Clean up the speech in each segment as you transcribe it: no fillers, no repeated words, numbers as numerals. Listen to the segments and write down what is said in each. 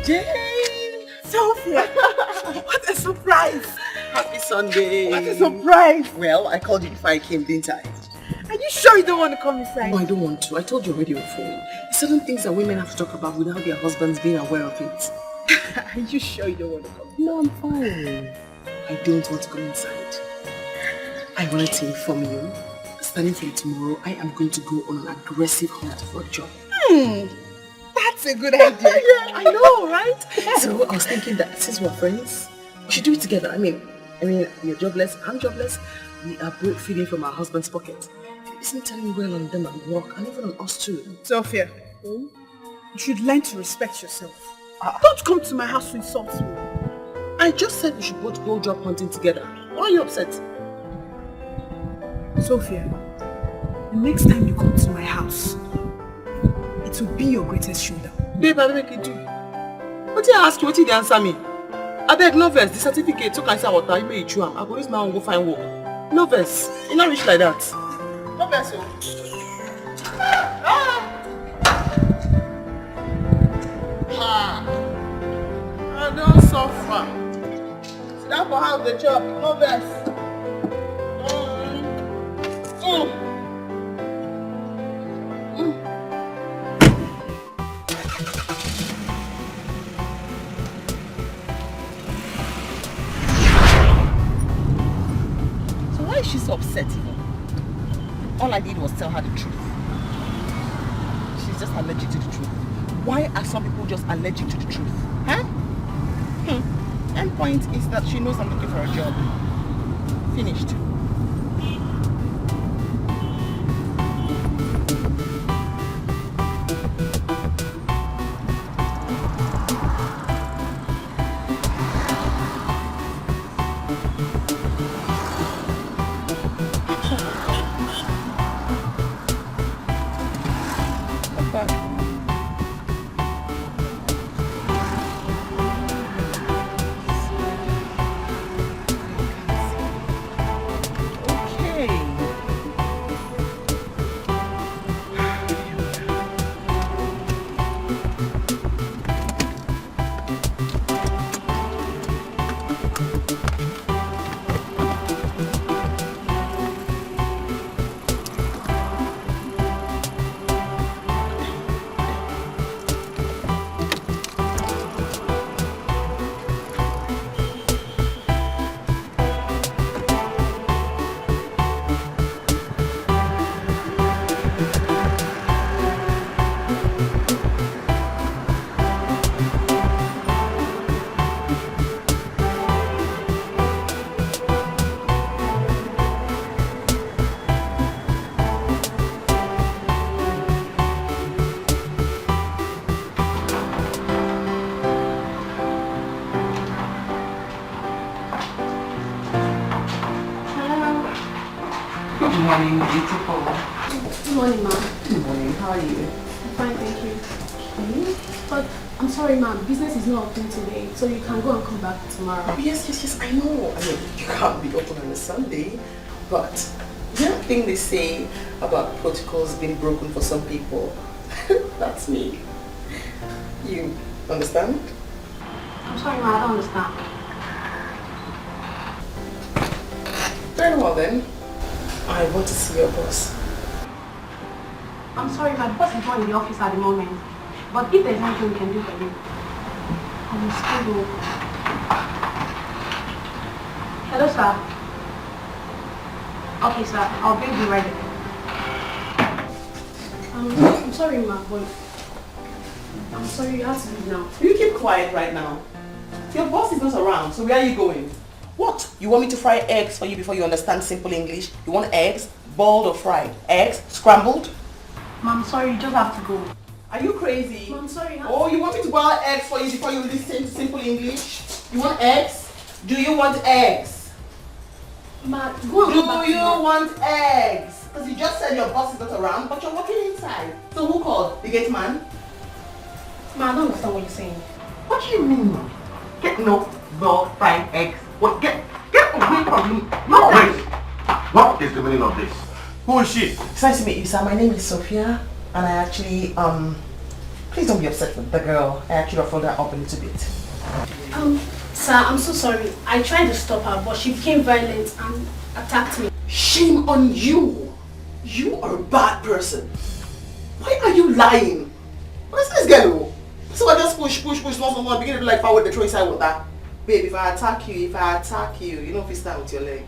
Jane! Sophia! What a surprise! Happy Sunday! What a surprise! Well, I called you before I came, didn't I? Are you sure you don't want to come inside? No, I don't want to. I told you already on phone. There's certain things that women have to talk about without their husbands being aware of it. Are you sure you don't want to come? No, I'm fine. I don't want to come inside. I wanted to inform you, starting from tomorrow, I am going to go on an aggressive hunt for a job. That's a good idea. Yeah, I know, right? So I was thinking that since we're friends, we should do it together. I mean, you're jobless, I'm jobless. We are both feeding from our husband's pocket. Isn't telling well on them at work and even on us too? Sophia, you should learn to respect yourself. Don't come to my house to insult me. I just said we should both go job hunting together. Why are you upset? Sophia, the next time you come to my house, it will be your greatest showdown. Babe, I don't make it do. What did I ask you? What did you answer me? I beg, no verse. The certificate, so can I say what I made you. I go use my own go find work. No verse. You're not rich like that. No verse, I don't suffer. That for how the job, no verse. So why is she so upset even? All I did was tell her the truth. She's just allergic to the truth. Why are some people just allergic to the truth? Huh? End point is that she knows I'm looking for a job. Finished. Beautiful. Good morning, ma'am. Good morning. How are you? I'm fine, thank you. Okay. But I'm sorry, ma'am. Business is not open today, so you can go and come back tomorrow. Oh, yes, I know. I mean, you can't be open on a Sunday, but the thing they say about protocols being broken for some people, that's me. You understand? I'm sorry, ma'am. I don't understand. Very well then. I want to see your boss. I'm sorry, my boss is not in the office at the moment. But if there's anything we can do for you, I will still go. Hello, sir. Okay, sir. I'll be right there. I'm sorry, ma'am, but I'm sorry you have to leave now. You keep quiet right now. Your boss is not around, so where are you going? What? You want me to fry eggs for you before you understand simple English? You want eggs? Boiled or fried? Eggs? Scrambled? Ma'am, sorry, you just have to go. Are you crazy? Ma'am, sorry. Oh, you want me to boil eggs for you before you listen to simple English? You want eggs? Do you want eggs? Ma'am, go and come back. Do you want eggs? Because you just said your boss is not around, but you're working inside. So who called? The gate man? Ma'am, I don't understand what you're saying. What do you mean? Get no boiled fried eggs. What? Get away from me. No. Wait. What is the meaning of this? Who is she? It's nice to meet you, sir. My name is Sophia, and I actually Please don't be upset with the girl. I actually ruffled her up a little bit. Sir, I'm so sorry. I tried to stop her, but she became violent and attacked me. Shame on you. You are a bad person. Why are you lying? What is this girl? So I just push, not begin to be like forward the throw inside water. Babe, if I attack you, you know if you stand with your leg.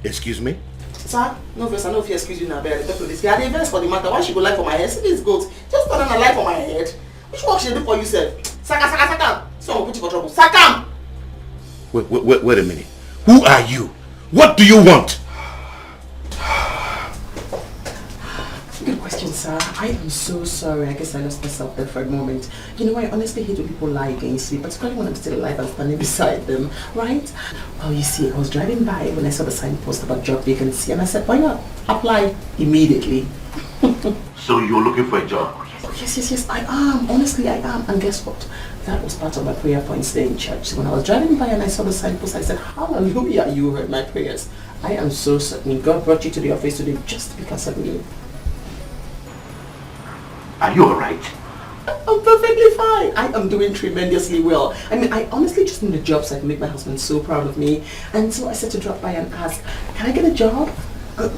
Excuse me? Sir, no first, I know if you excuse you now, but I talk to this guy. I invest for the matter. Why she go lie for my head? See this goat. Just turn on a lie for my head. Which work should do for yourself? Saka. So I'll put you for trouble. Sakam! Wait a minute. Who are you? What do you want? Good question, sir. I am so sorry. I guess I lost myself there for a moment. You know, I honestly hate when people lie against me, particularly when I'm still alive and standing beside them, right? Well, you see, I was driving by when I saw the signpost about job vacancy, and I said, why not apply immediately? So you're looking for a job? Yes, I am. Honestly, I am. And guess what? That was part of my prayer points there in church. So when I was driving by and I saw the signpost, I said, hallelujah, you heard my prayers. I am so certain God brought you to the office today just because of me. Are you alright? I'm perfectly fine. I am doing tremendously well. I mean, I honestly just need a job so I can make my husband so proud of me. And so I said to drop by and ask, can I get a job?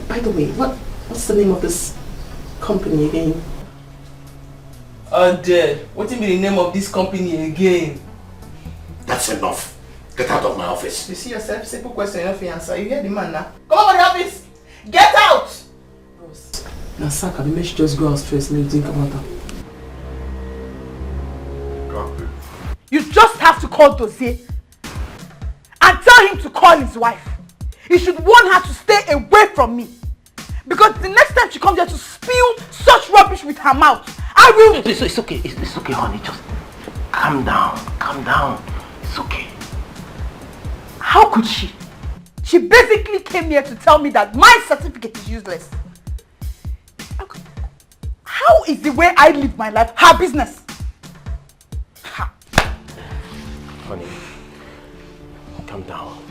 By the way, what's the name of this company again? Dead. What will be the name of this company again? That's enough. Get out of my office. You see yourself, simple question enough to answer. You hear the man now? Come over the office! Get out! Bros. Now, sir, can you just go out first and think about that? You just have to call Dozie and tell him to call his wife. He should warn her to stay away from me. Because the next time she comes here to spill such rubbish with her mouth, I will... It's okay. It's okay, honey. Just calm down. It's okay. How could she? She basically came here to tell me that my certificate is useless. How is the way I live my life her business? Honey, calm down.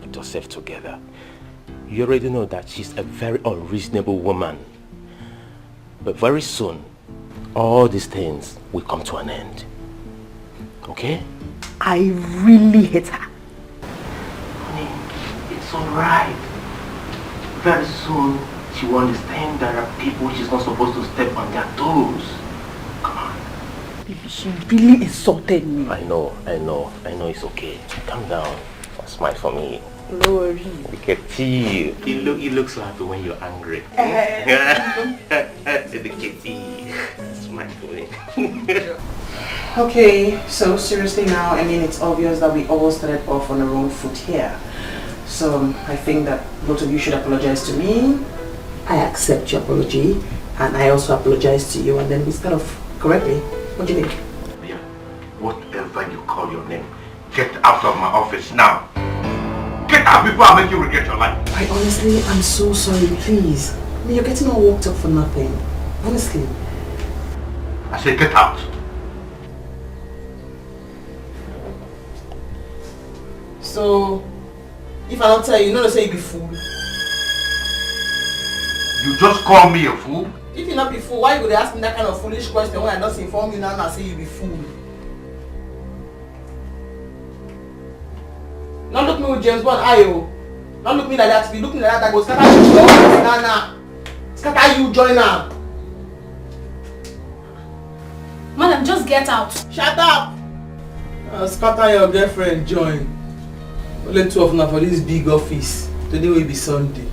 Put yourself together. You already know that she's a very unreasonable woman. But very soon, all these things will come to an end. Okay? I really hate her. Honey, it's alright. Very soon, she will understand there are people she's not supposed to step on their toes. Come on. Baby, she really insulted me. I know it's okay. Calm down. Smile for me. No worries. Look at you. You look so happy when you're angry. The kitty. Smile for me. Okay, so seriously now, I mean, it's obvious that we all started off on the wrong foot here. So I think that both of you should apologize to me. I accept your apology, and I also apologize to you, and then we start off correctly. What do you think? Yeah, whatever you call your name, get out of my office now. Get out before I make you regret your life. I honestly, I'm so sorry, please. I mean, you're getting all worked up for nothing. Honestly. I said get out. So, if I don't tell you, you know, say you be fool. You just call me a fool? If you not be fool, why you go to ask me that kind of foolish question when I just inform you now and I say you be fool? Don't look me with James Bond, ayo. Don't look me like that. If you look me like that, I go scatter you join now. Scatter you join now. Madam, just get out. Shut up. Scatter your girlfriend join. Only 12 now for this big office. Today will be Sunday.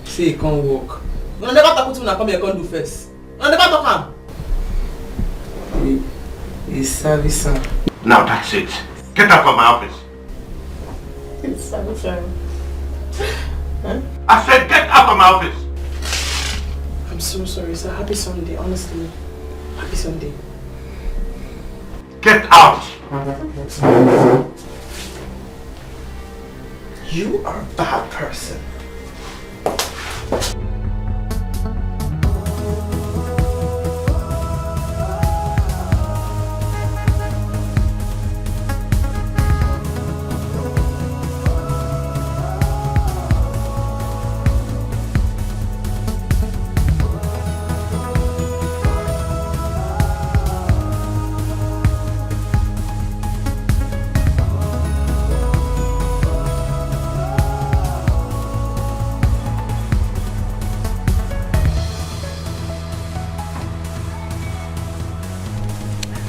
Say you can't walk. You never talk to me now, come here, come do first. You never talk him. He's service. Now that's it. Get out of my office. It's sabotage. Huh? I said get out of my office. I'm so sorry, sir. Happy Sunday, honestly. Happy Sunday. Get out! You are a bad person.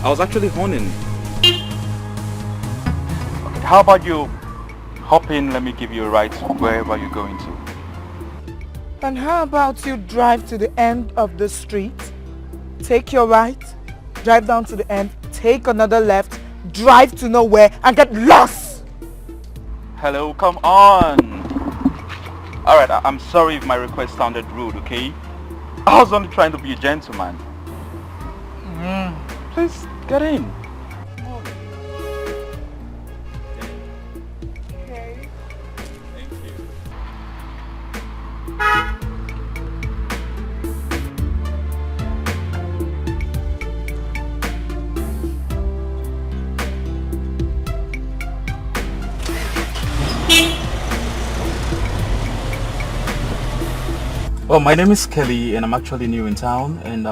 I was actually honing. Okay, how about you hop in, let me give you a ride wherever you're going to. And how about you drive to the end of the street, take your right, drive down to the end, take another left, drive to nowhere and get lost? Hello, come on. Alright, I'm sorry if my request sounded rude, okay? I was only trying to be a gentleman. Please, get in. Okay. Thank you. Well, my name is Kelly and I'm actually new in town and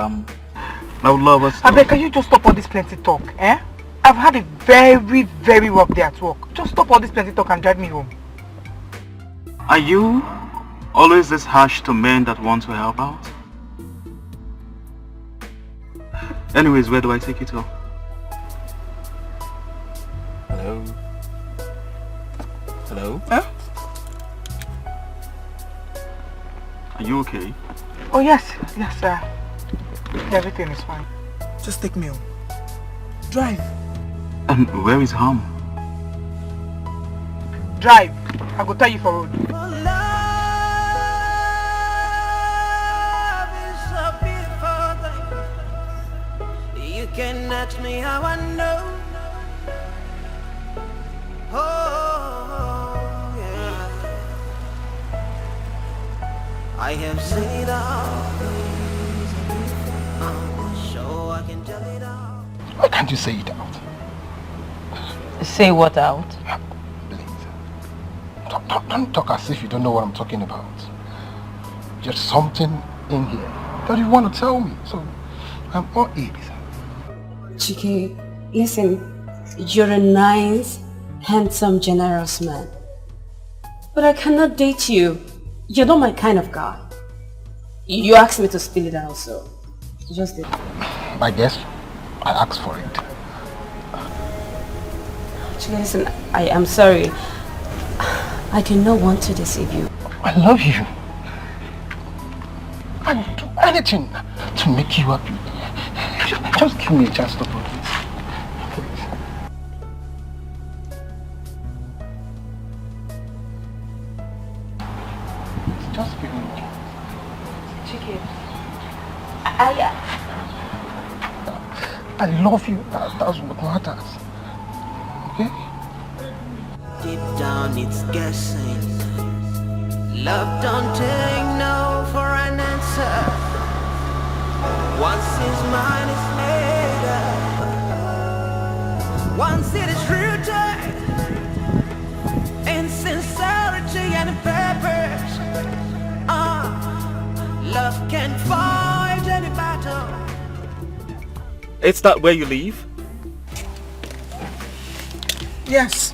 I would love us to... Abeg, can you just stop all this plenty talk, eh? I've had a very, very rough day at work. Just stop all this plenty talk and drive me home. Are you always this harsh to men that want to help out? Anyways, where do I take you to? Hello? Hello? Huh? Are you okay? Oh yes, sir. Everything is fine. Just take me home. Drive. And where is home? Drive. I go tell you for road. You can ask me how I know. Oh, yeah. I have seen it all. So I can tell it all. Why can't you say it out? Say what out? Please. Don't talk as if you don't know what I'm talking about. There's something in here that you want to tell me. So I'm all ears. Chike, listen, you're a nice, handsome, generous man. But I cannot date you. You're not my kind of guy. You asked me to spill it out, so you just did. I guess I asked for it. Chike, listen, I am sorry. I did not want to deceive you. I love you. I would do anything to make you happy. Just give me a chance to prove this. Please. Just give me a chance. Chike, I love you. That's what matters. Okay? Deep down it's guessing. Love don't take no for an answer. Once his mind is made up, once it is rooted in sincerity and purpose, love can fight any battle. It's that where you live? Yes.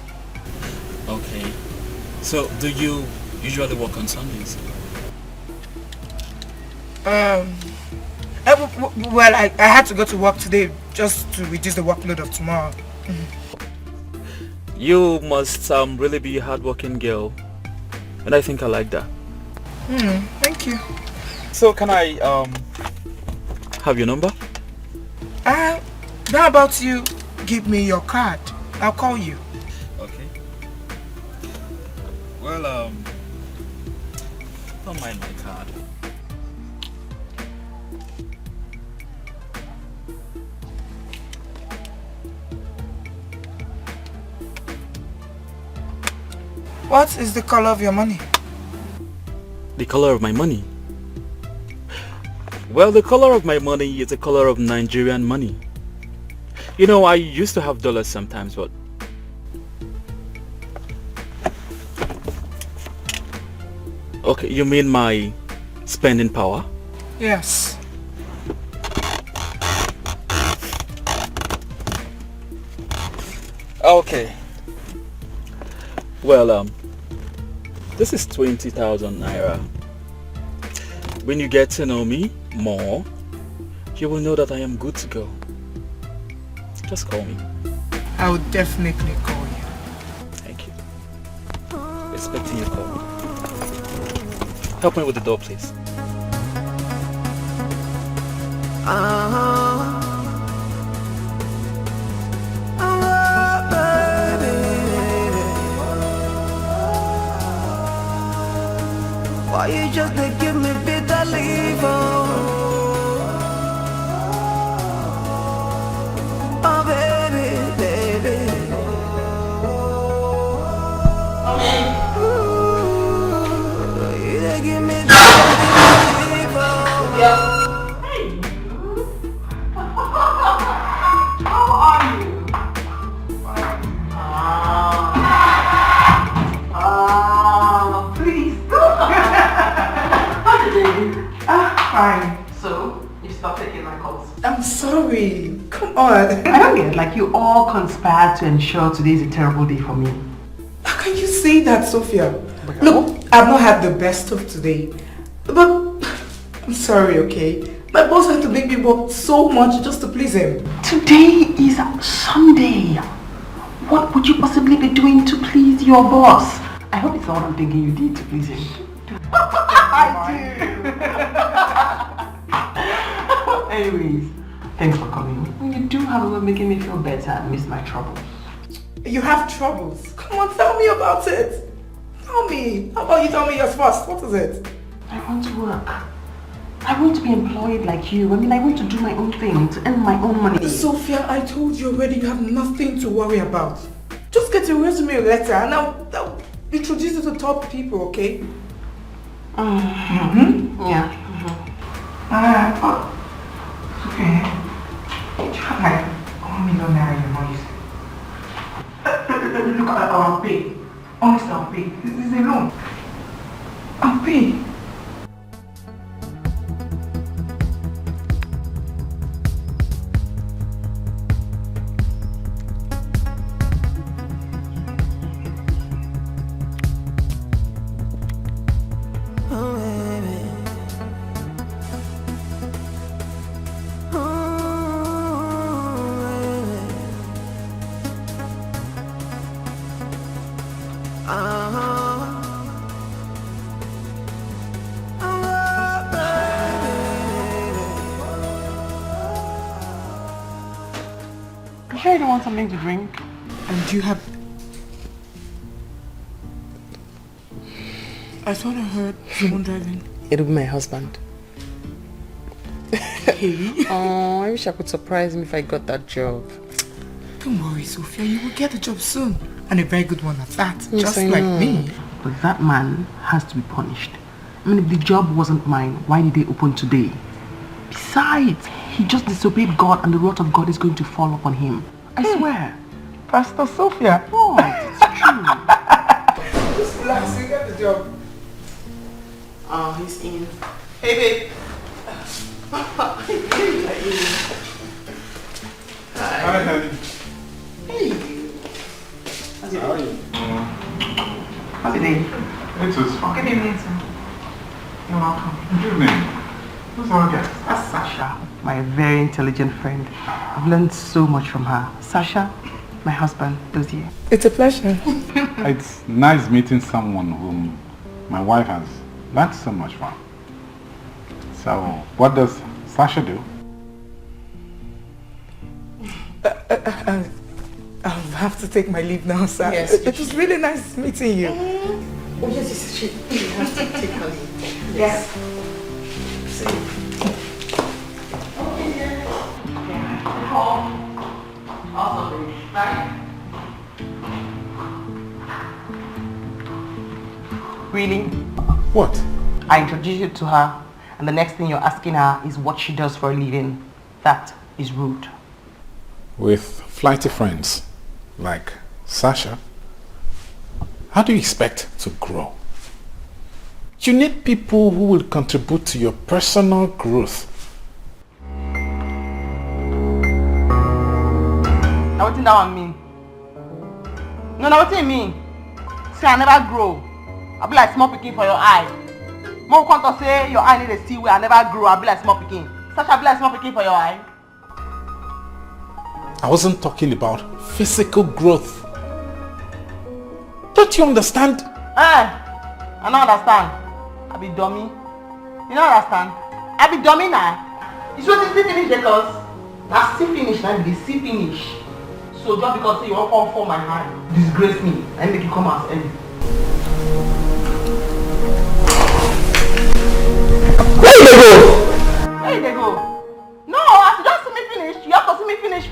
Okay. So, do you usually work on Sundays? Well, I had to go to work today just to reduce the workload of tomorrow. You must really be a hardworking girl. And I think I like that. Thank you. So, can I have your number? How about you give me your card? I'll call you. Okay. Well, don't mind my card. What is the color of your money? The color of my money? Well, the color of my money is the color of Nigerian money. You know, I used to have dollars sometimes, but... Okay, you mean my spending power? Yes. Okay. Well, this is 20,000 naira. When you get to know me more, you will know that I am good to go. Just call me. I will definitely call you. Thank you. Expecting your call. Help me with the door, please. Why you just they give me bitter leave? Oh baby, baby. Ooh, you they give me bitter leave. Yeah. Hey. How are you? Please. How did you do? Fine. So, you stopped taking my calls? I'm sorry. Come on. I don't get like you all conspired to ensure today is a terrible day for me. How can you say that, Sophia? Look, I've not had the best of today. But I'm sorry, okay? My boss had to make me work so much just to please him. Today is Sunday. What would you possibly be doing to please your boss? I hope it's not what I'm thinking you did to please him. I do. Anyways, thanks for coming. You do have a way of making me feel better and miss my troubles. You have troubles? Come on, tell me about it. Tell me. How about you tell me yours first? What is it? I want to work. I want to be employed like you. I mean, I want to do my own thing, to earn my own money. Sophia, I told you already you have nothing to worry about. Just get your resume letter and I'll introduce you to top people, okay? Yeah. Okay. You have like $1 million in your money. Look, I'll pay. Honestly, I'll pay. This is a loan. I'll pay. You sure you don't want something to drink? And do you have... I thought I heard someone driving. It'll be my husband. Hey. Oh, I wish I could surprise him if I got that job. Don't worry, Sophia. You will get a job soon. And a very good one at that. Yes, just I like know. me. But that man has to be punished. I mean, if the job wasn't mine, why did they open today? Besides, he just disobeyed God and the wrath of God is going to fall upon him. I swear. Pastor Sophia. Oh, it's true. Just relax, you get the job. Oh, he's in. Hey, babe. Hi. Hi, honey. Hey. How are you? How's it day? It was fine. Good evening, sir. You're welcome. Good evening. Who's our guest? That's Sasha, my very intelligent friend. I've learned so much from her. Sasha, my husband, Lucy. It's a pleasure. It's nice meeting someone whom my wife has learned so much from. So, what does Sasha do? I'll have to take my leave now, sir. Yes, it was really nice meeting you. Oh yes, she has to take her leave. Yes. See. Awesome. Bye. Really? What? I introduced you to her, and the next thing you're asking her is what she does for a living. That is rude. With flighty friends like Sasha, how do you expect to grow? You need people who will contribute to your personal growth. Now what did that one mean? No, what do you mean? Say I never grow. I'll be like small picking for your eye. More want to say your eye need to see where I never grow. I'll be like small picking. Sasha, I'll be like small picking for your eye. I wasn't talking about physical growth. Don't you understand? I don't understand. I be dummy. You don't understand? I be dummy now. It's what is the finish because I see finish now, be see finish. So just because you won't come for my hand, disgrace me and make you come as enemy. Where they go? Where they go? No, as you just see me finish, you have to see me finish.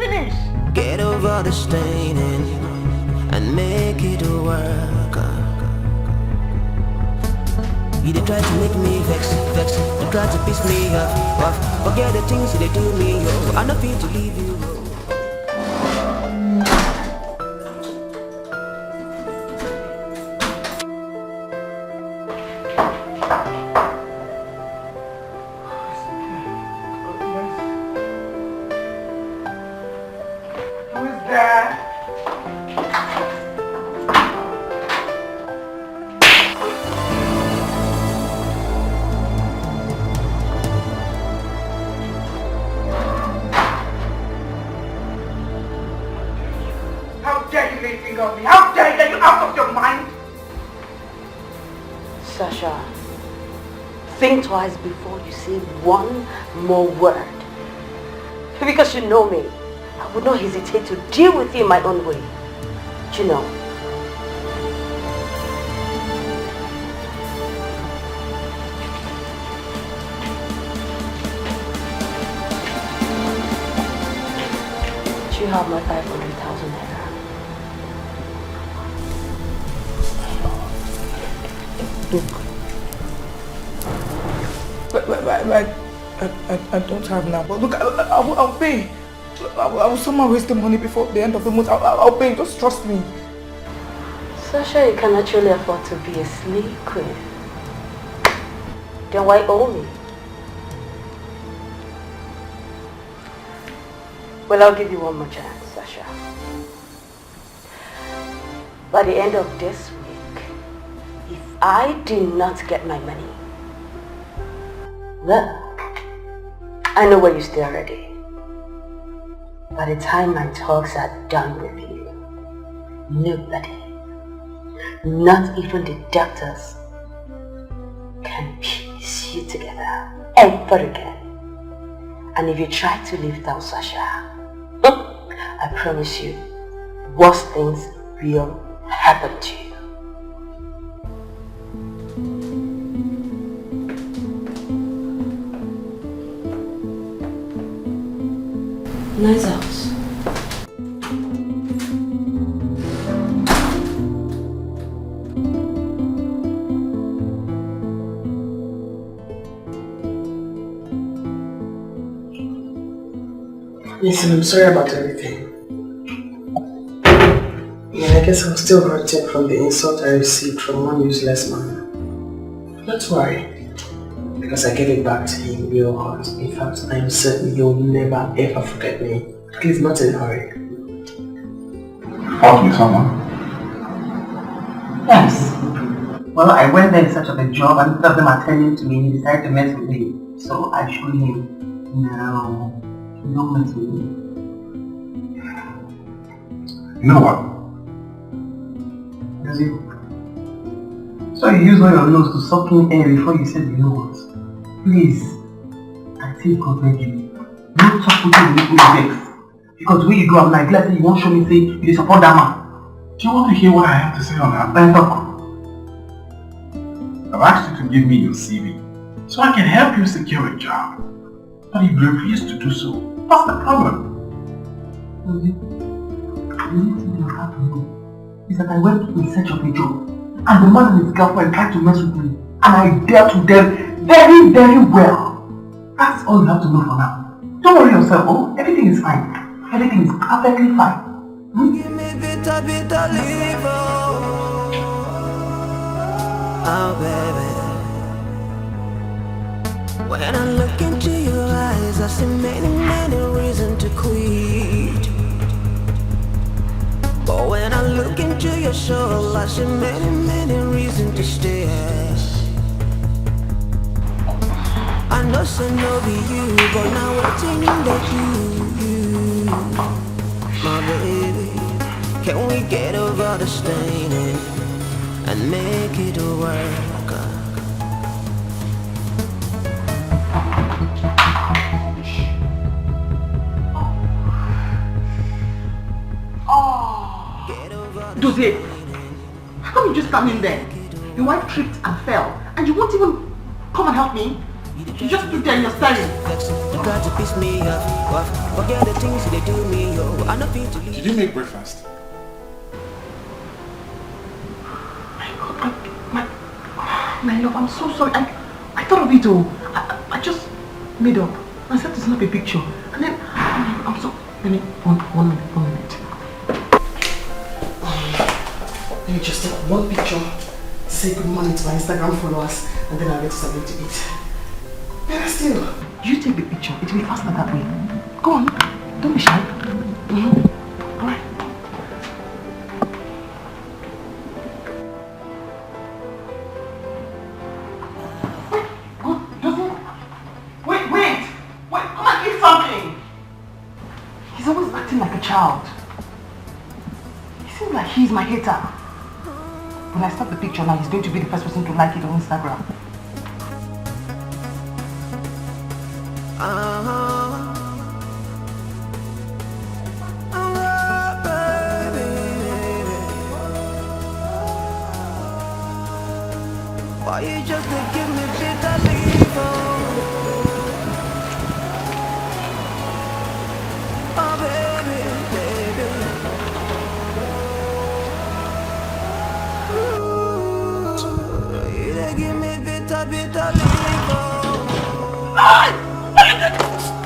Get over the staining and make it work. You they try to make me vex. They try to piss me off. Forget the things they do me, yo. I'm not fit to leave you. Think twice before you say one more word. Because you know me, I would not hesitate to deal with you my own way. You know. Do you have my 500,000 naira? Look. I don't have now, but look, I'll pay. I will somehow raise the money before the end of the month. I'll pay, just trust me. Sasha, you can actually afford to be a slave queen. Then why owe me? Well, I'll give you one more chance, Sasha. By the end of this week, if I do not get my money, well, I know where you stay already. By the time my talks are done with you, nobody, not even the doctors, can piece you together ever again. And if you try to leave town, Sasha, I promise you, worse things will happen to you. Nice house. Listen, I'm sorry about everything. Yeah, I guess I'm still hurting from the insult I received from one useless man. That's why. Because I gave it back to him real hard. In fact, I am certain you'll never ever forget me. At least not in a hurry. Fought with someone? Yes. Well, I went there in search of a job and instead of them attending to me, he decided to mess with me. So I showed him, no, don't mess with me. You know what? Does it? So you use all your nose to suck in air before you said you know what? Please, I still God you. Don't talk with me with vex. Because when you go, I'm like, let's say you won't show me, say, you support that man. Do you want to hear what I have to say on that? Then talk. I've asked you to give me your CV, so I can help you secure a job. But if you refuse to do so, what's the problem? The only thing you have to know is that I went in search of a job, and the man and his girlfriend tried to mess with me, and I dealt with them very, very well. That's all you have to know for now. Don't worry yourself, oh, everything is fine. Everything is perfectly fine. Give me bitter liver. Oh, baby. When I look into your eyes, I see many, many reasons to quit. But when I look into your soul, I see many, many reasons to stay. I know so no be you, but now waiting that you we get over the staining and make it work? Dozie, how come you just come in there? Your wife tripped and fell, and you won't even come and help me? You just stood there and you're staring. Did you make breakfast? My love, I'm so sorry. I thought of it all. I just made up. I said to snap a picture. And then, I'm so... One minute. Let me just take one picture to say good morning to my Instagram followers, and then I'll get something to eat. Better still. You take the picture. It will be faster that way. Go on. Don't be shy. Alright. Wait! Come and eat something! He's always acting like a child. He seems like he's my hater. When I stop the picture now, he's going to be the first person to like it on Instagram. Why you just give me bitter leave? Oh baby. Ooh, you give me bitter leave.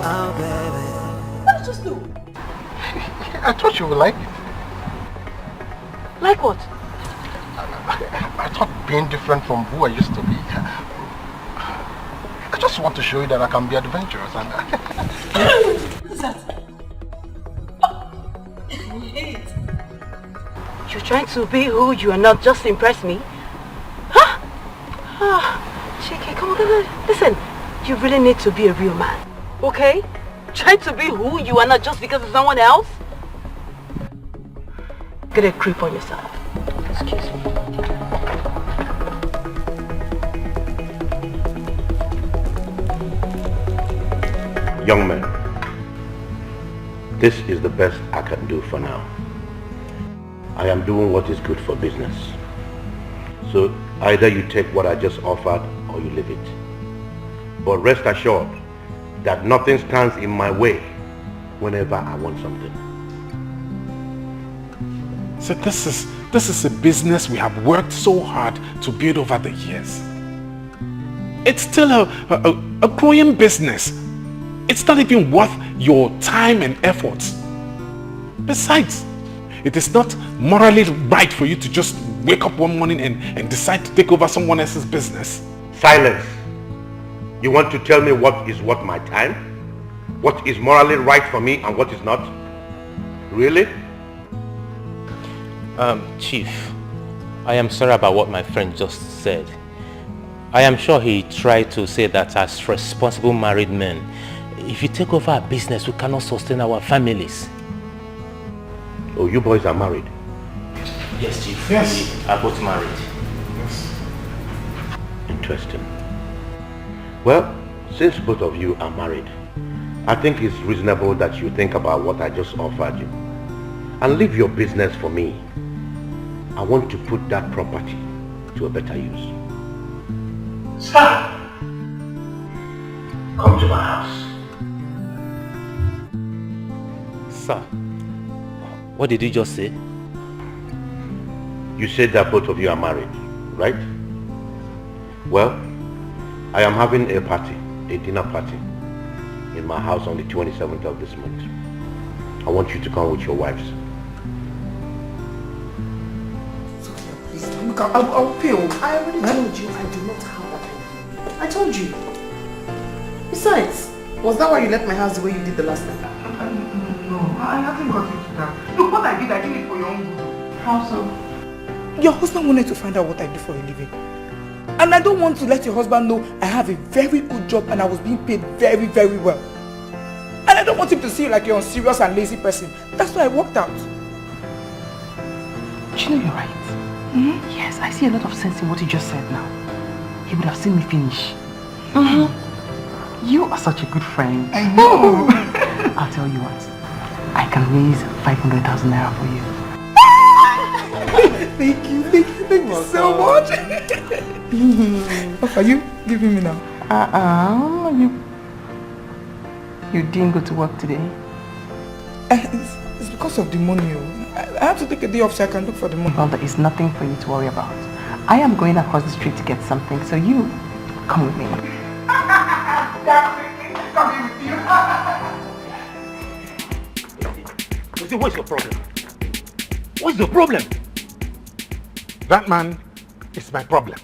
Oh baby. What did you just do? I thought you would like it. Like what? I thought being different from who I used to be. I just want to show you that I can be adventurous and What's that? You're trying to be who you are not just to impress me? Huh? Chike, come on. Listen, you really need to be a real man, okay? Trying to be who you are not just because of someone else? Get a grip on yourself. Excuse me. Young man, this is the best I can do for now. I am doing what is good for business. So either you take what I just offered or you leave it. But rest assured that nothing stands in my way whenever I want something. So this is a business we have worked so hard to build over the years. It's still a growing business. It's not even worth your time and efforts. Besides, it is not morally right for you to just wake up one morning and decide to take over someone else's business. Silence. You want to tell me what is worth my time? What is morally right for me and what is not? Really? Chief, I am sorry about what my friend just said. I am sure he tried to say that as responsible married men, if you take over a business, we cannot sustain our families. Oh, you boys are married? Yes, Chief. Yes. We are both married. Yes. Interesting. Well, since both of you are married, I think it's reasonable that you think about what I just offered you. And leave your business for me. I want to put that property to a better use. Sir! Come to my house. Sir, what did you just say? You said that both of you are married, right? Well, I am having a party, a dinner party, in my house on the 27th of this month. I want you to come with your wives. Please, look, I'll pay. I already told you I do not have that idea. I told you. Besides, was that why you left my house the way you did the last time? No, I haven't got into that. Look, what I did it for your own good. How so? Your husband wanted to find out what I do for a living. And I don't want to let your husband know I have a very good job and I was being paid very, very well. And I don't want him to see you like you're a serious and lazy person. That's why I walked out. Do you know you're right? Yes, I see a lot of sense in what you just said now. He would have seen me finish. You are such a good friend. I know. I'll tell you what. I can raise 500,000 naira for you. Thank you so much. What are you giving me now? You didn't go to work today? It's because of the money. I have to take a day off so I can look for the money. Well, there is nothing for you to worry about. I am going across the street to get something, so you come with me. What's your problem? What's the problem? That man is my problem.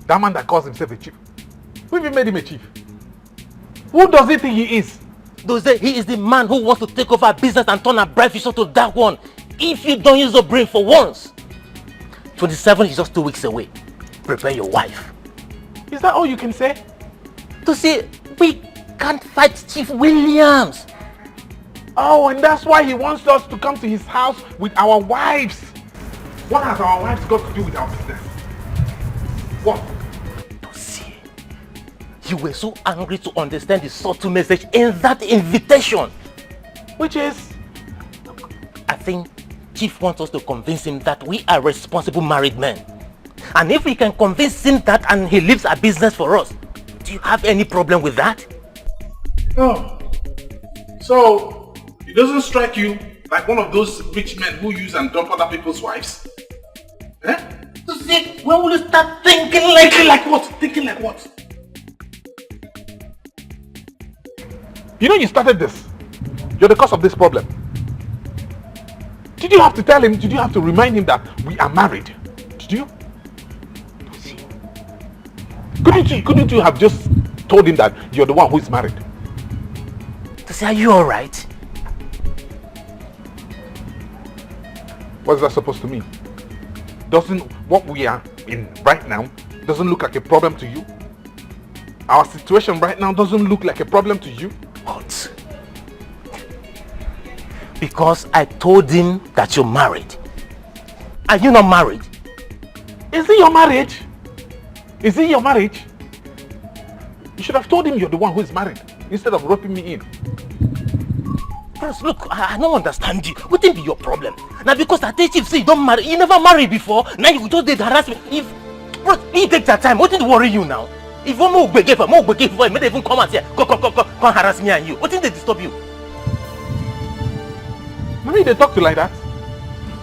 That man that calls himself a chief. Who even made him a chief? Who does he think he is? He is the man who wants to take over a business and turn a bright future to dark one. If you don't use your brain for once. 27 is just 2 weeks away. Prepare your wife. Is that all you can say? To say, we can't fight Chief Williams. Oh, and that's why he wants us to come to his house with our wives. What has our wives got to do with our business? What? You were so angry to understand the subtle message in that invitation. Which is? I think Chief wants us to convince him that we are responsible married men. And if we can convince him that and he leaves a business for us, do you have any problem with that? Oh. So, it doesn't strike you like one of those rich men who use and dump other people's wives? Eh? To see, when will you start thinking like what? Thinking like what? You know you started this. You're the cause of this problem. Did you have to tell him, did you have to remind him that we are married? Did you? Couldn't you have just told him that you're the one who is married? To say, are you alright? What's that supposed to mean? Doesn't what we are in right now doesn't look like a problem to you? Our situation right now doesn't look like a problem to you? What? Because I told him that you're married. Are you not married? Is it your marriage? Is it your marriage? You should have told him you're the one who is married instead of roping me in. Bros, look, I don't understand you. What be your problem? Now because I tell Chief say you don't marry, you never married before, now you just did harass me. Bros, you take that time, what did worry you now? If one more beg for it may even come and say, come harass me and you. What did they disturb you? Mommy, they talk to you like that?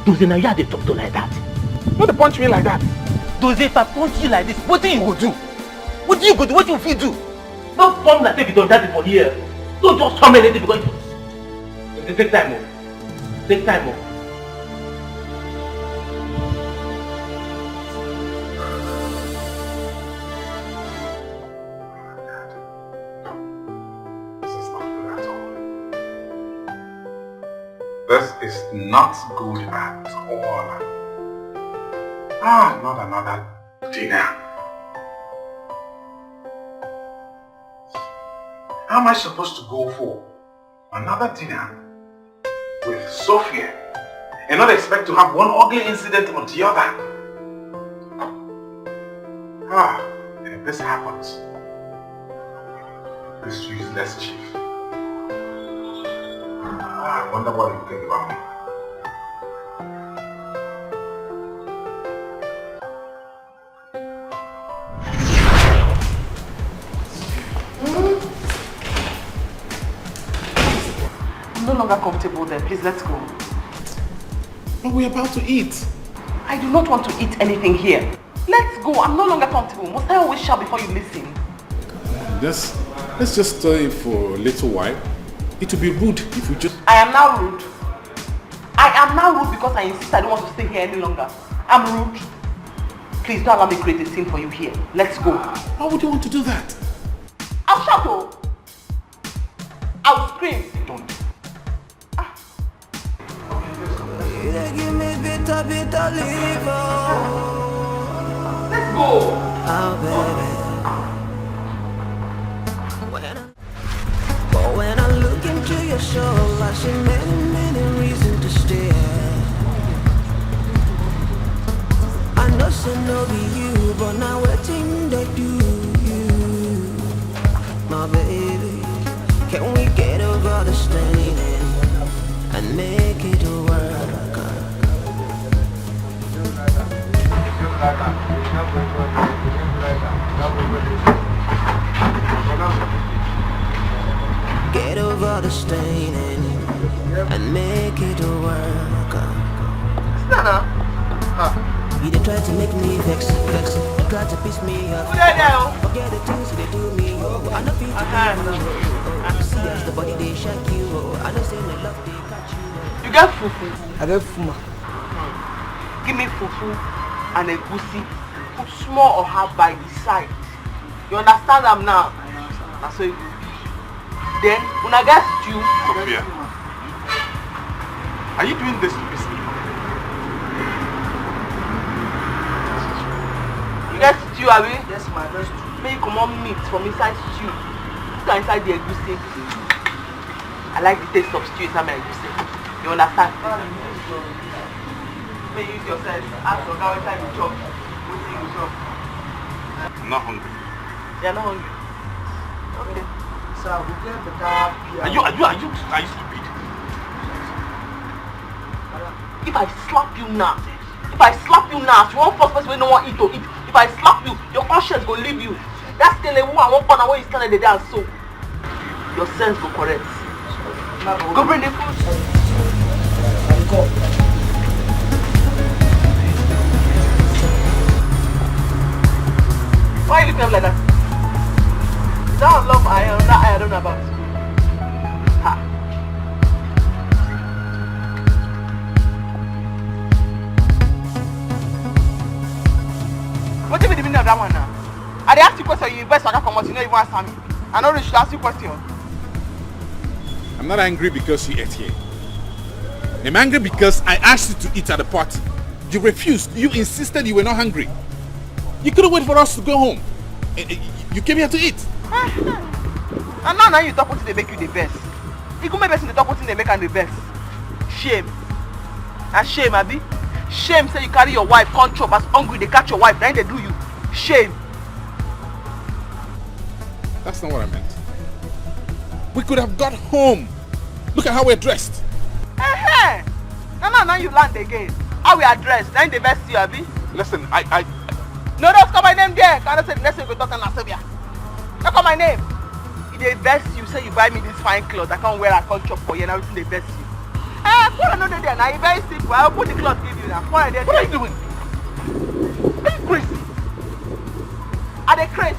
Dozie, now yeah, they talk to like that. No, they punch me like that. Dozie, if I punch you like this, what do you go do? What do you go do? What do you feel do? Don't come like if you don't have it for here. Don't just come anything because you... Take time more. Take time more. This is not good at all. Not another dinner. How am I supposed to go for another dinner with Sophia and not expect to have one ugly incident or the other? And if this happens, this useless chief. I wonder what you think about me. I'm no longer comfortable there. Please, let's go. But we're about to eat. I do not want to eat anything here. Let's go. I'm no longer comfortable. Must I always shout before you listen? Let's just stay for a little while. It would be rude if we just... I am now rude. I am now rude because I insist I don't want to stay here any longer. I'm rude. Please don't allow me to create a scene for you here. Let's go. Why would you want to do that? I'll shout, oh. I'll scream. Don't. Give me bitter liver. Let's go. Oh, baby. When I look into your soul, I see many, many reasons to stay. Get over the stain and make it work. You they try to make me vex, they try to piss me off. Forget the things they do me, I know feel to do. See as the body they shake you, I know say no love they catch you. You get fufu? I get fuma. Give me fufu and a goosey. Put small or half by the side. You understand them now? That's so you do. Then, when I get stew... Sophia, are you doing this to piss me off? You get stew, Abi? Yes, my best. Make you come on meat from inside stew. Put inside the egusi. I like the taste of stew inside my egusi. You understand? May use yourself. Ask your guy what time you chop. What thing you chop. I'm not hungry. You're not hungry? Okay. So I will get the car. Are you stupid? If I slap you now, if you want first person we don't want eat to eat, if I slap you, your conscience will leave you. That's the one I want corner where you stand at the dance so your sense will correct. Go bring the food. Why are you looking at me like that? That love I don't know about. Ha. What do you mean of that one now? I asked you question, you invest on that comment, you don't even answer me. I know they should ask you question. I'm not angry because you ate here. I'm angry because I asked you to eat at the party. You refused. You insisted you were not hungry. You couldn't wait for us to go home. You came here to eat. And now you talk what they make you the best. You go make best in the talk what they make and the best. Shame. And shame, Abi. Shame say you carry your wife, control as hungry, they catch your wife, then they do you. Shame. That's not what I meant. We could have got home. Look at how we're dressed. Hey. Now you land again. How we are dressed, then they best you, Abi. Listen, No, don't call my name there. Can't say the next thing we talk in Lasavia. Don't call my name. If they best you, say you buy me this fine clothes, I can't wear a culture for you and everything they best you. What I know there now, you very simple. I'll put the cloth give you now. What are you doing? Are you crazy? Are they crazy?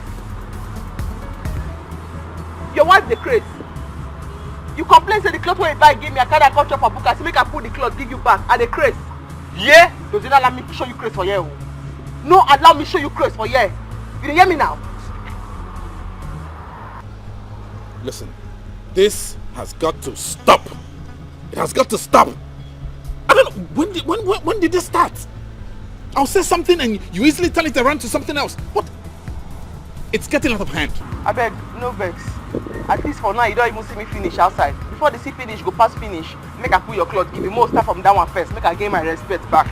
Your wife the crazy. You complain say the cloth where you buy give me, I carry a culture for book, I say make I put the cloth give you back. Are they crazy? Yeah? Does it not allow me to show you crazy for you? No, allow me show you crazy for you. You hear me now? Listen, this has got to stop. It has got to stop. I don't know, when did this start? I'll say something and you easily turn it around to something else. What? It's getting out of hand. I beg, no vex. At least for now, you don't even see me finish outside. Before the see finish, go past finish. Make I pull your cloth, give you more stuff from that one first. Make I gain my respect back.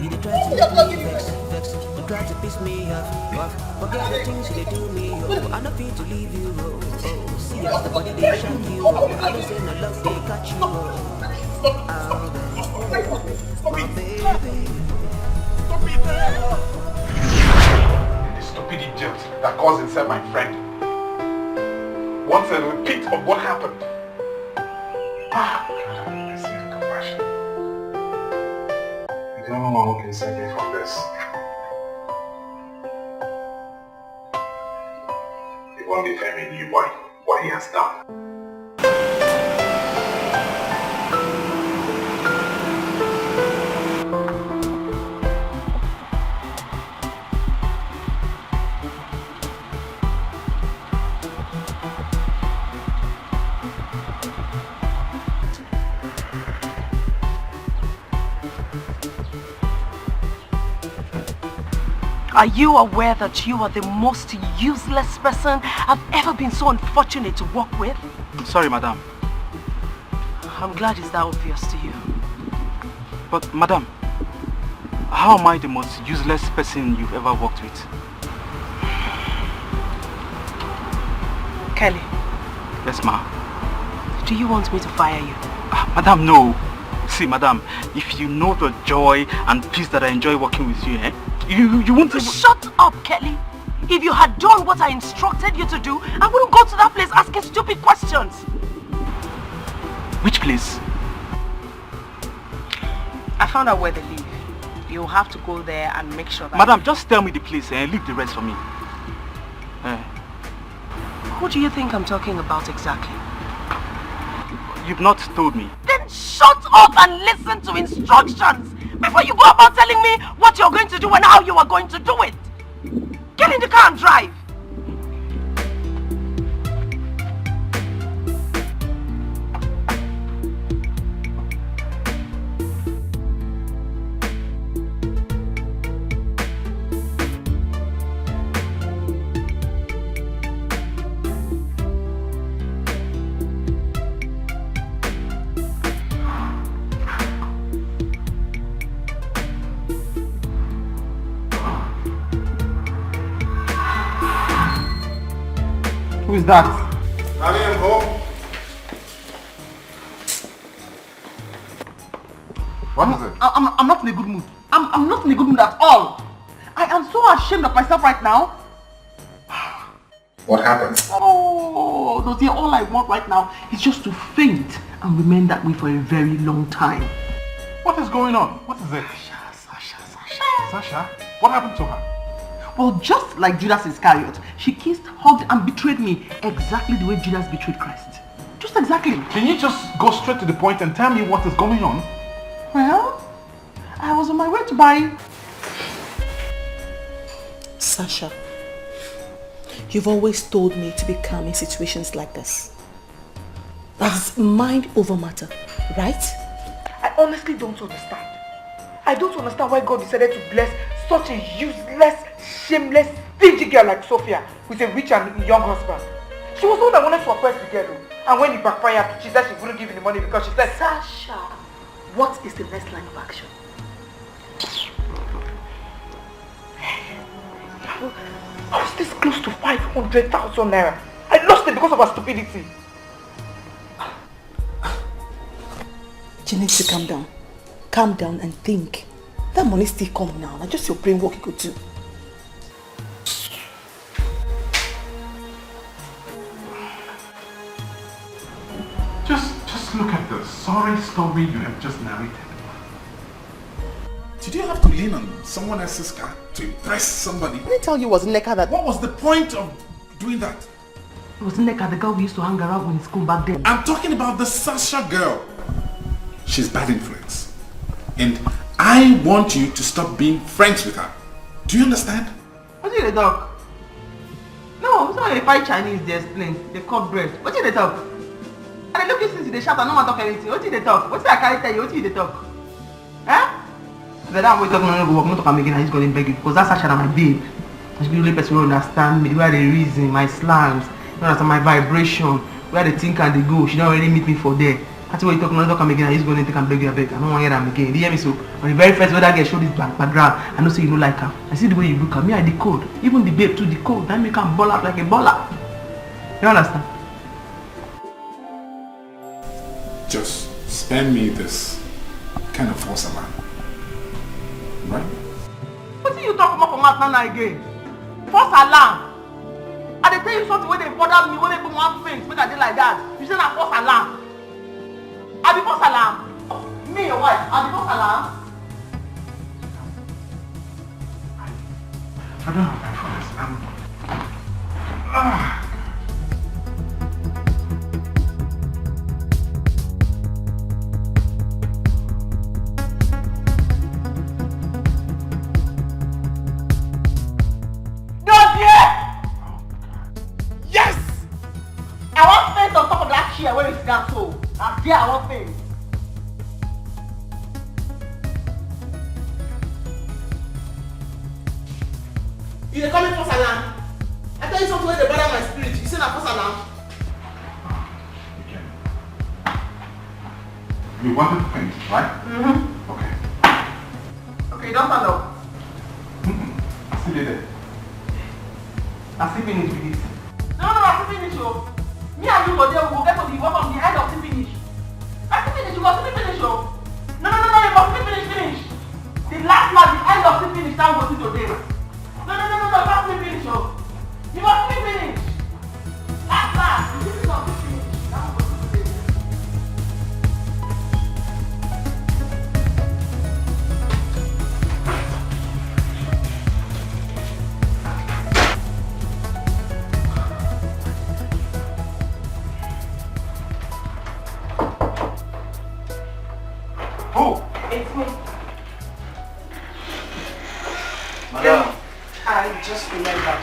You they try to make me vex, they try to piss me off. Forget the things they do me, I know feel to leave you, see as the body they shake you, I don't say no love they catch you, my baby. The stupid idiot that calls himself my friend wants a repeat of what happened. God, have mercy and compassion. The only one who can save me from this. It won't be fair in you what he has done. Are you aware that you are the most useless person I've ever been so unfortunate to work with? Sorry, madam. I'm glad it's that obvious to you. But, madam, how am I the most useless person you've ever worked with? Kelly. Yes, ma'am. Do you want me to fire you? Madam, no. See, madam, if you know the joy and peace that I enjoy working with you, you won't even... Shut up, Kelly. If you had done what I instructed you to do, I wouldn't go to that place asking stupid questions. Which place? I found out where they live. You'll have to go there and make sure that... Madam, just tell me the place and leave the rest for me. Who do you think I'm talking about exactly? You've not told me. Then shut up and listen to instructions before you go about telling me what you're going to do and how you are going to do it. Get in the car and drive. Who is that? I am home. What is it? I'm not in a good mood. I'm not in a good mood at all. I am so ashamed of myself right now. What happened? Oh, Dozie, all I want right now is just to faint and remain that way for a very long time. What is going on? What is it? Sasha? What happened to her? Well, just like Judas Iscariot, she kissed, hugged and betrayed me exactly the way Judas betrayed Christ. Just exactly. Can you just go straight to the point and tell me what is going on? Well, I was on my way to buy... Sasha, you've always told me to be calm in situations like this. That's mind over matter, right? I honestly don't understand. I don't understand why God decided to bless such a useless, shameless, stingy girl like Sophia with a rich and young husband. She was the one that wanted to oppress the girl. And when it backfired, she said she wouldn't give him the money because she said, Sasha, what is the next line of action? I was this close to 500,000 naira. I lost it because of her stupidity. You need to calm down. Calm down and think. That money still come now. Now just your brain work you could do. Just look at the sorry story you have just narrated. Did you have to lean on someone else's car to impress somebody? I didn't tell you it was Nneka that... What was the point of doing that? It was Nneka, the girl we used to hang around in school back then. I'm talking about the Sasha girl. She's bad influence. And I want you to stop being friends with her. Do you understand? What did they talk? No, it's not a fight Chinese they explain. They cut bread. What did they talk? And I look at since they shout and no one talk anything. What did they talk? What did I carry tell you? What did they talk? Huh? The that way talking no go work, not talk again, I just gonna beg you. Because that's Sasha my babe. She's the only person who understand me, where they reason, my slangs, you understand my vibration, where they think and they go. She don't already meet me for there. That's why you talk, not talk again, I just gonna take and beg you, I don't want to hear them again. Do you hear me? So on the very first way that girl show this background, I know say you don't like her. I see the way you look at me, I decode. Even the babe too decode. That make her ball out like a baller. You understand? Just spare me this kind of false alarm. Right? What do you talk about for math now again? False alarm. I dey tell you something when they bother me, when they put one thing, make I do like that. You say na false alarm. I be false alarm. Me your wife, I be false alarm. I don't have time for this. Yes! I want faint on top of that chair where it's down so. That's there I want faint. You dey call me false alarm? I tell you something where they bother my spirit. You say na false alarm? You wanted to faint, right? Mm-hmm. Okay. Okay, don't stand up. I still did it. I still finish with this. No, I still finish, oh. Me and you go there, we will get to the bottom, the end of the finish. I still finish, you go still finish, oh. last the end of the finish now go to today. No, let me finish, oh. You must be finished. Last, the finish of the finish. Now go to today. Who? It's me. Madam. I just remembered.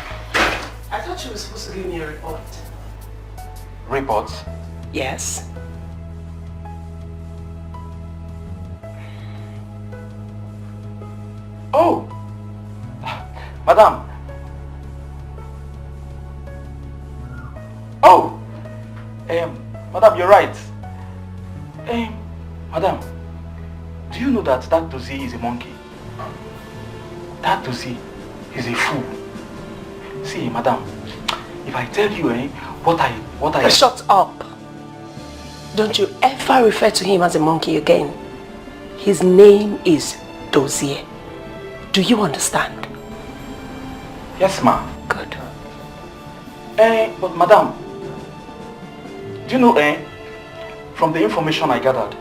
I thought you were supposed to give me a report. Reports? Yes. Oh! Madam. Oh! Madam, you're right. Madam, do you know that Dozie is a monkey? That Dozie is a fool. See, madam, if I tell you what I... Shut up. Don't you ever refer to him as a monkey again. His name is Dozie. Do you understand? Yes, ma'am. Good. But madam, do you know, from the information I gathered,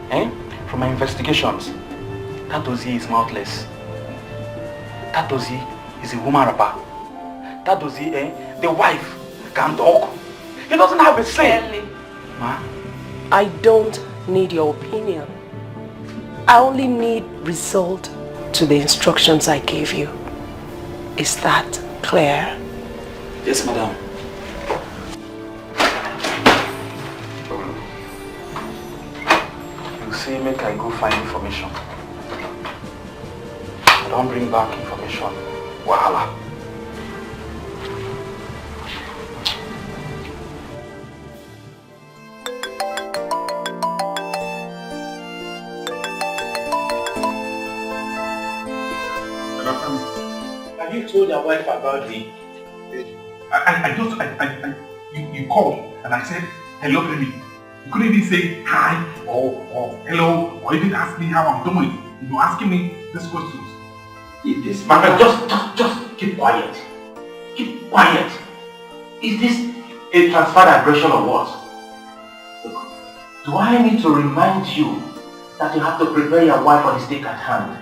from my investigations, that Dozie is mouthless. That Dozie is a woman rapper. That Dozie, the wife, can talk. He doesn't have a say. Ma? I don't need your opinion. I only need result to the instructions I gave you. Is that clear? Yes, madam. You say make I go find information. I don't bring back information. Wahala. Have you told your wife about the... You called and I said, hello, baby. You couldn't even say hi or hello or even ask me how I'm doing. You're asking me these questions. This man, just keep quiet. Keep quiet. Is this a transferred aggression or what? Look, do I need to remind you that you have to prepare your wife for the stake at hand?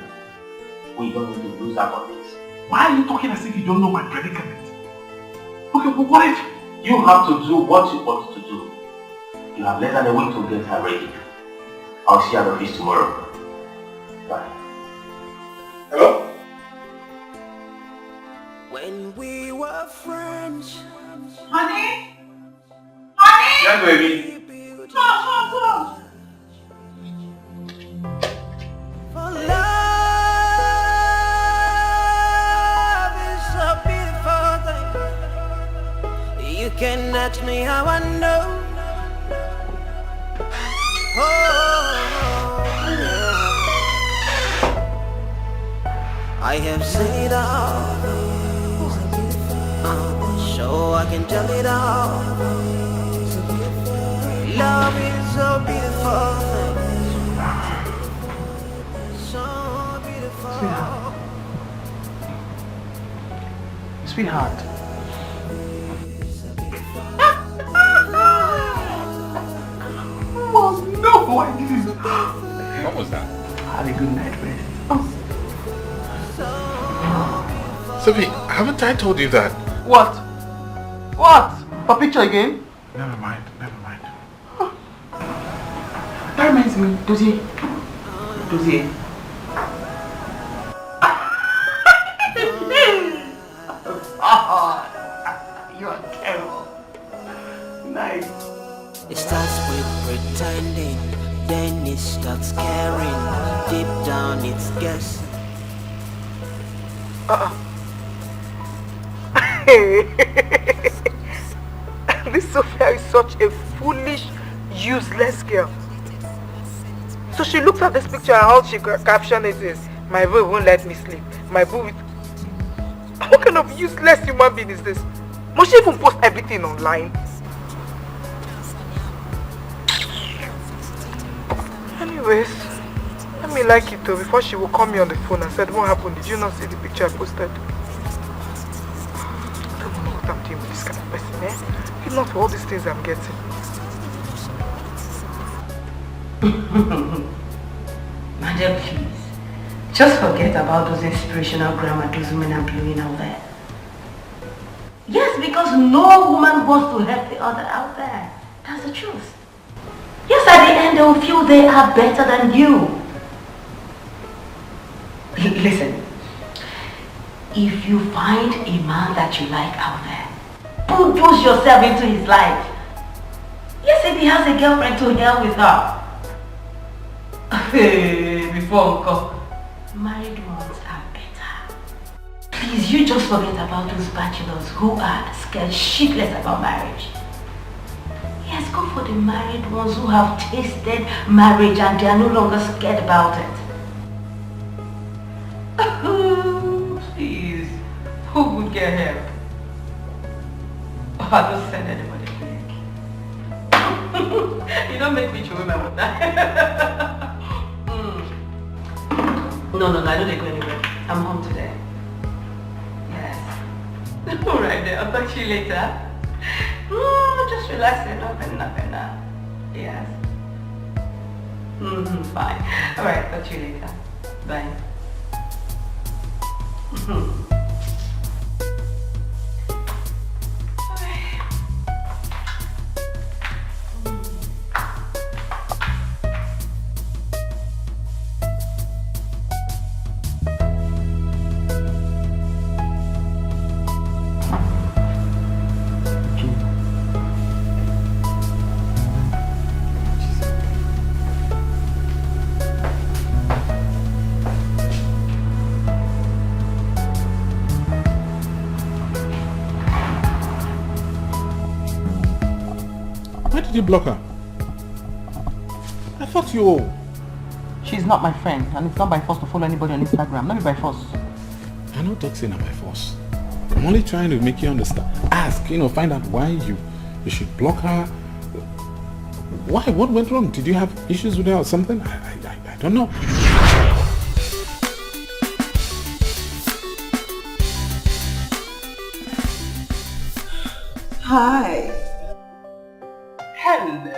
We don't need to lose out on this. Why are you talking as if you don't know my predicament? Okay, but what if... You have to do what you ought to do. You have less than a week to get her ready. I'll see you at the office tomorrow. Bye. Hello? When we were friends. Honey? Honey? Yeah, baby. Come. For love is a beautiful thing. You can ask me how I know. Oh, yeah. I have seen it all. So I can tell it all. Love is a beautiful thing. So beautiful. Sweetheart. Oh no, I didn't. What was that? Have a good night rest. Sophie, haven't I told you that? What? What? For picture again? Never mind. Huh. That reminds me, Dozie. You are terrible. Nice. It starts with pretending, then it starts caring. Deep down it's guessing. This Sophia is such a foolish, useless girl. So she looks at this picture and all she captioned it is, my boo won't let me sleep. My boo with... What kind of useless human being is this? Must she even post everything online? Anyways, Let me like it though before she will call me on the phone and said, what happened? Did you not see the picture I posted? I don't know what I'm doing with this kind of person, eh? If not for all these things I'm getting. Madam, please. Just forget about those inspirational grammar those women are blowing out there. Yes, because no woman wants to help the other out there. That's the truth. Yes, at the end they will feel they are better than you. Listen, if you find a man that you like out there, bulldoze yourself into his life. Yes, if he has a girlfriend, to hell with her. Before Uncle, married ones are better. Please, you just forget about those bachelors who are scared shitless about marriage. Yes, go for the married ones who have tasted marriage and they are no longer scared about it. Please, who would get help? Oh, I don't send anybody. You don't make me chew my water. No, I don't go anywhere. I'm home today. Yes. Alright then, I'll talk to you later. Just relaxing, nothing. Yes. Fine. Alright, talk to you later. Bye. Did you block her? I thought you... She's not my friend, and it's not by force to follow anybody on Instagram. Not by force. I know texting are by force. I'm only trying to make you understand. Ask, find out why you should block her. Why? What went wrong? Did you have issues with her or something? I don't know. Hi. Hello.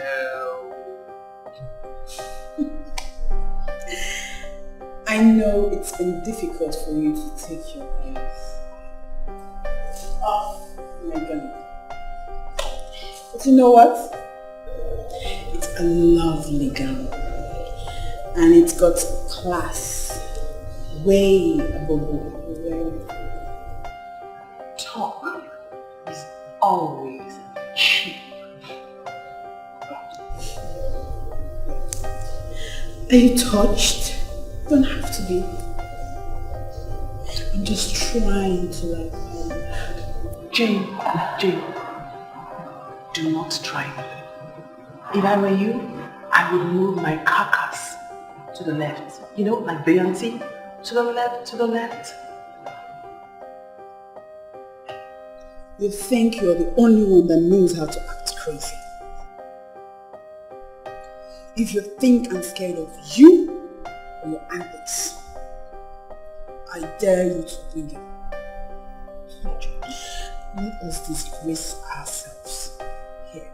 I know it's been difficult for you to take your eyes off my gun. But you know what? It's a lovely gown. And it's got class way above what. Talk is always cheap. Are you touched? Don't have to be. I'm just trying to Jane, do not try me. If I were you, I would move my carcass to the left. Like Beyonce, to the left. You think you're the only one that knows how to act crazy. If you think I'm scared of you or your antics, I dare you to bring it. Let us disgrace ourselves here.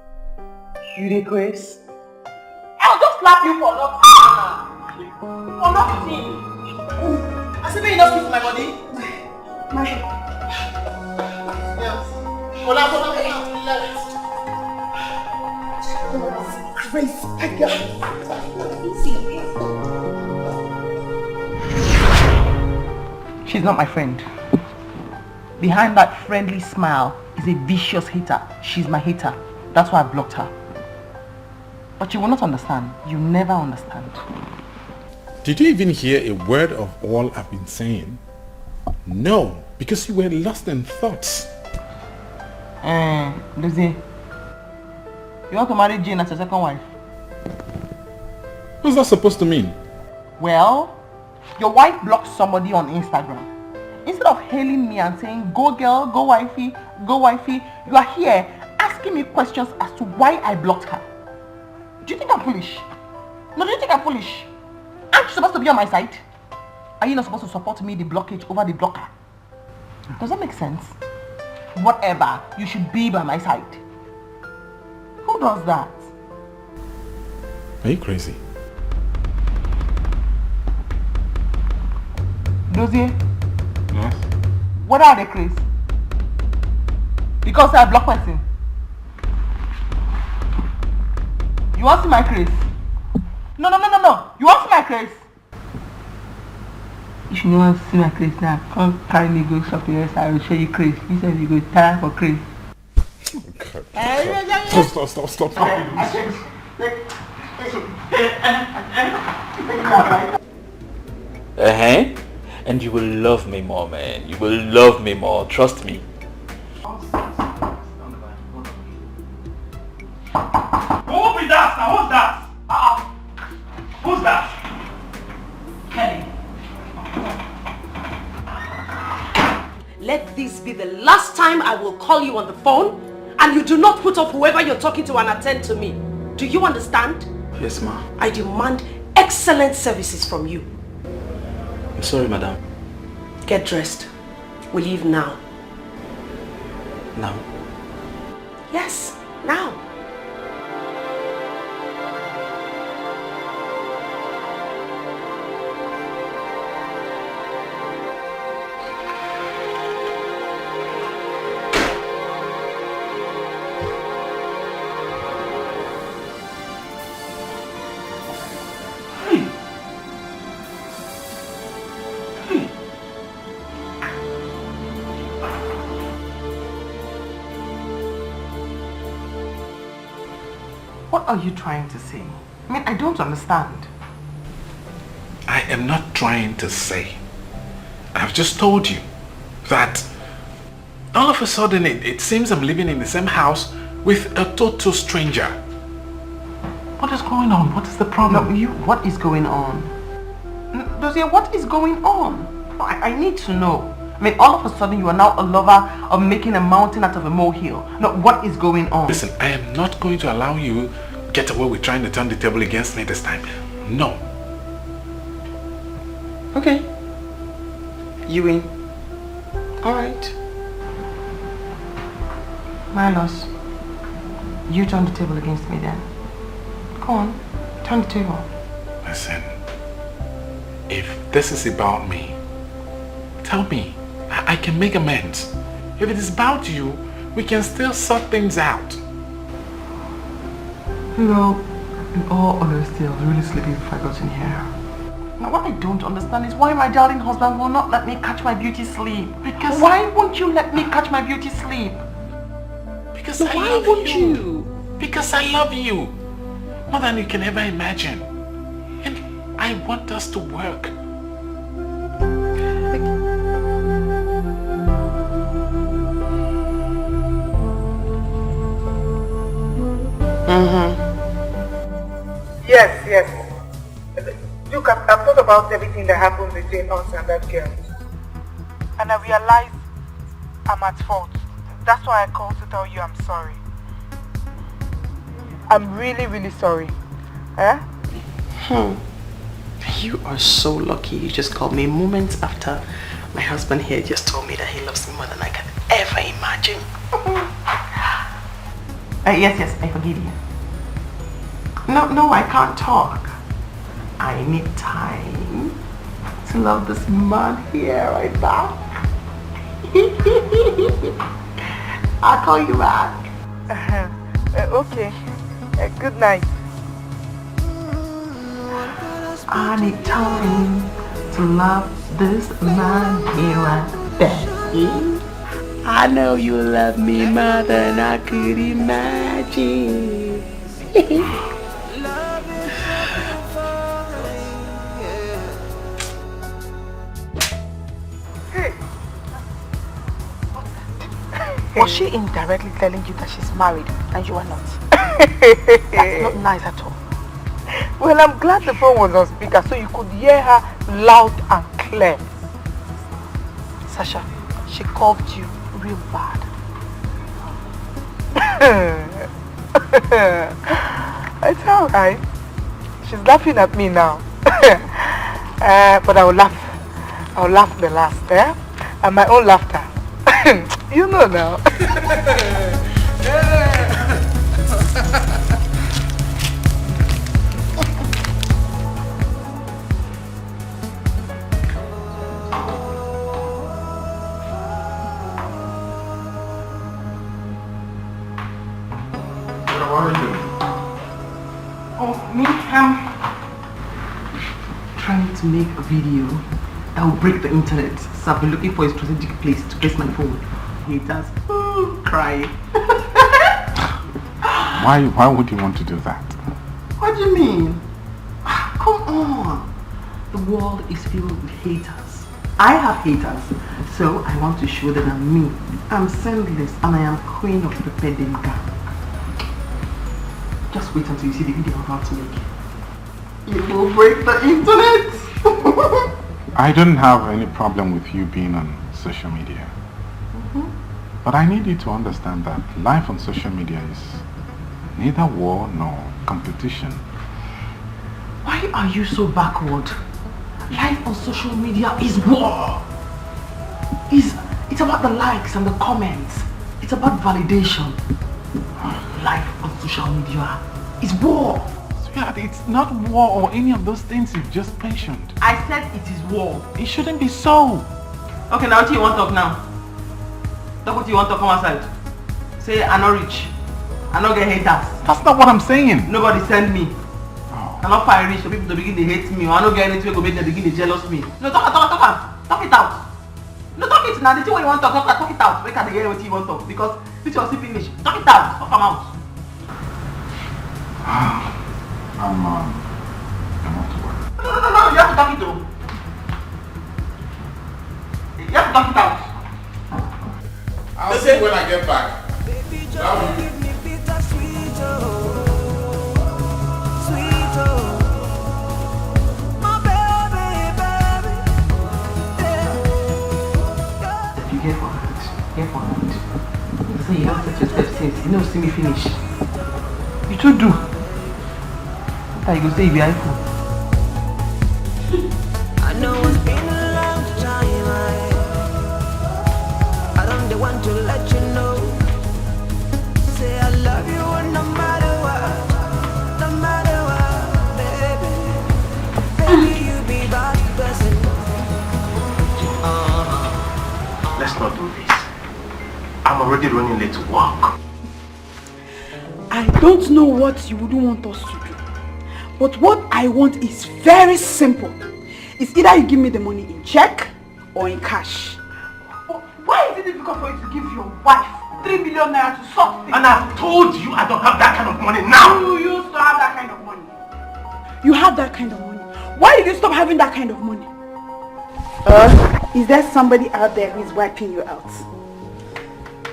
You disgrace? I'll just slap you for nothing. For nothing. I said, you not speak for my body. Yes. Hold on, left. Grace, I got it. She's not my friend. Behind that friendly smile is a vicious hater. She's my hater. That's why I blocked her. But you will not understand. You never understand. Did you even hear a word of all I've been saying? No, because you were lost in thoughts. Lizzie, you want to marry Jane as your second wife? What's that supposed to mean? Well, your wife blocked somebody on Instagram. Instead of hailing me and saying, go girl, go wifey, you are here asking me questions as to why I blocked her. Do you think I'm foolish? No, do you think I'm foolish? Aren't you supposed to be on my side? Are you not supposed to support me, the blockage over the blocker? Does that make sense? Whatever, you should be by my side. Who does that? Are you crazy? Dozie? Yes? What are they crazy? Because I block person. You want to see my craze? No. You want to see my craze? If you want to see my craze now, come carry me go shopping. Yes, I will show you craze. You said you go tire for craze. Stop. And you will love me more, man. You will love me more. Trust me. Who be that now? Who's that? Who's that? Kelly. Let this be the last time I will call you on the phone, and you do not put up whoever you're talking to and attend to me. Do you understand? Yes, ma. I demand excellent services from you. I'm sorry, madam. Get dressed. We leave now. Now? Yes, now. What are you trying to say? I mean, I don't understand. I am not trying to say. I've just told you that all of a sudden it seems I'm living in the same house with a total stranger. What is going on? What is the problem? No, what is going on? Dozie, what is going on? I need to know. I mean, all of a sudden you are now a lover of making a mountain out of a molehill. No, what is going on? Listen, I am not going to allow you get away with trying to turn the table against me this time. No. Okay. You win. Alright. My loss. You turn the table against me then. Go on. Turn the table. Listen. If this is about me, tell me. I can make amends. If it is about you, we can still sort things out. You know, in all honesty, I was really sleeping if I got in here. Now what I don't understand is why my darling husband will not let me catch my beauty sleep. Because why won't you let me catch my beauty sleep? Because I love you. Because I love you. More than you can ever imagine. And I want us to work. Yes. Look, I've thought about everything that happened between us and that girl. And I realized I'm at fault. That's why I called to tell you I'm sorry. I'm really sorry. Eh? You are so lucky you just called me moments after my husband here just told me that he loves me more than I can ever imagine. Yes, I forgive you. No, I can't talk. I need time to love this man here right now. I'll call you back. Okay. Good night. I need time to love this man here and there. I know you love me more than I could imagine. Was she indirectly telling you that she's married and you are not? That's not nice at all. Well, I'm glad the phone was on speaker so you could hear her loud and clear. Sasha, she called you real bad. It's alright. She's laughing at me now. But I will laugh. I will laugh the last, eh? And my own laughter. You know now. What are you doing? Oh, me? Trying to make a video that will break the internet. So I've been looking for a strategic place to place my phone. Haters, crying. Why would you want to do that? What do you mean? Come on. The world is filled with haters. I have haters, so I want to show them I'm me. I'm sinless and I am queen of the bedding gown. Just wait until you see the video I'm about to make. It will break the internet. I don't have any problem with you being on social media. But I need you to understand that life on social media is neither war nor competition. Why are you so backward? Life on social media is war. It's about the likes and the comments. It's about validation. Life on social media is war. Sweetheart, it's not war or any of those things you've just mentioned. I said it is war. It shouldn't be so. Okay, now what do you want to talk now? Talk what you want to come outside. Say I'm not rich. I'm not get haters. That's not what I'm saying. Nobody send me. I'm not fire rich for people to begin to hate me. Or I don't get anything to make them begin to jealous me. No, talk it out. No, talk it now. The thing what you want to talk it out. Make her hear what you want to talk. Because this was still finished. Talk it out. Talk them out. I'm off to work. No. You have to talk it though. You have to talk it out. I'll see when I get back. Get for hand. So you have such a step since you never see me finish. You too do. What you go say if you iPhone? I know it's been a long time. I don't want to let you know. Say I love you no matter what, baby. Baby, you be that person. Let's not do this. I'm already running late to work. I don't know what you wouldn't want us to do. But what I want is very simple. It's either you give me the money in check or in cash. Why is it difficult for you to give your wife 3 million naira to sort things? And I've told you I don't have that kind of money now. You used to have that kind of money. You have that kind of money. Why did you stop having that kind of money? Is there somebody out there who is wiping you out?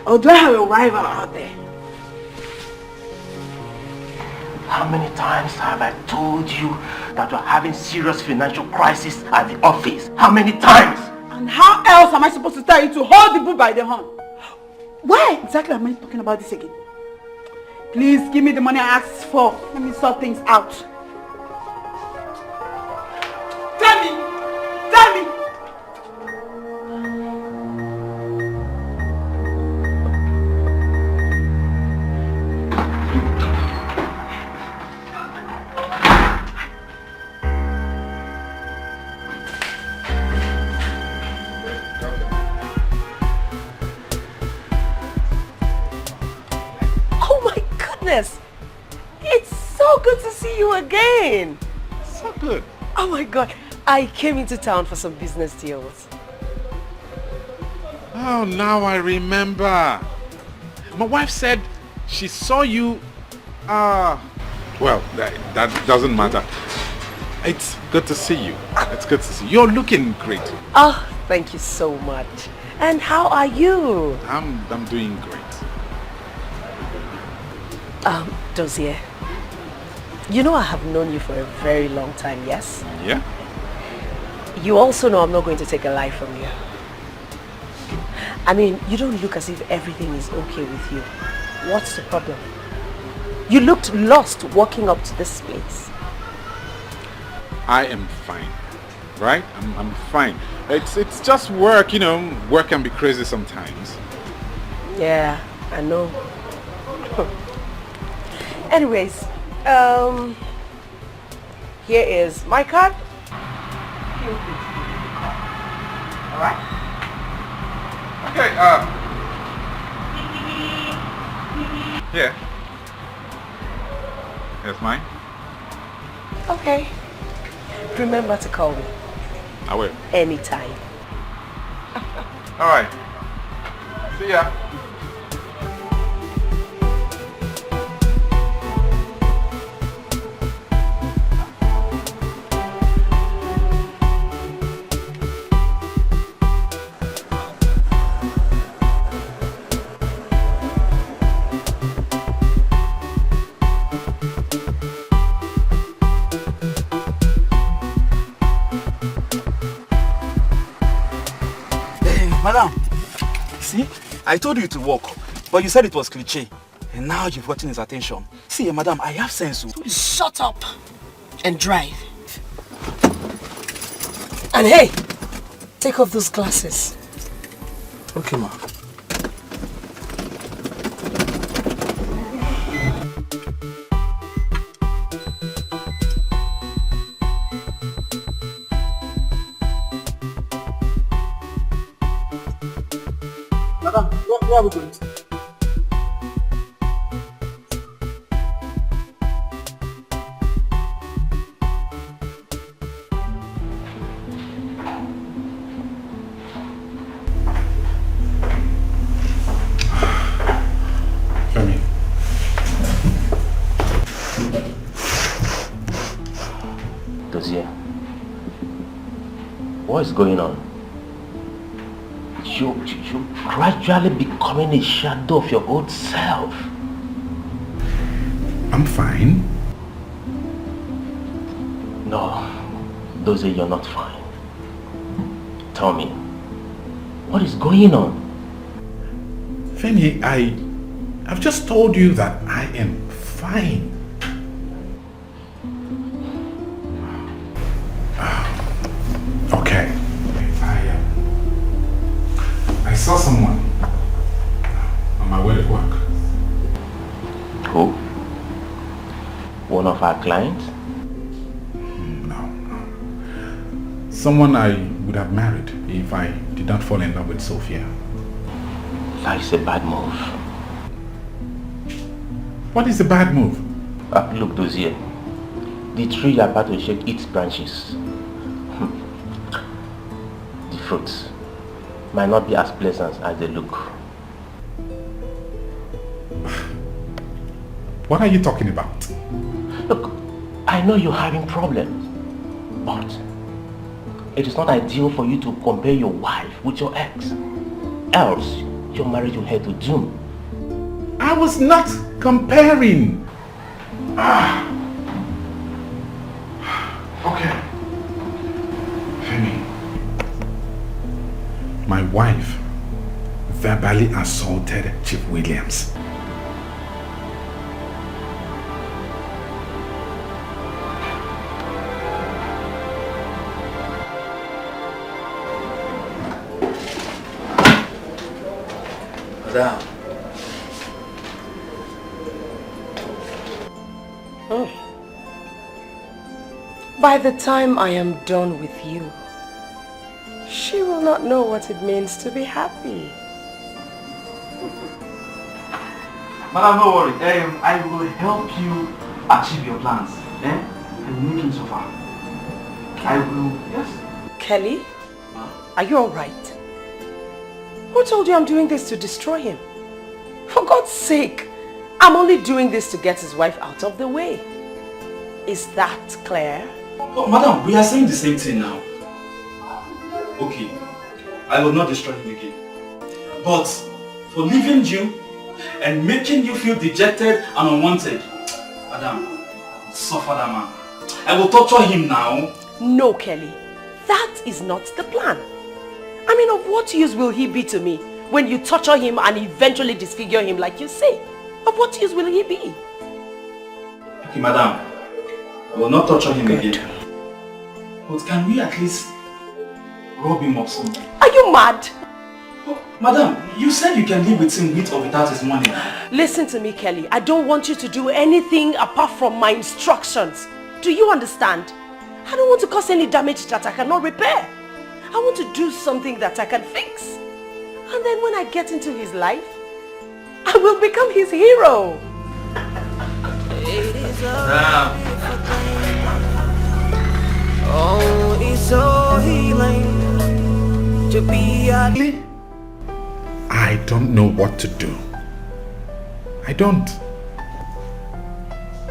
Or do I have a rival out there? How many times have I told you that you're having serious financial crisis at the office? How many times? And how else am I supposed to tell you to hold the bull by the horn? Why exactly am I talking about this again? Please give me the money I asked for. Let me sort things out. Tell me! It's so good to see you again. So good. Oh my God, I came into town for some business deals. Oh, now I remember. My wife said she saw you. Well, that doesn't matter. It's good to see you. It's good to see you. You're looking great. Oh, thank you so much. And how are you? I'm doing great. Dozier, you know I have known you for a very long time, yes? Yeah? You also know I'm not going to take a lie from you. I mean, you don't look as if everything is okay with you. What's the problem? You looked lost walking up to this place. I am fine. right? I'm fine. It's just work, you know. Work can be crazy sometimes. Yeah, I know. Anyways, here is my card. Alright? Okay, yeah. That's mine. Okay. Remember to call me. I will. Anytime. Alright. See ya. Madam, see, I told you to walk, but you said it was cliche. And now you've gotten his attention. See, madam, I have sense. Shut up and drive. And hey, take off those glasses. Okay, ma. Madam, where are we going? Femi. Dozier, what is going on? You're gradually becoming a shadow of your old self. I'm fine. No, Dozier, you're not fine. Tell me, what is going on? Femi, I've just told you that I am fine. Okay. I saw someone on my way to work. Who? One of our clients? No. Someone I would have married if I did not fall in love with Sophia. That's a bad move. What is a bad move? Look, Dozier, the tree you're about to shake its branches. The fruits might not be as pleasant as they look. What are you talking about? Look, I know you're having problems, but it is not ideal for you to compare your wife with your ex. Else, your marriage will head to doom. I was not comparing. Okay. Femi, my wife verbally assaulted Chief Williams. Madam. By the time I am done with you, she will not know what it means to be happy. Madam, no worry. I will help you achieve your plans. And make him suffer. I will, yes. Kelly, are you alright? Who told you I'm doing this to destroy him? For God's sake, I'm only doing this to get his wife out of the way. Is that clear? Oh, madam, we are saying the same thing now. Okay, I will not destroy him again. But for leaving you and making you feel dejected and unwanted, madam, I will suffer that man. I will torture him now. No, Kelly, that is not the plan. I mean, of what use will he be to me when you torture him and eventually disfigure him like you say? Of what use will he be? Okay, madam, I will not torture him again. But can we at least rob him of something? Are you mad? Oh, madam, you said you can live with him with or without his money. Listen to me, Kelly. I don't want you to do anything apart from my instructions. Do you understand? I don't want to cause any damage that I cannot repair. I want to do something that I can fix. And then when I get into his life, I will become his hero. It is oh, it's so healing to be a... I don't know what to do. I don't.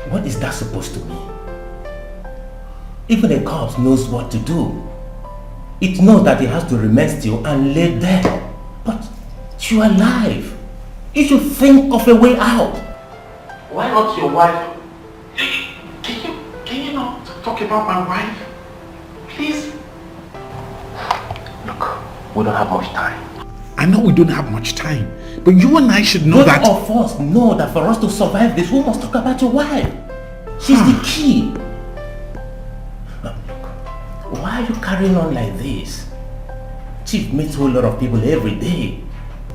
What is that supposed to mean? Even a corpse knows what to do. It knows that it has to remain still and lay there. But you're alive. You should think of a way out. Why not your wife? Can you not talk about my wife? Please? Look, we don't have much time. I know we don't have much time, but you and I should know that... Both of us know that for us to survive this, we must talk about your wife. She's the key. Look, why are you carrying on like this? Chief meets a whole lot of people every day.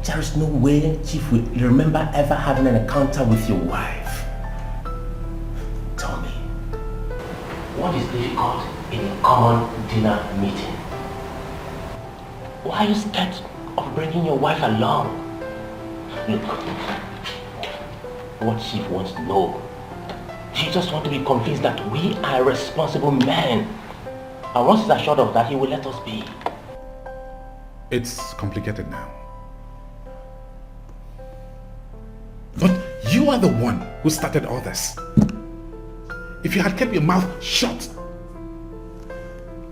There is no way Chief will remember ever having an encounter with your wife. Tell me, what is difficult in a common dinner meeting? Why are you scared of bringing your wife along? Look, what Chief wants to know, he just wants to be convinced that we are responsible men. And once he's assured of that, he will let us be. It's complicated now. But you are the one who started all this. If you had kept your mouth shut,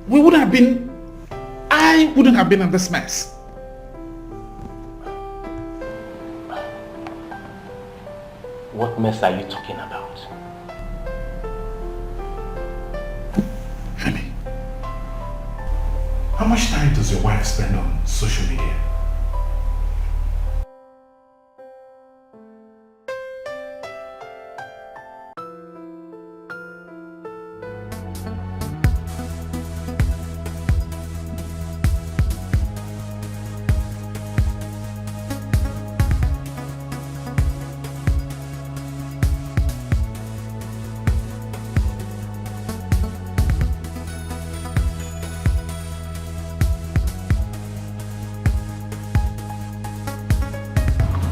we wouldn't have been... I wouldn't have been in this mess. What mess are you talking about? Honey, how much time does your wife spend on social media?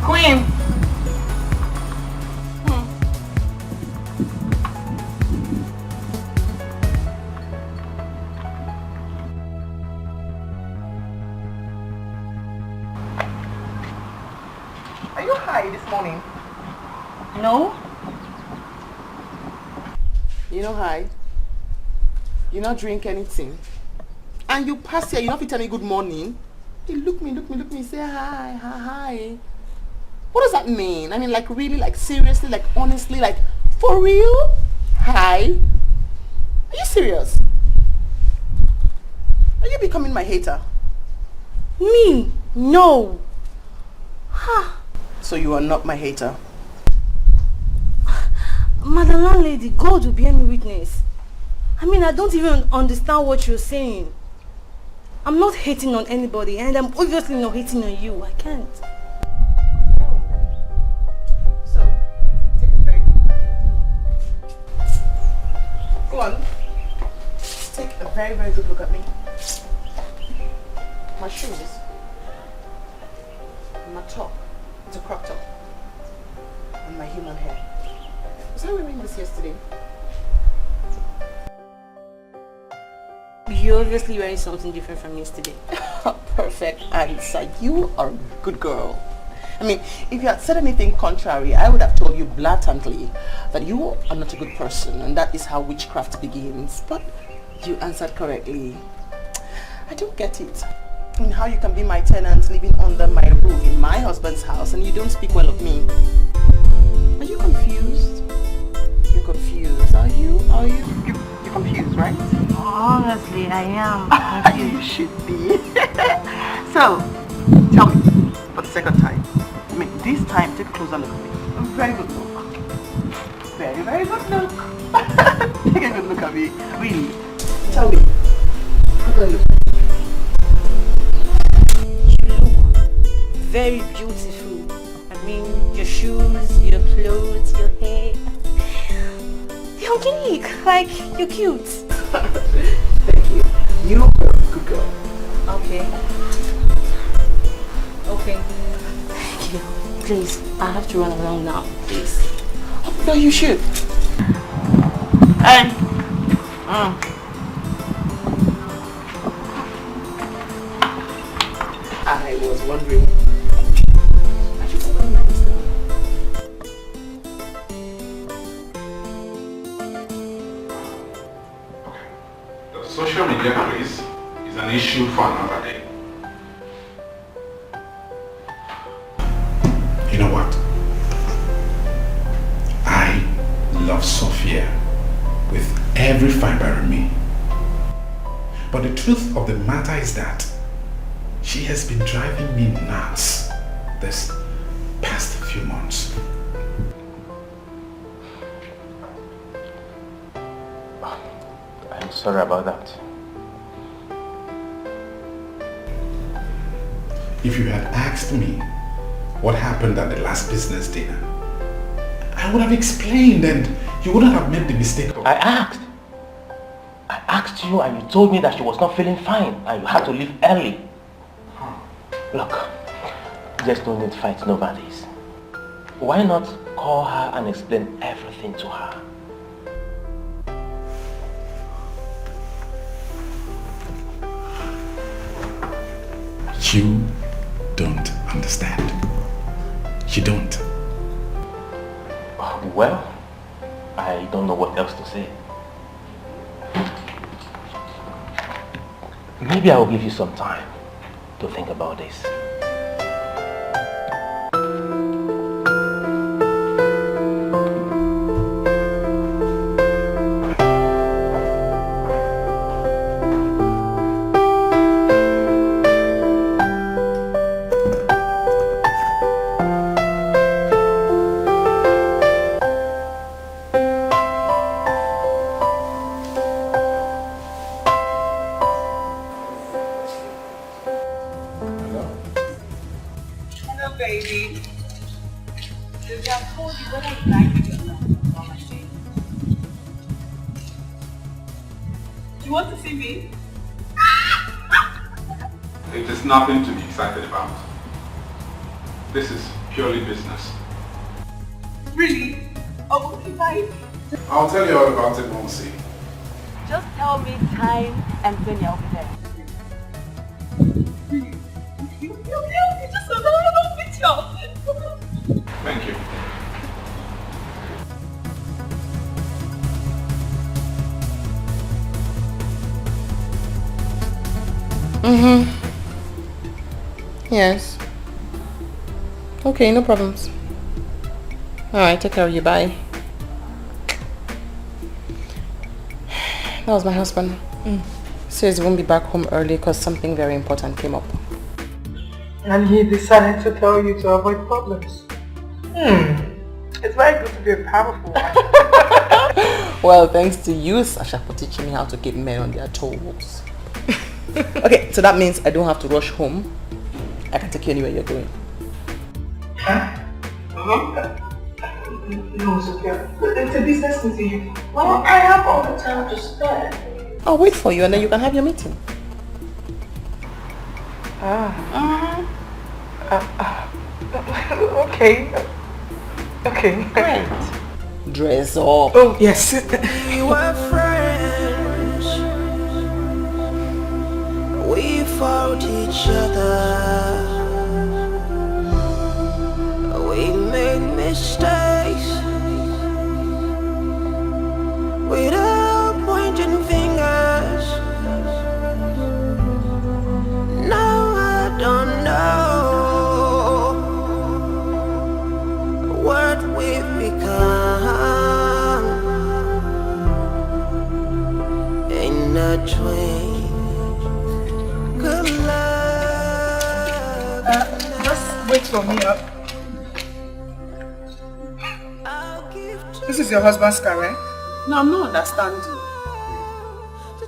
Queen! Are you high this morning? No. You know high? You not drink anything. And you pass here, you not fit tell me good morning. You look me, say hi. What does that mean? I mean, like really, like seriously, like honestly, like for real? Hi? Are you serious? Are you becoming my hater? Me? No. Ha. So you are not my hater? Madam Landlady, God will bear me witness. I mean, I don't even understand what you're saying. I'm not hating on anybody, and I'm obviously not hating on you. I can't. So, take a very good look. Go on. Take a very, very good look at me. My shoes. My top. It's a crop top. And my human hair. Was I wearing this yesterday? You're obviously wearing something different from yesterday. Perfect answer. You are a good girl. I mean, if you had said anything contrary, I would have told you blatantly that you are not a good person and that is how witchcraft begins. But you answered correctly. I don't get it. I mean, how you can be my tenant living under my roof in my husband's house and you don't speak well of me. Are you confused? You're confused, are you? You're confused, right? Honestly, I am. You should be. So, tell me, for the second time, I mean, this time, take a closer look at me. A very good look. Very, very good look. Take a good look at me. Really. Tell me, Very beautiful. I mean, your shoes, your clothes, your hair. You're unique. Like, you're cute. Thank you. You're a good girl. Okay. Okay. Thank you. Please, I have to run along now. Please. No, you should. And I was wondering. The social media craze is an issue for another day. You know what? I love Sophia with every fiber in me. But the truth of the matter is that she has been driving me nuts this past few months. I'm sorry about that. If you had asked me what happened at the last business dinner, I would have explained and you wouldn't have made the mistake. I asked you and you told me that she was not feeling fine and you had to leave early. Look, there's no need fighting over this. Why not call her and explain everything to her? You don't understand. You don't. Well, I don't know what else to say. Maybe I will give you some time to think about this. Nothing to be excited about. This is purely business. Really? Oh, okay, bye. I'll tell you all about it when we see. just tell me time and when you'll be there. Just another picture. Thank you. Yes. Okay, no problems. Alright, take care of you. Bye. That was my husband. Says he won't be back home early because something very important came up. And he decided to tell you to avoid problems. It's very good to be a powerful one. Well, thanks to you, Sasha, for teaching me how to keep men on their toes. Okay, so that means I don't have to rush home. I can take you anywhere you're going. Huh? No, Sophia. It's a business meeting. Well, I have all the time to spare. I'll wait for you and then you can have your meeting. Okay. Okay. Great. Dress up. Oh, yes. We were friends. We fought each other. We made mistakes. Without pointing fingers. Now I don't know what we've become. In a twinkle love. Just wait for me up. This is your husband's car, right? No, I'm not understanding.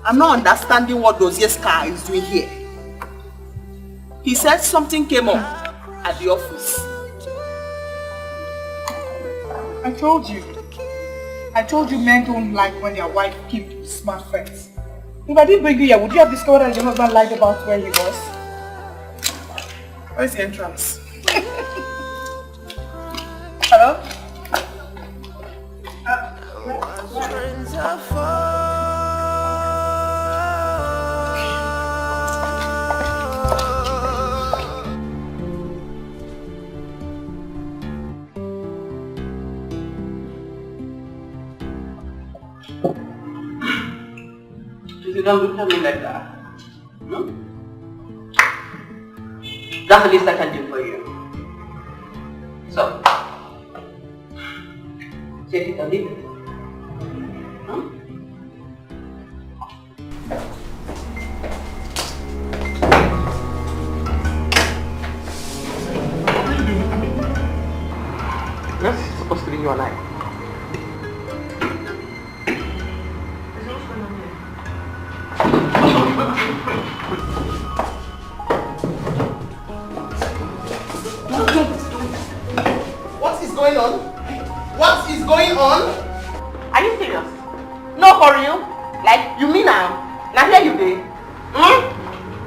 I'm not understanding what Dozier's car is doing here. He said something came up at the office. I told you men don't like when their wife keep smart friends. If I didn't bring you here, would you have discovered that your husband lied about where he was? Where's the entrance? Hello? You don't look at me like that. No? That's the least I can do for you. So, take it or leave it. Huh? That's supposed to be you and I. What is going on? What is going on? Are you serious? No, for real? Like, you mean now? Now here you did.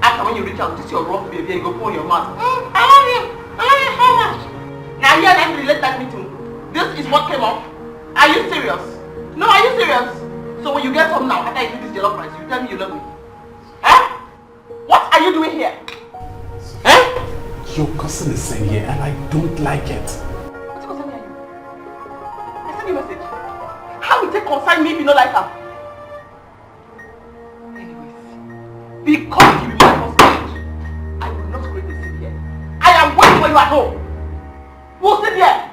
After when you reach out, this your rough baby, you go pour your mouth. I love you so much. Now here I'm relate that meeting. This is what came up. Are you serious? No, are you serious? So when you get home now, after you do this jollof rice, you tell me you love me. Huh? What are you doing here? Huh? Your cousin is in here and I don't like it. What's your cousin here? I sent you a message. How will it concern me if you don't like her? Anyways, because you be my husband, I will not create a scene here. I am waiting for you at home. We'll sit here.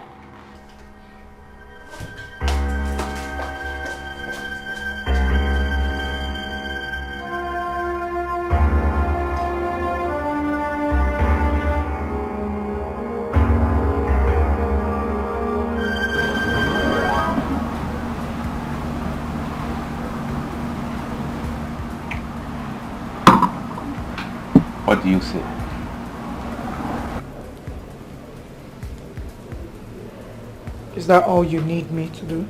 What do you say? Is that all you need me to do?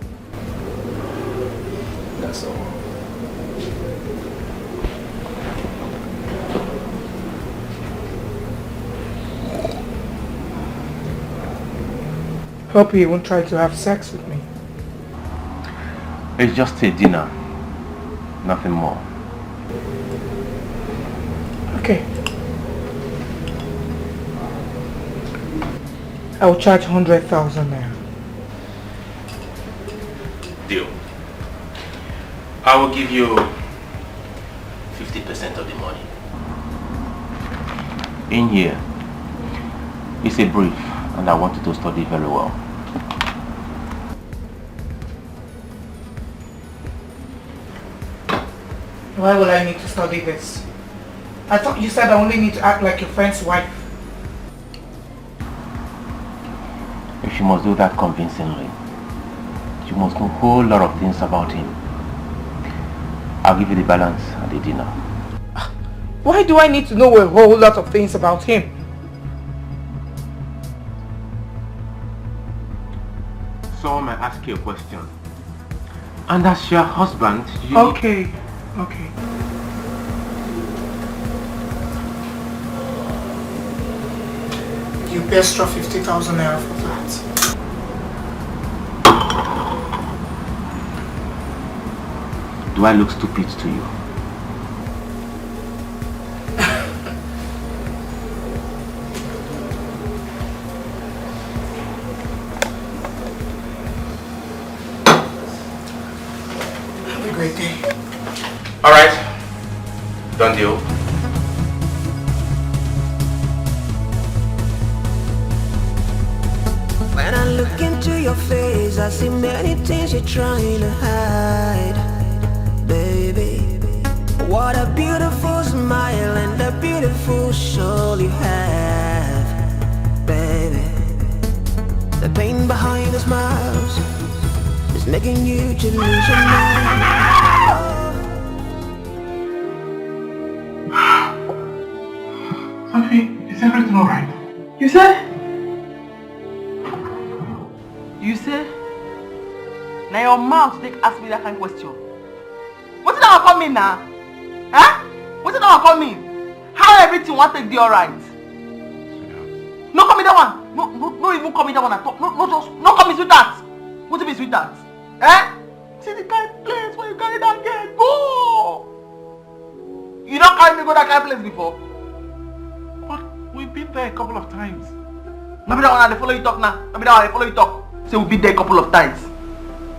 That's all. Hope you won't try to have sex with me. It's just a dinner. Nothing more. Okay. I will charge 100,000 naira. Deal. I will give you 50% of the money. In here, it's a brief and I want you to study very well. Why will I need to study this? I thought you said I only need to act like your friend's wife. If you must do that convincingly, you must know a whole lot of things about him. I'll give you the balance at the dinner. Why do I need to know a whole lot of things about him? Someone might ask you a question. And as your husband, you... Okay. You pay extra 50,000 naira for that. Do I look stupid to you? Have a great day. All right. Done deal. When I look into your face, I see many things you're trying to hide, baby. What a beautiful smile and a beautiful soul you have, baby. The pain behind the smiles is making you to lose your mind. Is everything alright? You say? You say? Now your mouth take ask me that kind of question. What did that come in now? Huh? What did that come in? How everything want to be alright? No call me that one. No even call me that one at all. No call me sweetheart. What do you mean sweetheart? Eh? See the kind of place where you carry that girl. Go! You don't carry me go that kind of place before? But we've been there a couple of times. Maybe that one they follow you talk now. Maybe that one they follow you talk. So we've been there a couple of times.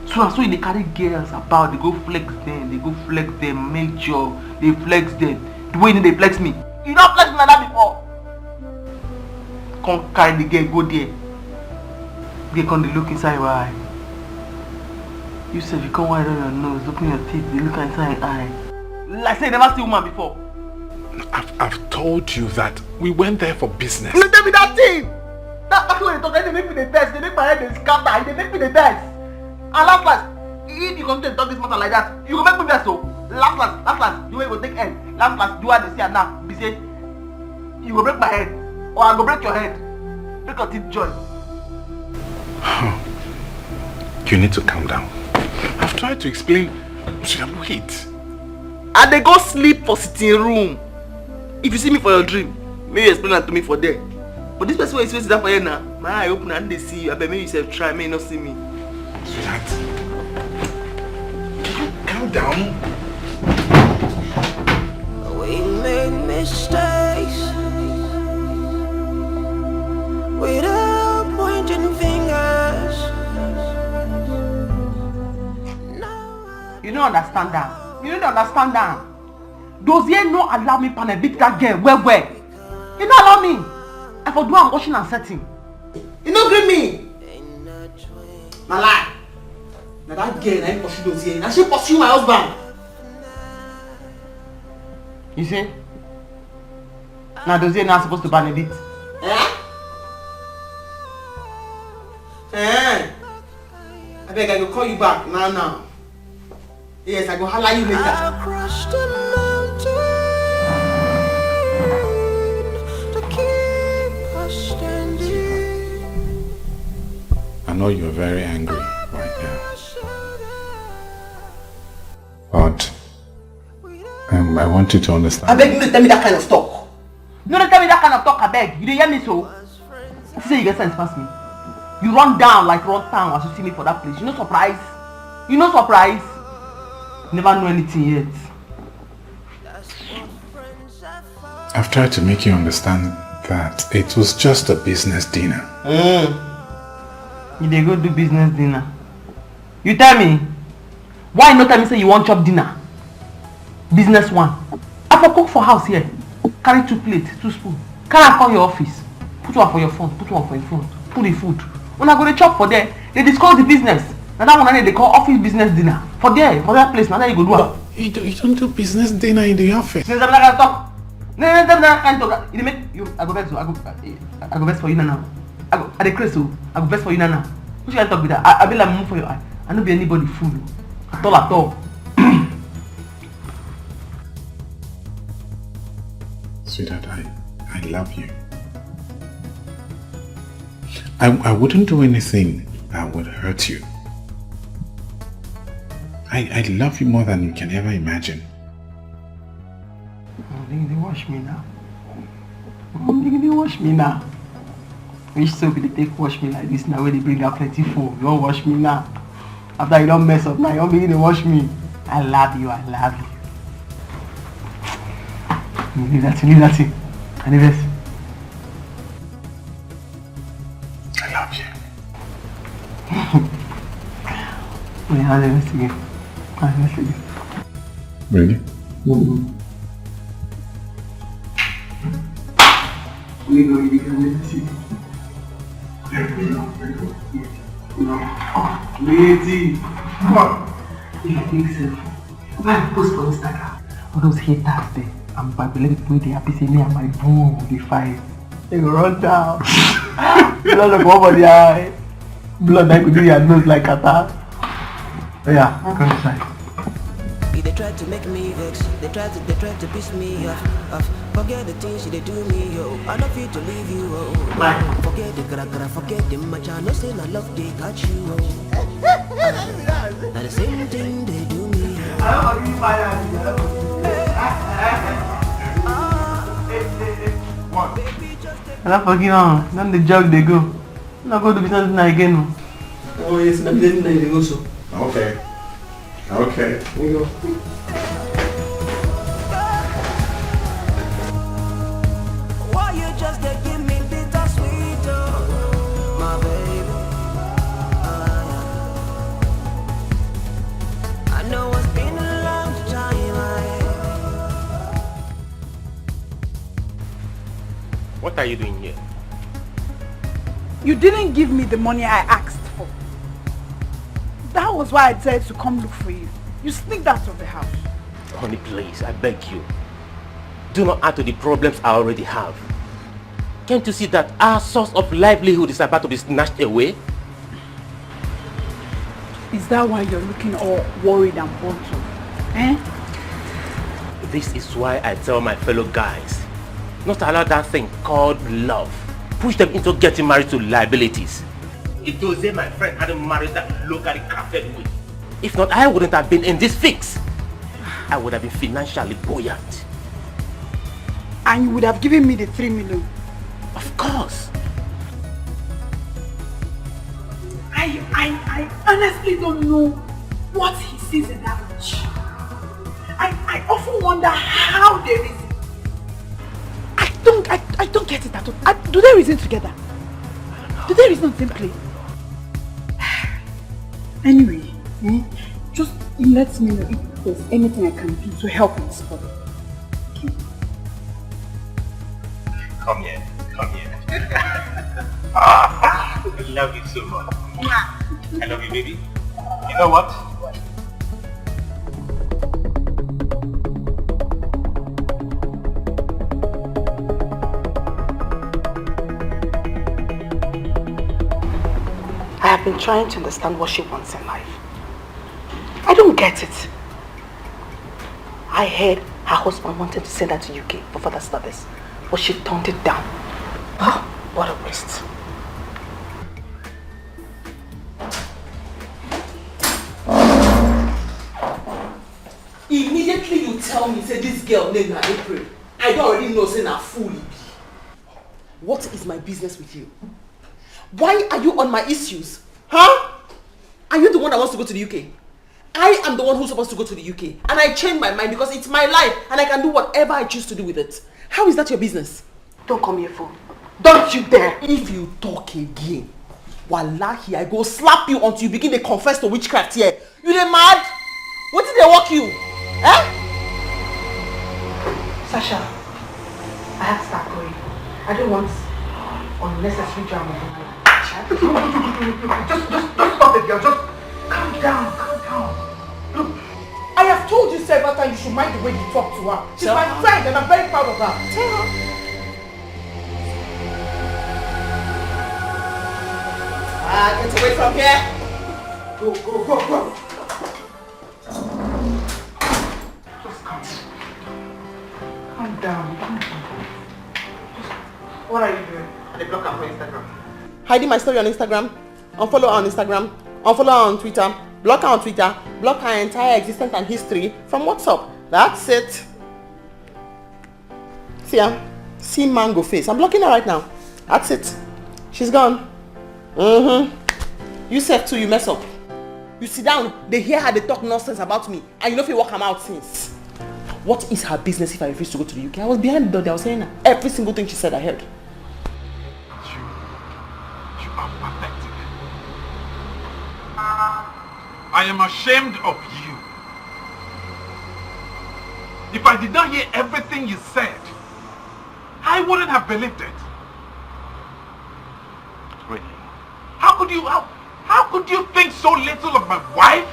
So they carry girls about, they go flex them, major, they flex them. The way they flex me. You don't flex me like that before. Come carry the girl, go there. They come they look inside your eye. You said you come wide on your nose, open your teeth, they look inside your eye. Like say you never see woman before. I've told you that we went there for business. You tell me that thing! That's what they talk, they make me the test, they make my head they scatter, they make me the test. And last, if you continue to talk this matter like that, you go make me vex so. Last, you will take end. Last, do what they say now. Be say, you will break my head, or I go break your head. Break your teeth joint. You need to calm down. I've tried to explain. Wait. And they go sleep for sitting room. If you see me for your dream, maybe you explain that to me for there. But this person who is supposed to sit for here now, my eye open and they see you. I bet maybe you say try, may not see me. Sweetheart, calm down. We make mistakes without pointing fingers. You don't understand that. You don't understand that. Those here no allow me to beat that girl. Where? You don't allow me. I for do I'm washing and setting. You don't agree me. My lie. Now that girl, I ain't pursue those here. Now she pursue my husband. You see? Now those here not supposed to ban a bit. I beg I go call you back now. Yes, I go holler you later. I crushed the mountain to keep us standing. I know you're very angry right now. But I want you to understand. I beg you to tell me that kind of talk. You don't tell me that kind of talk, I beg. You don't hear me so? You say you get sense past me. You run down like run town as you see me for that place. You no surprise? You no surprise? Never know anything yet. I've tried to make you understand that it was just a business dinner. You dey go do business dinner. You tell me. Why not tell me say you want chop dinner? Business one. I for cook for house here. Carry 2 plates, 2 spoons. Carry am come your office. Put one for your front, put one for your front. Put the food. When I go to chop for there, they discuss the business. Now that one they call office business dinner. For that place, now that you go do it. You don't do business dinner in the office. Since I'm not gonna talk. No, I go vex you. I go vex for you now. I dey crazy so. I go vex for you now. Who should I talk with that? I be like move for your eye. I no be anybody fool. At all. Sweetheart, I love you. I wouldn't do anything that would hurt you. I love you more than you can ever imagine. They wash me now. They wash me now. Which soap they take wash me like this now when they bring out plenty food? You don't wash me now. After you don't mess up now, you don't begin to wash me. I love you. Leave that thing. And the rest. I love you. Wait, I'll investigate. Really? We know you can investigate. Lady. If you think so, why post for Instagram? All those haters there. I'm Bible people they happy say me and my boo they fight. They go run down. Blood of over the eye. Blood that could do your nose like a tat. Oh yeah, come inside. try to make me vex. They try to piss me off. Forget the things they do me, yo. I don't feel to leave you, oh. Forget the gra, forget the much. I know say I love they got you, oh. And the same thing they do me. And I forgive them. Then the jog they go. Not go to business now again. Oh yes, I'm business now they go so. Okay. Okay. We go. Why you just give me bittersweet, oh, my baby? I know it's been a long time. What are you doing here? You didn't give me the money I asked for. That was why I decided to come look for you. You sneaked out of the house. Honey, please, I beg you. Do not add to the problems I already have. Can't you see that our source of livelihood is about to be snatched away? Is that why you're looking all worried and bottled? Eh? This is why I tell my fellow guys not to allow that thing called love push them into getting married to liabilities. If Jose, my friend, hadn't married that locally crafted way, if not, I wouldn't have been in this fix. I would have been financially buoyant. And you would have given me the 3 million. Of course. I honestly don't know what he sees in that witch. I often wonder how they reason. I don't get it at all. Do they reason together? Do they reason on the same plane? Anyway, just let me know if there's anything I can do to help in this problem. Okay? Come here. I love you so much. I love you, baby. You know what? I have been trying to understand what she wants in life. I don't get it. I heard her husband wanted to send her to UK for further studies, but she turned it down. Oh, what a waste. Immediately you tell me, say this girl named her April. I don't already know, say na fool. What is my business with you? Why are you on my issues? Huh? Are you the one that wants to go to the UK? I am the one who's supposed to go to the UK. And I changed my mind because it's my life and I can do whatever I choose to do with it. How is that your business? Don't call me a fool. Don't you dare. If you talk again, wallahi, I go slap you until you begin to confess to witchcraft here. You dey mad? What did they walk you? Eh? Sasha, I have to start going. I don't want unnecessary drama. Just stop it, girl. Just calm down. Look, I have told you several times you should mind the way you talk to her. She's my friend and I'm very proud of her. Tell her. Get away from here. Go. Just calm down. What are you doing? I block her on Instagram. Hiding my story on Instagram, unfollow her on Instagram, unfollow her on Twitter, block her on Twitter, block her entire existence and history from WhatsApp. That's it. See her? See mango face. I'm blocking her right now. That's it. She's gone. You said too, you mess up. You sit down, they hear her, they talk nonsense about me, and you know if you walk them out since. What is her business if I refuse to go to the UK? I was behind the door, they were saying every single thing she said I heard. You are pathetic. I am ashamed of you. If I did not hear everything you said, I wouldn't have believed it. Really? How could you think so little of my wife?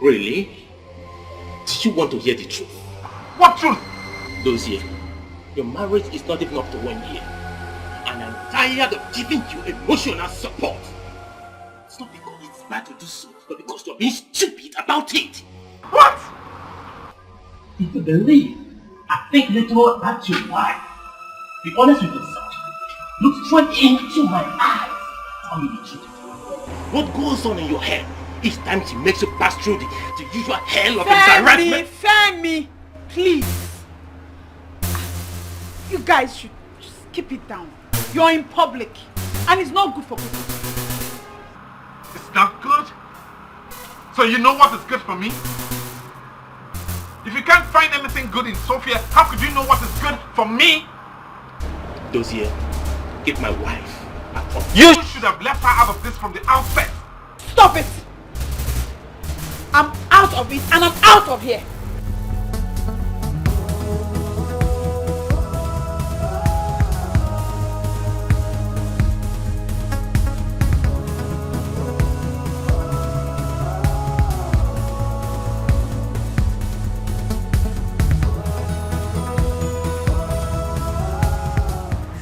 Really? Did you want to hear the truth? What truth? Dozier, your marriage is not even up to 1 year. And I'm tired of giving you emotional support. It's not because it's bad to do so, but because you're being stupid about it. What? If you believe I think little about your wife, be honest with yourself. Look straight into my eyes. Tell me the truth. What goes on in your head each time she makes you pass through the usual hell of embarrassment? Femi, please. You guys should just keep it down. You're in public and it's not good for people. It's not good? So you know what is good for me? If you can't find anything good in Sophia, how could you know what is good for me? Dozier, get my wife out of You should have left her out of this from the outset. Stop it! I'm out of it and I'm out of here.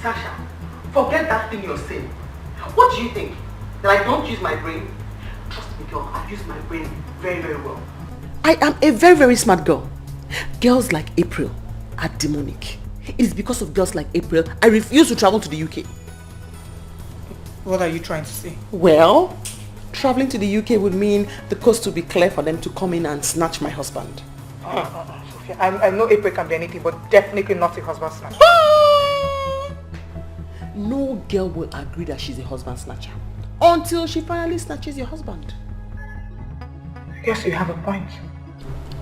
Sasha, forget that thing you're saying. What do you think? That I don't use my brain? Trust me, girl, I use my brain very, very well. I am a very, very smart girl. Girls like April are demonic. It is because of girls like April I refuse to travel to the UK. What are you trying to say? Well, traveling to the UK would mean the coast would be clear for them to come in and snatch my husband. Sophia, I know April can be anything, but definitely not a husband snatcher. No girl will agree that she's a husband snatcher until she finally snatches your husband. I guess you have a point.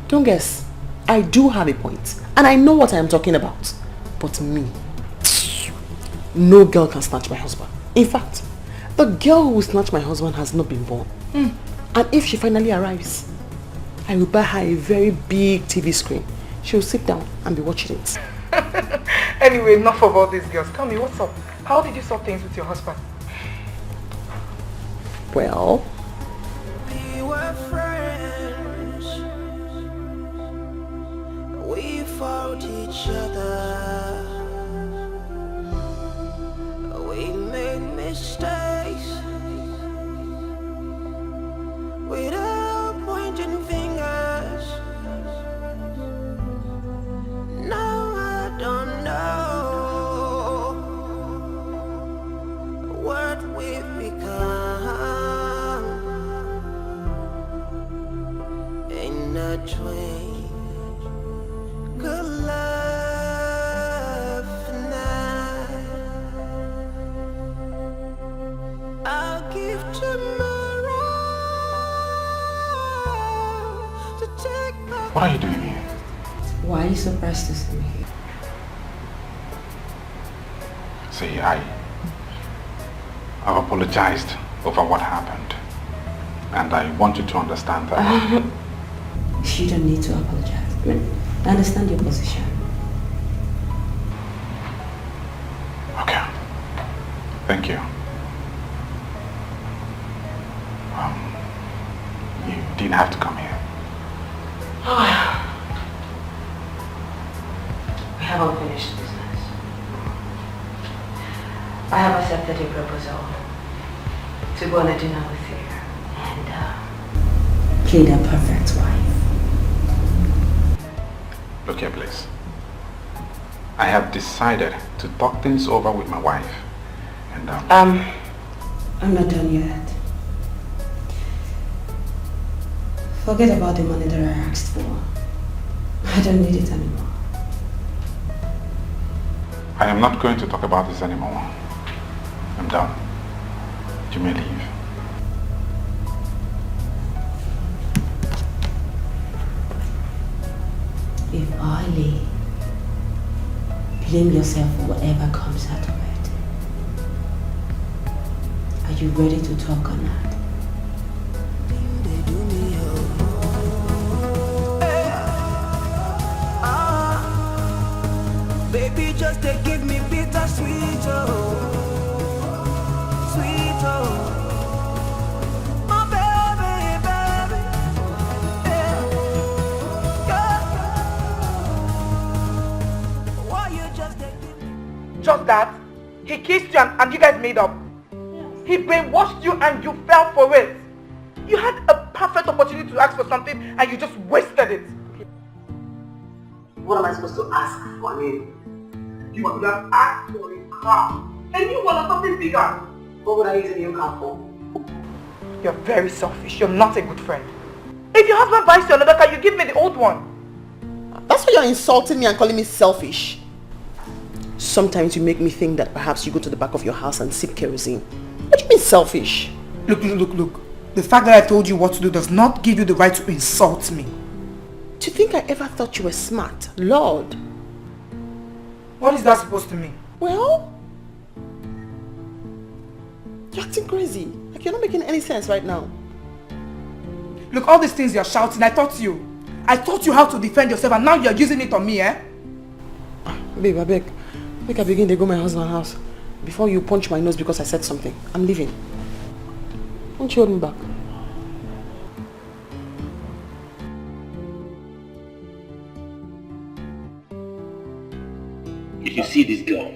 Don't guess. I do have a point, and I know what I am talking about. But me, no girl can snatch my husband. In fact, the girl who will snatch my husband has not been born. And if she finally arrives, I will buy her a very big TV screen. She will sit down and be watching it. Anyway, enough of all these girls. Tell me, what's up? How did you sort things with your husband? Well, We were friends. We fought each other. We made mistakes. Without pointing fingers. Now I don't know what we've become. In a twinkle love night, I'll give tomorrow to take back. What are you doing here? Why are you so pressed to see me? See, I've apologized over what happened. And I want you to understand that. You don't need to apologize. I understand your position. Okay. Thank you. You didn't have to come here. We have unfinished business. I have accepted your proposal to go on a dinner with you and Play the perfect wife. Look here, please. I have decided to talk things over with my wife. And I'm not done yet. Forget about the money that I asked for. I don't need it anymore. I am not going to talk about this anymore. I'm done. You may leave. If I leave, blame yourself for whatever comes out of it. Are you ready to talk or not? Baby, just to give me bitter sweet, oh, sweet, oh, my baby, baby, yeah. Why you just to give me? Just that? He kissed you and you guys made up? He brainwashed you and you fell for it? You had a perfect perfect opportunity to ask for something and you just wasted it. What am I supposed to ask for? You could have asked for a car. And you want something bigger. What would I use a new car for? You're very selfish. You're not a good friend. If your husband buys you another car, you give me the old one. That's why you're insulting me and calling me selfish. Sometimes you make me think that perhaps you go to the back of your house and sip kerosene. What do you mean selfish? Look. The fact that I told you what to do does not give you the right to insult me. Do you think I ever thought you were smart? Lord. What is that supposed to mean? Well, you're acting crazy. Like you're not making any sense right now. Look, all these things you're shouting, I taught you how to defend yourself and now you're using it on me, eh? Babe, I beg. Make I begin to go to my husband's house. Before you punch my nose because I said something. I'm leaving. Don't you hold me back. If you see this girl,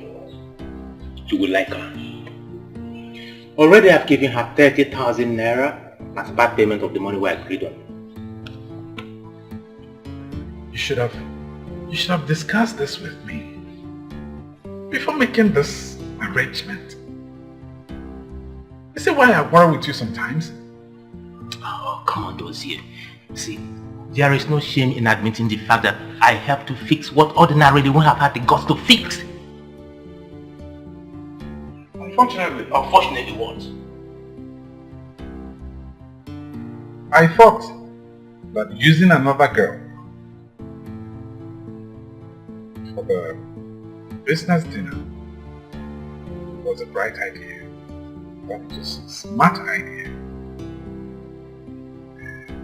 you will like her. Already I've given her 30,000 naira as part payment of the money we agreed on. You should have discussed this with me before making this arrangement. You see why I worry with you sometimes? Oh, come on, Dozier. See, there is no shame in admitting the fact that I helped to fix what ordinarily won't have had the guts to fix. Unfortunately what? I thought that using another girl for the business dinner was a bright idea. That was a smart idea.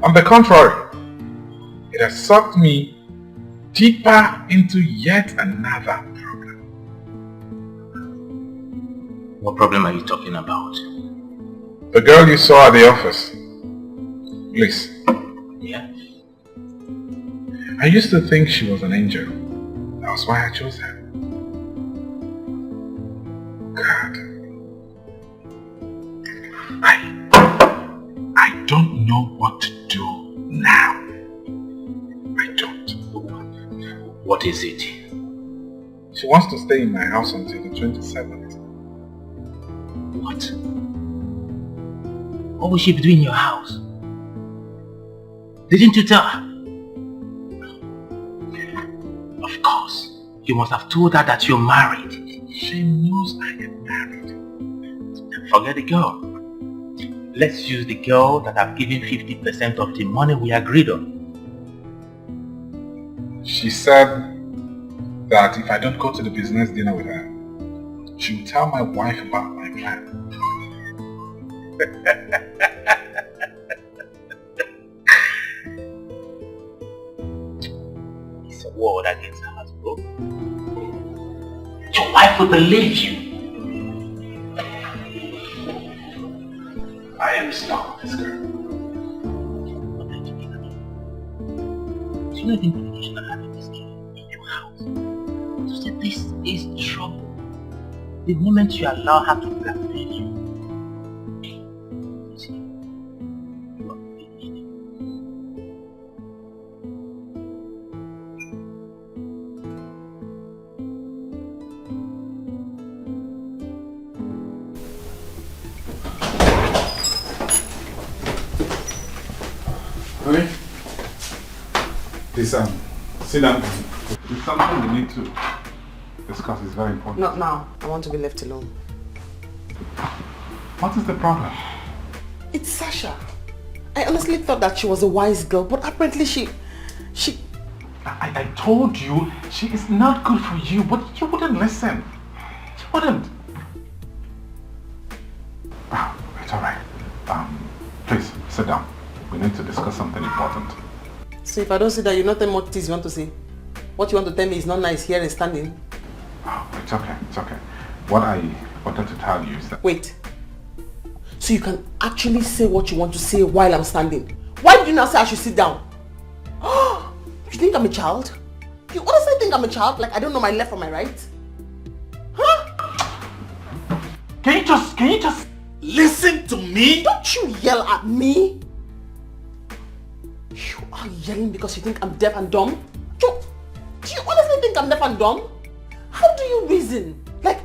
On the contrary, it has sucked me deeper into yet another problem. What problem are you talking about? The girl you saw at the office. Liz. Yeah? I used to think she was an angel. That was why I chose her. God. I don't know what to do now. I don't. What is it? She wants to stay in my house until the 27th. What? What will she be doing in your house? Didn't you tell her? Of course. You must have told her that you're married. She knows I am married. Forget the girl. Let's use the girl that I've given 50% of the money we agreed on. She said that if I don't go to the business dinner with her, she will tell my wife about my plan. It's a word against her, bro. Your wife will believe you. I am stuck with this girl. Do you know the implication of having this girl in your house? So say this is trouble. The moment you allow her to blackmail you, you are finished. Okay. Please, sit down. It's something we need to discuss. It's very important. Not now. I want to be left alone. What is the problem? It's Sasha. I honestly thought that she was a wise girl, but apparently she... I told you she is not good for you, but you wouldn't listen. You wouldn't. It's alright. Please, sit down. We need to discuss something important. So if I don't say that, you not tell me what it is you want to say. What you want to tell me is not nice here and standing. Oh, it's okay, it's okay. What I wanted to tell you is that... Wait. So you can actually say what you want to say while I'm standing. Why did you not say I should sit down? You think I'm a child? You honestly think I'm a child? Like I don't know my left from my right? Huh? Can you just listen to me? Don't you yell at me. Are you yelling because you think I'm deaf and dumb? Do you honestly think I'm deaf and dumb? How do you reason? Like,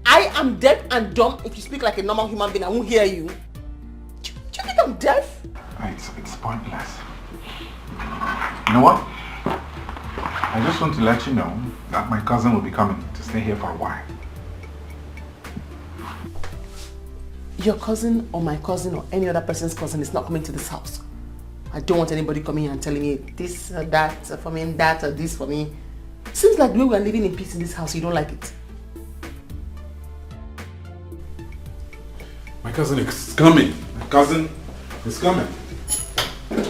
I am deaf and dumb. If you speak like a normal human being, I won't hear you. Do you think I'm deaf? It's pointless. You know what? I just want to let you know that my cousin will be coming to stay here for a while. Your cousin or my cousin or any other person's cousin is not coming to this house. I don't want anybody coming here and telling me this or that for me, that or this for me. Seems like the way we are living in peace in this house, you don't like it. My cousin is coming. My cousin is coming.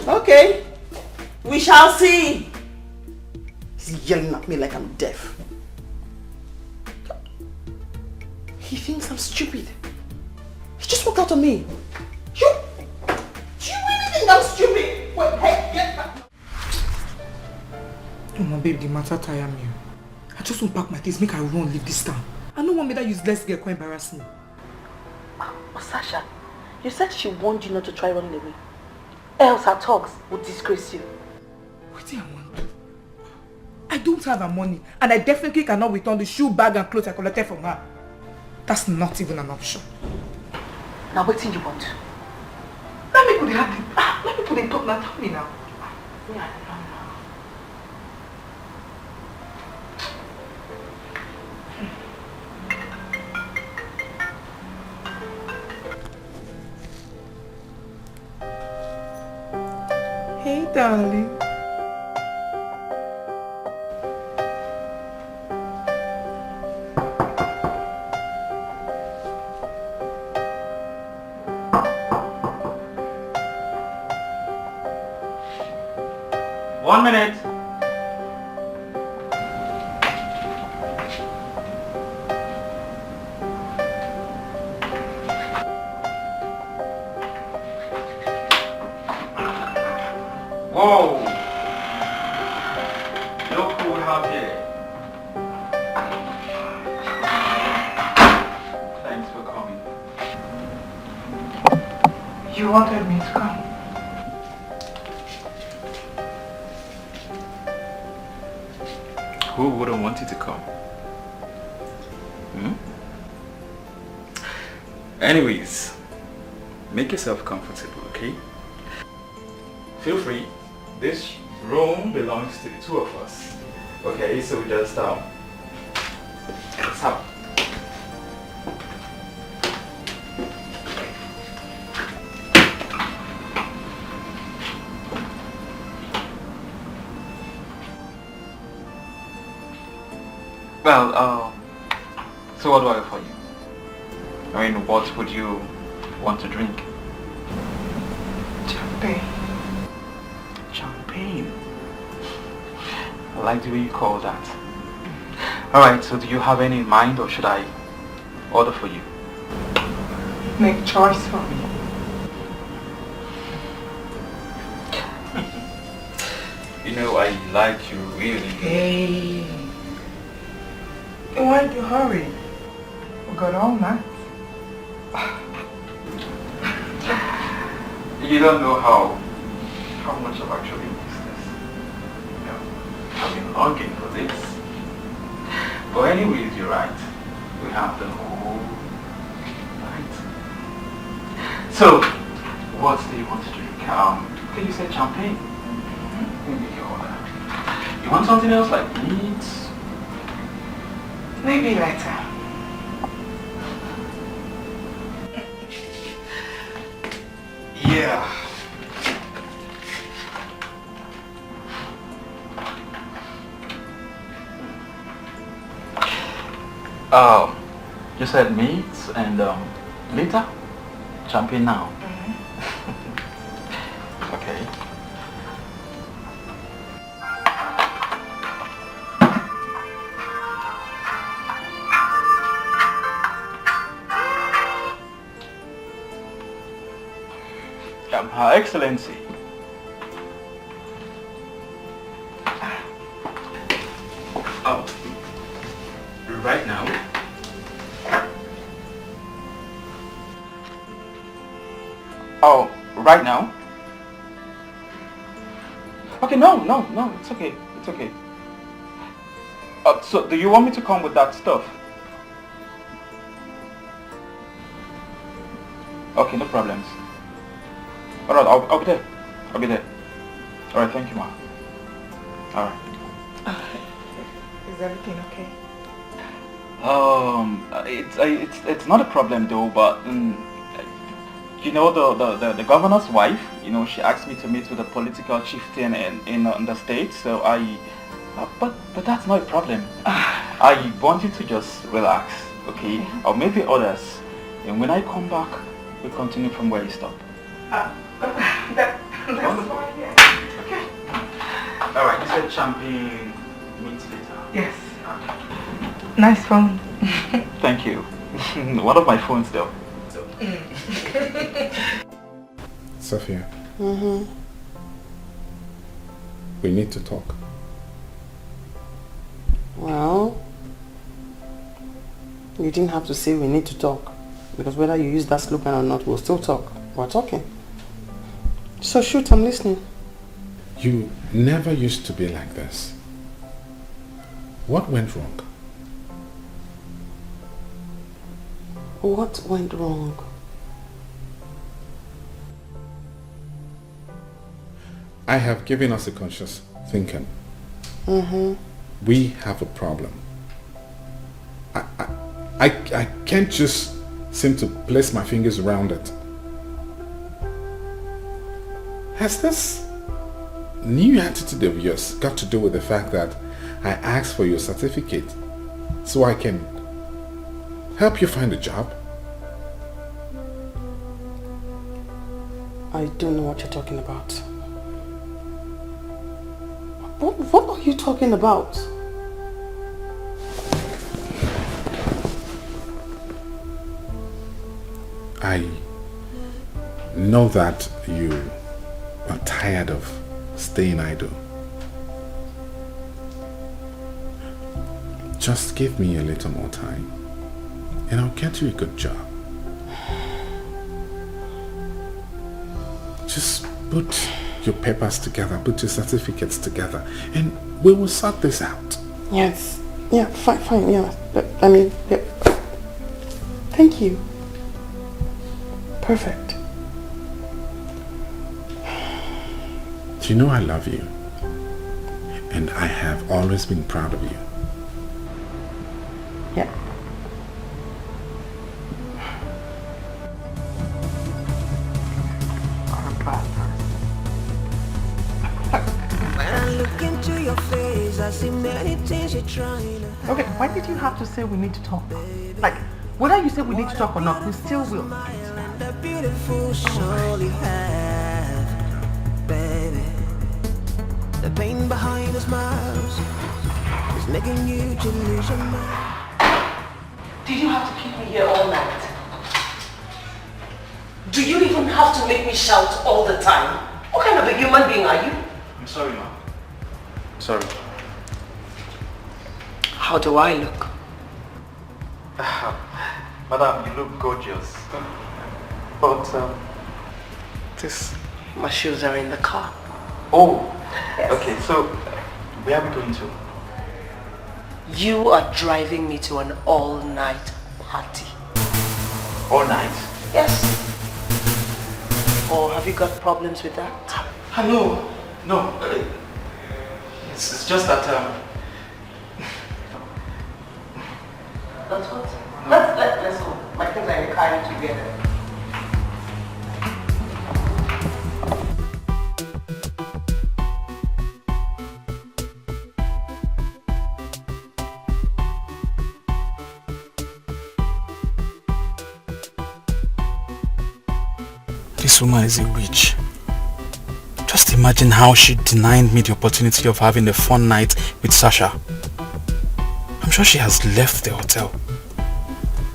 Okay. We shall see. He's yelling at me like I'm deaf. He thinks I'm stupid. He just walked out on me. Do you really think I'm stupid? Wait, hey, get back. Oh my babe, the matter tire me. I just won't pack my things, make I run, leave this town. I don't want me that useless girl quite embarrass me. Oh, Sasha, you said she warned you not to try running away. Else her talks would disgrace you. What do I want to do? I don't have her money, and I definitely cannot return the shoe, bag and clothes I collected from her. That's not even an option. Now what do you want? Let me put it top now, tell me now. Yeah, I don't know. Hey, darling. One minute. Whoa! Look who we have here. Thanks for coming. You wanted me to come. Who wouldn't want you to come? Anyways, make yourself comfortable, okay? Feel free. This room belongs to the two of us. Okay, so we just let's have. Well, so what do I offer you? I mean, what would you want to drink? Champagne. Champagne? I like the way you call that. Alright, so do you have any in mind, or should I order for you? Make choice for me. You know, I like you really. Hey. Why do you hurry? We got all night. You don't know how much I've actually missed this. You know, I've been longing for this. But anyways, you're right. We have the whole night. So, what do you want to drink? Can you say champagne? Maybe you order. You want something else like meat? Maybe later. Yeah. You said meat and later? Champagne now? Okay. Her Excellency. Oh, right now. Oh, right now. Okay, no, it's okay. It's okay. So do you want me to come with that stuff? Okay, no problems. Alright, I'll be there. I'll be there. Alright, thank you, ma. Alright. Is everything okay? It's not a problem though, but you know the governor's wife, you know, she asked me to meet with a political chieftain in the state, so but that's not a problem. I want you to just relax, okay? I'll make the orders, and when I come back, we continue from where you stop. That's fine, yeah. Okay. Alright, you said champagne meets later. Yes. Nice phone. Thank you. One of my phones though. Sophia. Mm-hmm. We need to talk. Well, you didn't have to say we need to talk. Because whether you use that slogan or not, we'll still talk. We're talking. So shoot, I'm listening. You never used to be like this. What went wrong? What went wrong? I have given us a conscious thinking. Mm-hmm. We have a problem. I can't just seem to place my fingers around it. Has this new attitude of yours got to do with the fact that I asked for your certificate so I can help you find a job? I don't know what you're talking about. What are you talking about? I know that you are tired of staying idle. Just give me a little more time and I'll get you a good job. Just put your papers together, put your certificates together, and we will sort this out. Yes. Yeah, fine, yeah. But, I mean, yeah. Thank you. Perfect. You know I love you, and I have always been proud of you. Yeah. Okay, why did you have to say we need to talk? Like, whether you say we need to talk or not, we still will. The beautiful soul you have, baby. The pain behind the smiles is making you to lose your mind. Did you have to keep me here all night? Do you even have to make me shout all the time? What kind of a human being are you? I'm sorry, ma'am. Sorry. How do I look? Madam, you look gorgeous. But, my shoes are in the car. Oh, yes. Okay, so, where are we going to? You are driving me to an all-night party. All night? Yes. Or have you got problems with that? No. It's just that, That's what? Let's go. My things are in the car together. This woman is a witch. Just imagine how she denied me the opportunity of having a fun night with Sasha. I'm sure she has left the hotel.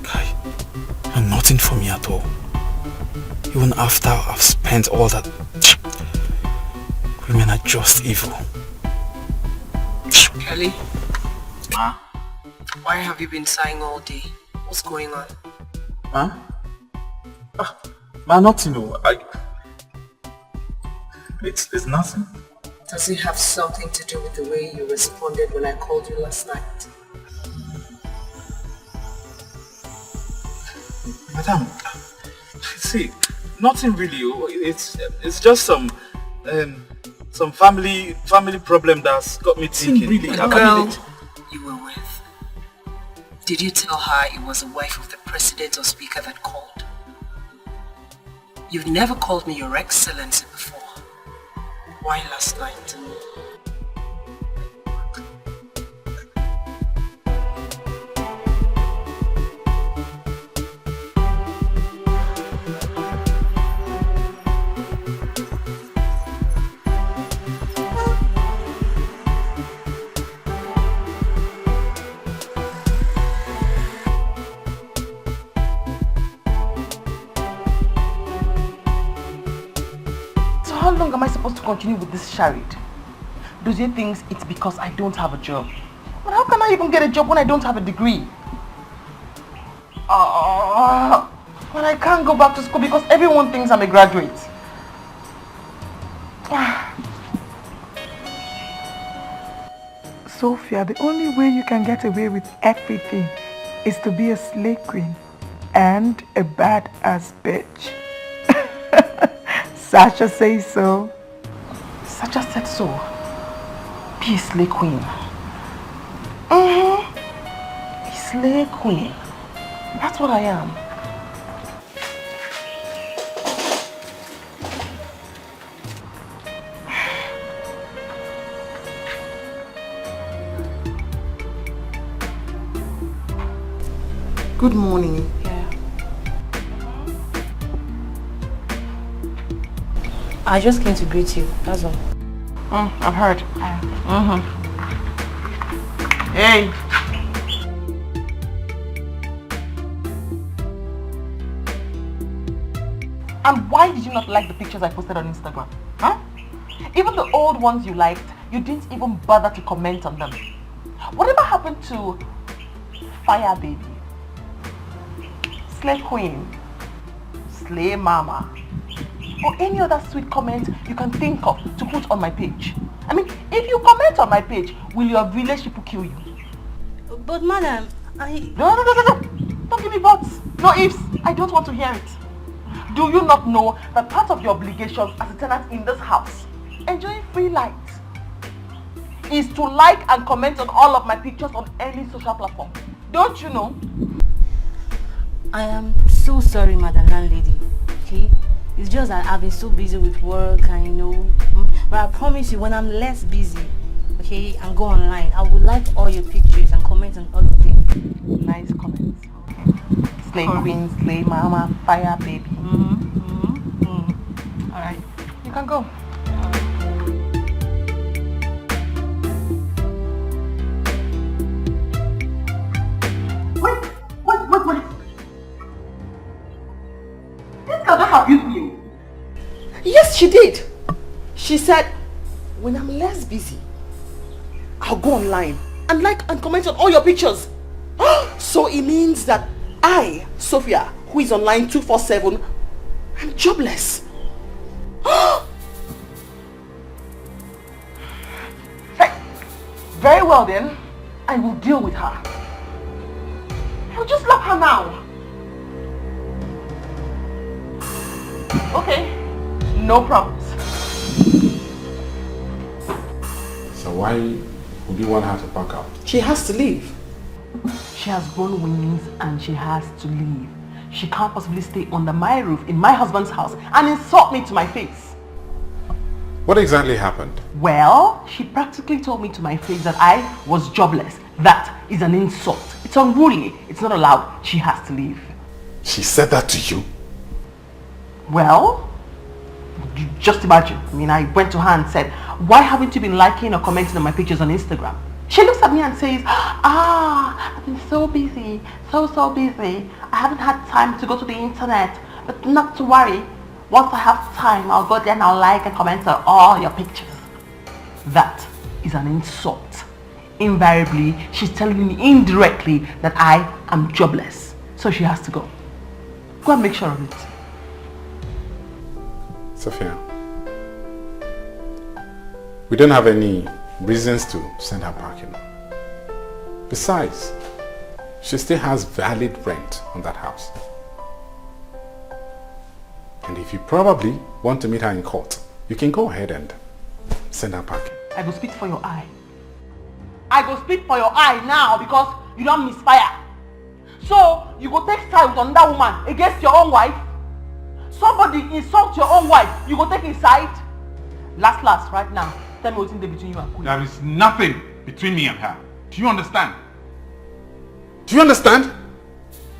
Guy, and nothing for me at all. Even after I've spent all that. Women are just evil. Kelly? Ma? Why have you been sighing all day? What's going on? Ma? Ma, nothing. It's nothing. Does it have something to do with the way you responded when I called you last night? Madam, see, nothing really. It's just some family problem that's got me thinking. Really, The girl you were with, did you tell her it was the wife of the president or speaker that called? You've never called me your excellency before. Why last night? How long am I supposed to continue with this charade? Dozie thinks it's because I don't have a job. But how can I even get a job when I don't have a degree? When I can't go back to school because everyone thinks I'm a graduate. Sophia, the only way you can get away with everything is to be a slay queen and a badass bitch. Sasha says so. Sasha said so. Be a slay queen. A slay queen. That's what I am. Good morning. I just came to greet you, that's all. I've heard. Hey. And why did you not like the pictures I posted on Instagram? Huh? Even the old ones you liked, you didn't even bother to comment on them. Whatever happened to Fire Baby, Slay Queen, Slay Mama, or any other sweet comment you can think of to put on my page? I mean, if you comment on my page, will your relationship kill you? But madam, No. Don't give me buts. No ifs. I don't want to hear it. Do you not know that part of your obligations as a tenant in this house, enjoying free light, is to like and comment on all of my pictures on any social platform? Don't you know? I am so sorry, madam landlady. Okay? It's just that I've been so busy with work and but I promise you when I'm less busy, okay, and go online, I would like all your pictures and comment on all of them. Nice comments. Okay. Slay Queen, Slay Mama, Fire Baby. Alright, you can go. Wait. This girl just abused me. Yes, she did. She said, when I'm less busy, I'll go online and like and comment on all your pictures. So it means that I, Sophia, who is online 247, I'm jobless. Hey, very well then, I will deal with her. I'll just love her now. Okay, no problems. So why would you want her to pack out? She has to leave. She has grown wings and she has to leave. She can't possibly stay under my roof in my husband's house and insult me to my face. What exactly happened? Well, she practically told me to my face that I was jobless. That is an insult. It's unruly. It's not allowed. She has to leave. She said that to you? Well, just imagine. I mean, I went to her and said, why haven't you been liking or commenting on my pictures on Instagram? She looks at me and says, I've been so busy, so busy. I haven't had time to go to the internet. But not to worry. Once I have time, I'll go there and I'll like and comment on all your pictures. That is an insult. Invariably, she's telling me indirectly that I am jobless. So she has to go. Go and make sure of it. Sophia, We don't have any reasons to send her packing. Besides, she still has valid rent on that house. And if you probably want to meet her in court, you can go ahead and send her packing. I go speak for your eye. I go speak for your eye now because you don't misfire. So, you go take side with another woman against your own wife? Somebody insult your own wife, you go take his side? Last, right now, tell me what's in there between you and Queen. There is nothing between me and her. Do you understand? Do you understand?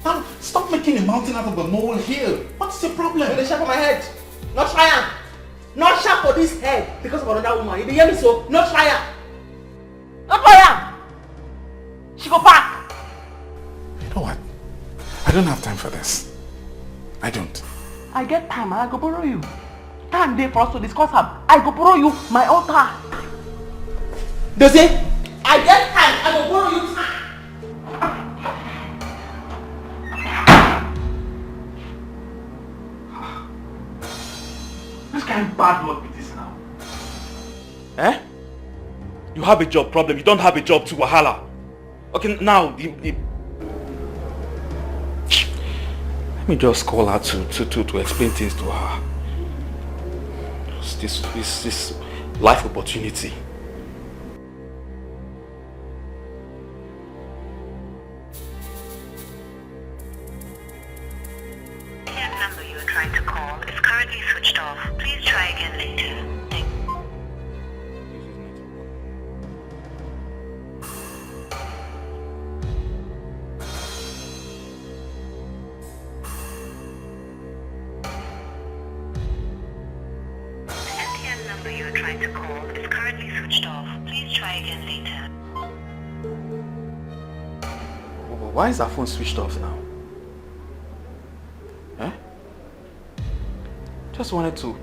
Now, stop making a mountain out of a molehill. What's the problem? You're the shape of my head. Not try am. Not sharp for this head because of another woman. You hear me so? Not try am. Not try am. She go back. You know what? I don't have time for this. I don't. I get time and I go borrow you. Time there for us to discuss her. I go borrow you my own time. Does it? I get time. I go borrow you time. This kind of bad luck with this now. Eh? You have a job problem, you don't have a job to wahala. Okay, now let me just call her to explain things to her. This life opportunity. The number you are trying to call is currently switched off. Please try again later. Why is her phone switched off now? Eh? Just wanted to...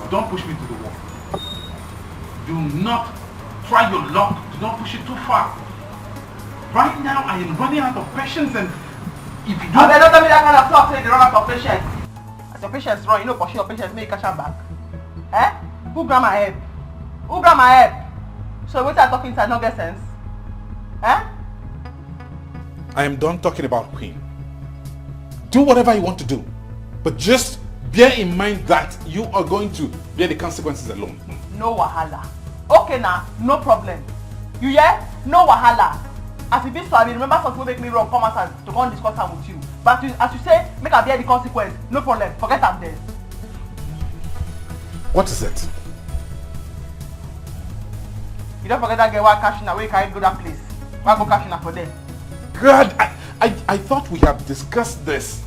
Don't push me to the wall. Do not try your luck. Do not push it too far. Right now, I am running out of patience, and if you don't... Don't tell me that kind of talk, say you run out of patience. As your patience run, you know pursue your patience, make you catch her back. Eh? Who grab my head? Who grab my head? So what are talking inside no get sense? Eh? I am done talking about Queen. Do whatever you want to do, but just bear in mind that you are going to bear the consequences alone. No wahala. Okay now, no problem. You hear? No wahala. As it be so, I remember something will make me wrong, come out to come discuss her with you. But as you say, make her bear the consequence. No problem. Forget I'm there. What is it? You don't forget that girl why cashing away, carry go that place. Why go cashing her for them? God, I thought we had discussed this.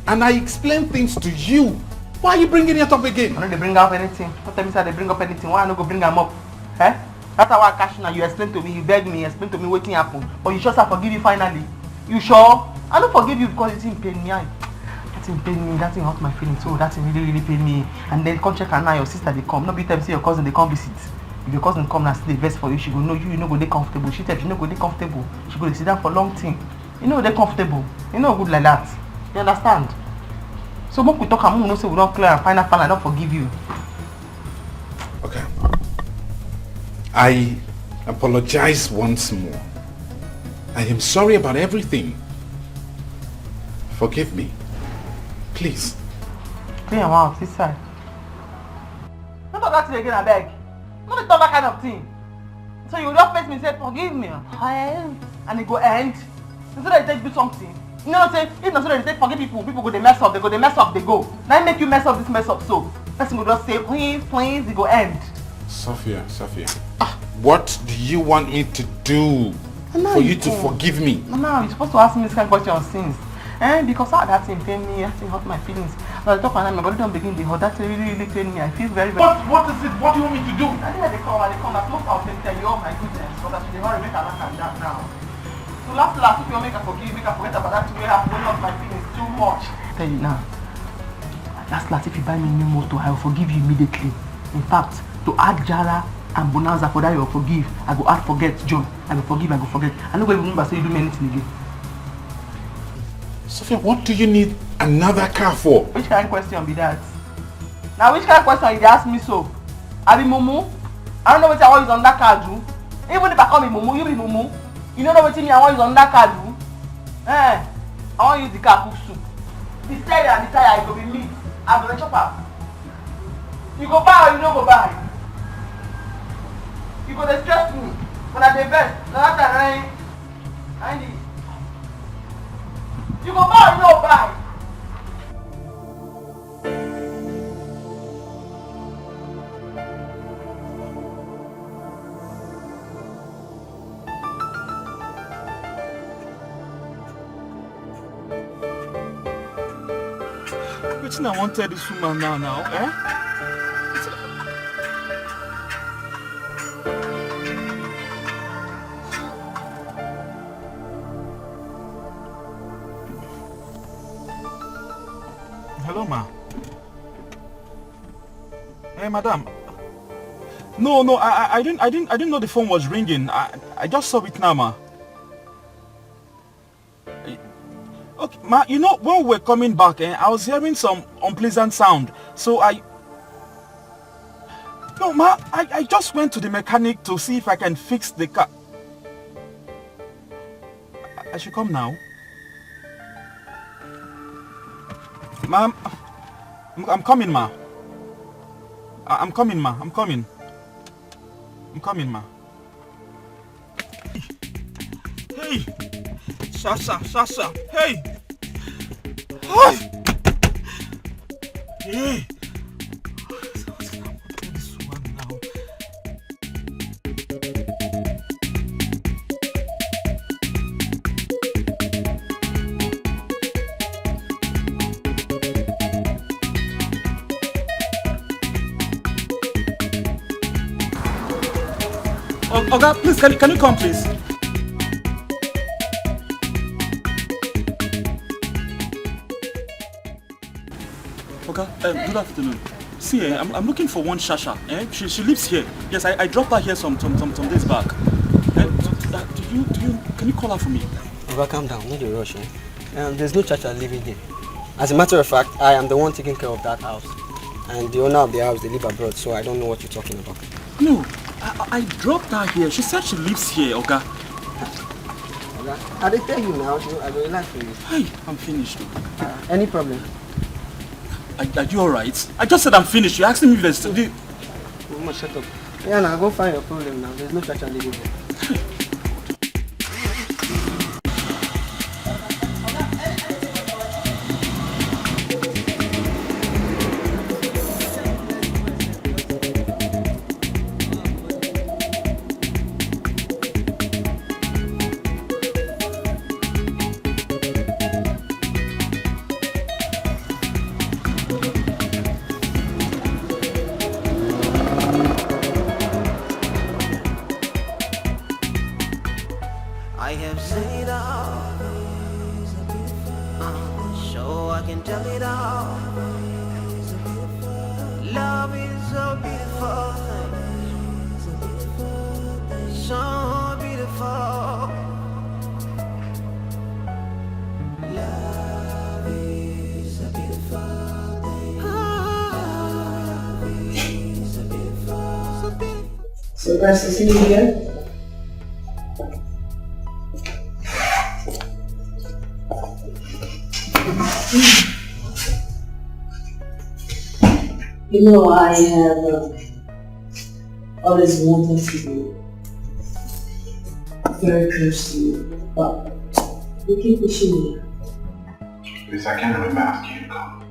And I explained things to you. Why are you bringing it up again? I know they bring up anything. Don't tell me say they bring up anything. Why I no go bring them up? Eh? That's why I cash now. You explain to me, you beg me, explain to me what happened. But you sure I forgive you finally. You sure? I don't forgive you because it didn't pain me. That thing pain me, that thing hurt my feelings. So that thing really pain me. And then come check her now, your sister they come. No be time say your cousin they come visit. If your cousin come and see the best for you, she go know you no go dey comfortable. She tell you no go dey comfortable. She go sit down for long thing. You know they comfortable. You know good like that. You understand? So when we talk and no say we don't clear and final I don't forgive you. Okay. I apologize once more. I am sorry about everything. Forgive me. Please. Clear your mouth, this side. Don't talk that thing again, I beg. Don't talk that kind of thing. So you just face me and say, forgive me. And it go end. So that they take do something. You know what I'm saying? If not so that they take forget people go they mess up, they go. Now make you mess up this mess up so. Person will just say, please, it go end. Sophia. What do you want me to do for you to forgive me? No, you're supposed to ask me this kind of question since. Because that thing pain me, that thing hurt my feelings. But I talk and my body don't begin to hurt. That really pain me. I feel very What is it? What do you want me to do? I think they come. I smoke out and tell you, oh my goodness, but I should hurry, make a lack and that now. So last, if you make a forgive, make a forget about that way I have my feelings too much. I tell you now. Last, if you buy me a new motor, I will forgive you immediately. In fact, to add Jara and Bonanza for that you will forgive, I go add forget John. I will forgive, I go forget. I don't even remember say you do me anything again. Sophia, what do you need another car for? Which kind of question be that? Now which kind of question you ask me so? I be Mumu? I don't know what I want is on that car do. Even if I call me Mumu, you be Mumu. You don't know what I want is on that car do. I want to use the car cook soup. The stereo and the tire it go be meat. I go chop up. You go buy or you don't go buy? You go to stress me. When I dey best, now that I need. You go buy or you don't buy? I wanted this woman now, eh? Hello, ma. Hey, madam. No, I didn't know the phone was ringing. I just saw it now, ma. Okay, ma, you know, when we were coming back, I was hearing some unpleasant sound. So No, ma, I just went to the mechanic to see if I can fix the car. I should come now. Ma'am, I'm coming, ma. I'm coming, ma. I'm coming, ma. Hey! Sasha, hey! Hi! Hey! This one now. Oga, please, can you come, please? Oga, good afternoon. See, I'm looking for one Shasha. She lives here. Yes, I dropped her here some days back. Can you call her for me? Oga, calm down. No dey rush. There's no Shasha living here. As a matter of fact, I am the one taking care of that house. And the owner of the house, they live abroad, so I don't know what you're talking about. No, I dropped her here. She said she lives here, Oga. Oga, I didn't tell you now. I will relax for you. Hey, I'm finished. Any problem? Are you alright? I just said I'm finished. You asked me if there's still... You must shut up. Yeah, now go find your problem now. There's no Shasha living here. So nice to see you again. You know, I have always wanted to be very close to you, but You keep pushing me. Please, I can't remember asking you to come.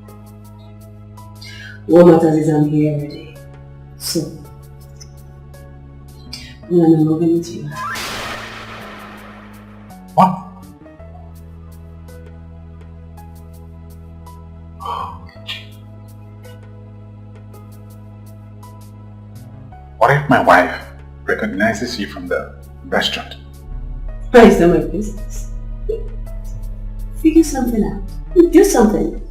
What matters is I'm here every day. So, when I'm moving into your house. What? What if my wife recognizes you from the restaurant? Why is that my business? Figure something out. Do something.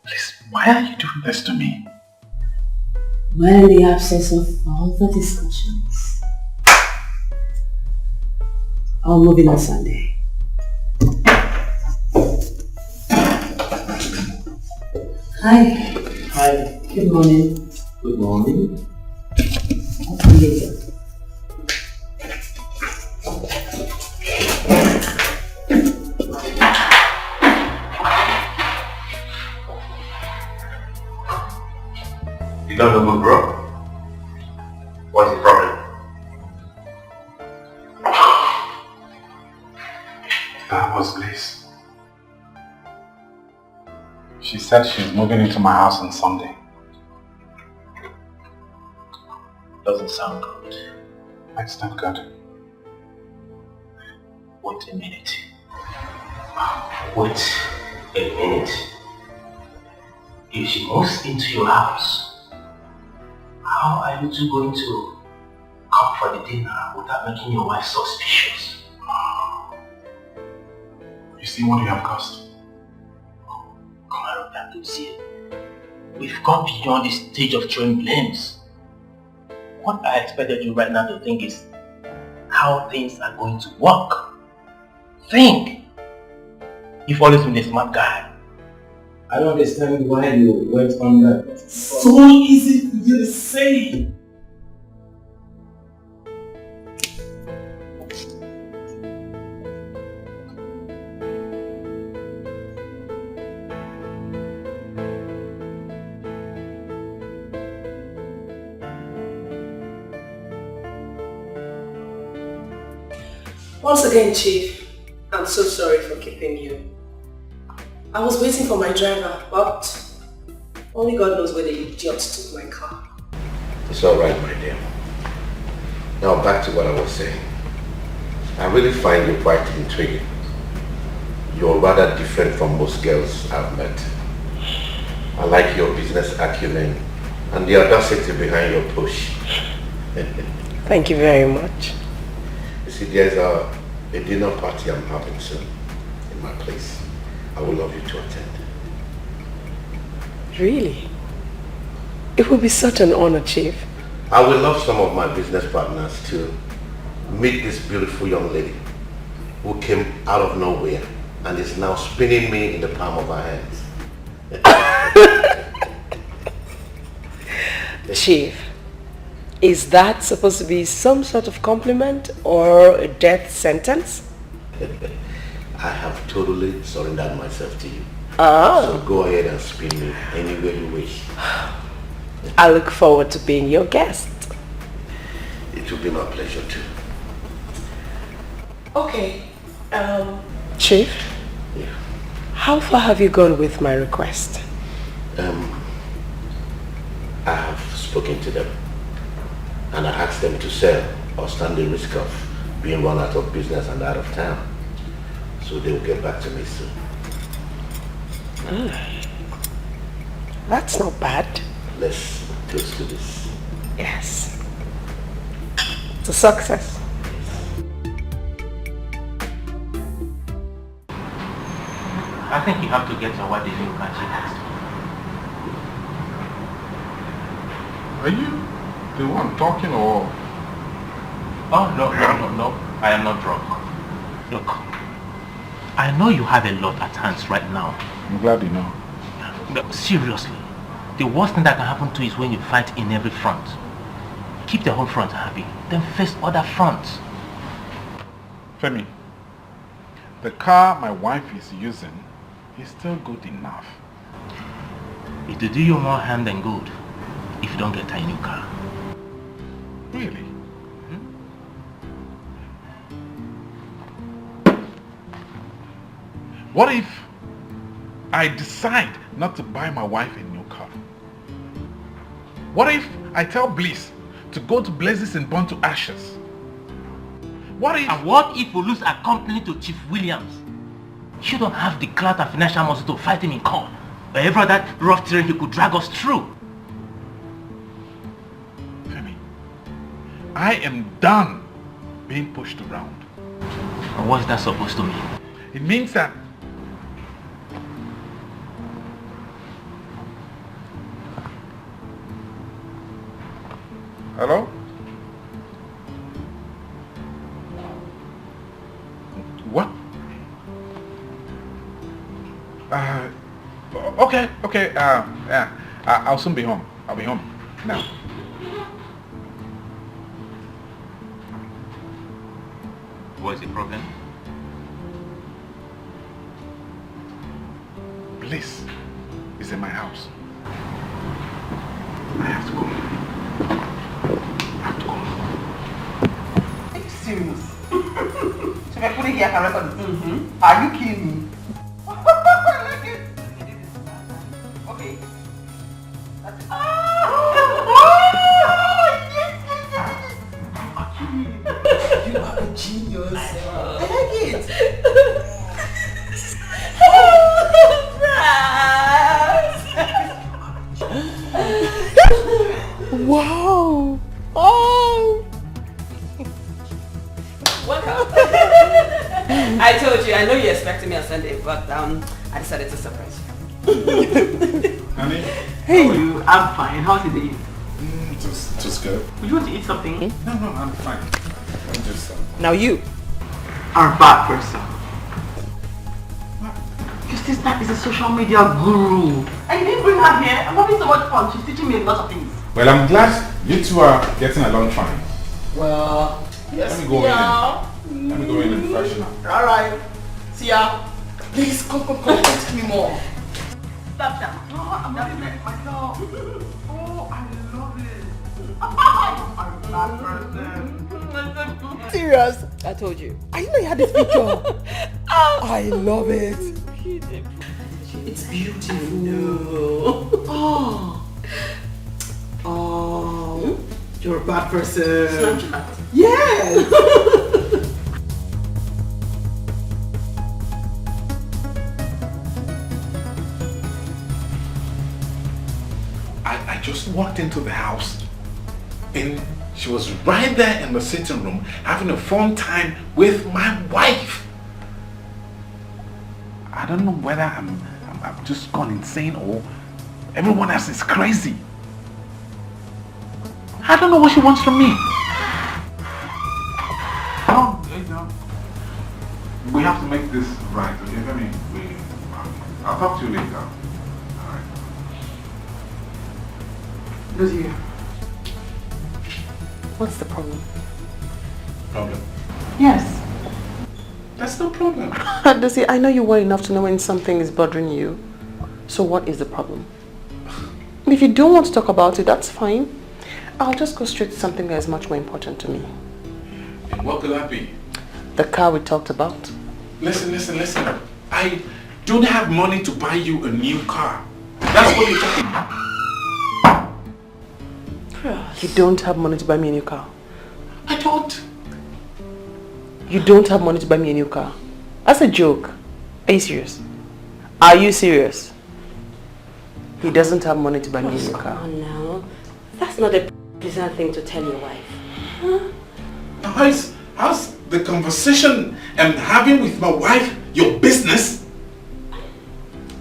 Please, why are you doing this to me? Well, in the absence of all the discussions, I'll move in on Sunday. Hi. Hi. Good morning. Good morning. I'll come later. You don't know good, bro? What's the problem? That was Bliss. She said she's moving into my house on Sunday. Doesn't sound good. It's not good. Wait a minute. Wait a minute. If she moves into your house, how are you two going to come for the dinner without making your wife suspicious? You see what you have caused? We've gone beyond the stage of throwing blames. What I expected you right now to think is how things are going to work. Think! You've always been a smart guy. I don't understand why you went on that. So easy for you to say. Once again, Chief, I'm so sorry for keeping you. I was waiting for my driver, but only God knows where the idiot took my car. It's alright, my dear. Now back to what I was saying. I really find you quite intriguing. You're rather different from most girls I've met. I like your business acumen and the audacity behind your push. Thank you very much. You see, there's a dinner party I'm having soon in my place. I would love you to attend. Really? It will be such an honor, Chief. I would love some of my business partners to meet this beautiful young lady who came out of nowhere and is now spinning me in the palm of her hands. Chief, is that supposed to be some sort of compliment or a death sentence? I have totally surrendered myself to you. Ah. So go ahead and spin me any way you wish. I look forward to being your guest. It will be my pleasure too. Okay. Chief? Yeah. How far have you gone with my request? I have spoken to them and I asked them to sell or stand the risk of being run out of business and out of town. So they will get back to me soon. That's not bad. Let's close to this. Yes. It's a success. I think you have to get your wife the new car she has. Are you the one talking or? Oh, no. I am not drunk. Look, I know you have a lot at hands right now. I'm glad you know. No, seriously. The worst thing that can happen to you is when you fight in every front. Keep the whole front happy, then face other fronts. Femi, the car my wife is using is still good enough. It will do you more harm than good if you don't get a new car. Really? What if I decide not to buy my wife a new car? What if I tell Bliss to go to blazes and burn to ashes? What if... And what if we lose our company to Chief Williams? You don't have the clout and financial muscle to fight him in court. Or ever that rough terrain he could drag us through. Femi, I am done being pushed around. And what's that supposed to mean? It means that hello? What? Okay, yeah, I'll soon be home. I'll be home now. What's the problem? Bliss is in my house. I have to go. Are you serious? So if I put it here, I can record it. Are you kidding me? Okay. That's it. You are a genius. I like it. Wow. Oh. Welcome. I told you, I know you're expecting me on Sunday, but I decided to surprise you. Honey? Hey. How are you? I'm fine. How's the day? Just good. Would you want to eat something? No, I'm fine. I'm just... Now you are a bad person. Your sister is a social media guru. And you didn't bring her here. I'm having so much fun. She's teaching me a lot of things. Well, I'm glad you two are getting along fine. Well, yes. Let me go in. Let me go in and freshen up. Alright. See ya. Please come, teach me more. Stop that. No, I'm not doing it myself. Oh, I love it. I'm a bad person. Serious? I told you. I didn't know you had this picture. I love it. It's beautiful. No. Oh, you're a bad person. Snapchat. Yes. I just walked into the house and she was right there in the sitting room having a fun time with my wife. I don't know whether I'm just gone insane or everyone else is crazy. I don't know what she wants from me. We have to make this right, okay? I'll talk to you later. Alright. Lucy. What's the problem? Problem? Yes. That's no problem. Lucy, I know you well enough to know when something is bothering you. So what is the problem? And if you don't want to talk about it, that's fine. I'll just go straight to something that is much more important to me. And what could that be? The car we talked about. Listen. I don't have money to buy you a new car. That's what you're talking about. You don't have money to buy me a new car. I don't. You don't have money to buy me a new car. That's a joke. Are you serious? Are you serious? He doesn't have money to buy me a new car. Come on now. That's not a pleasant thing to tell your wife. Huh? How's the conversation I'm having with my wife your business?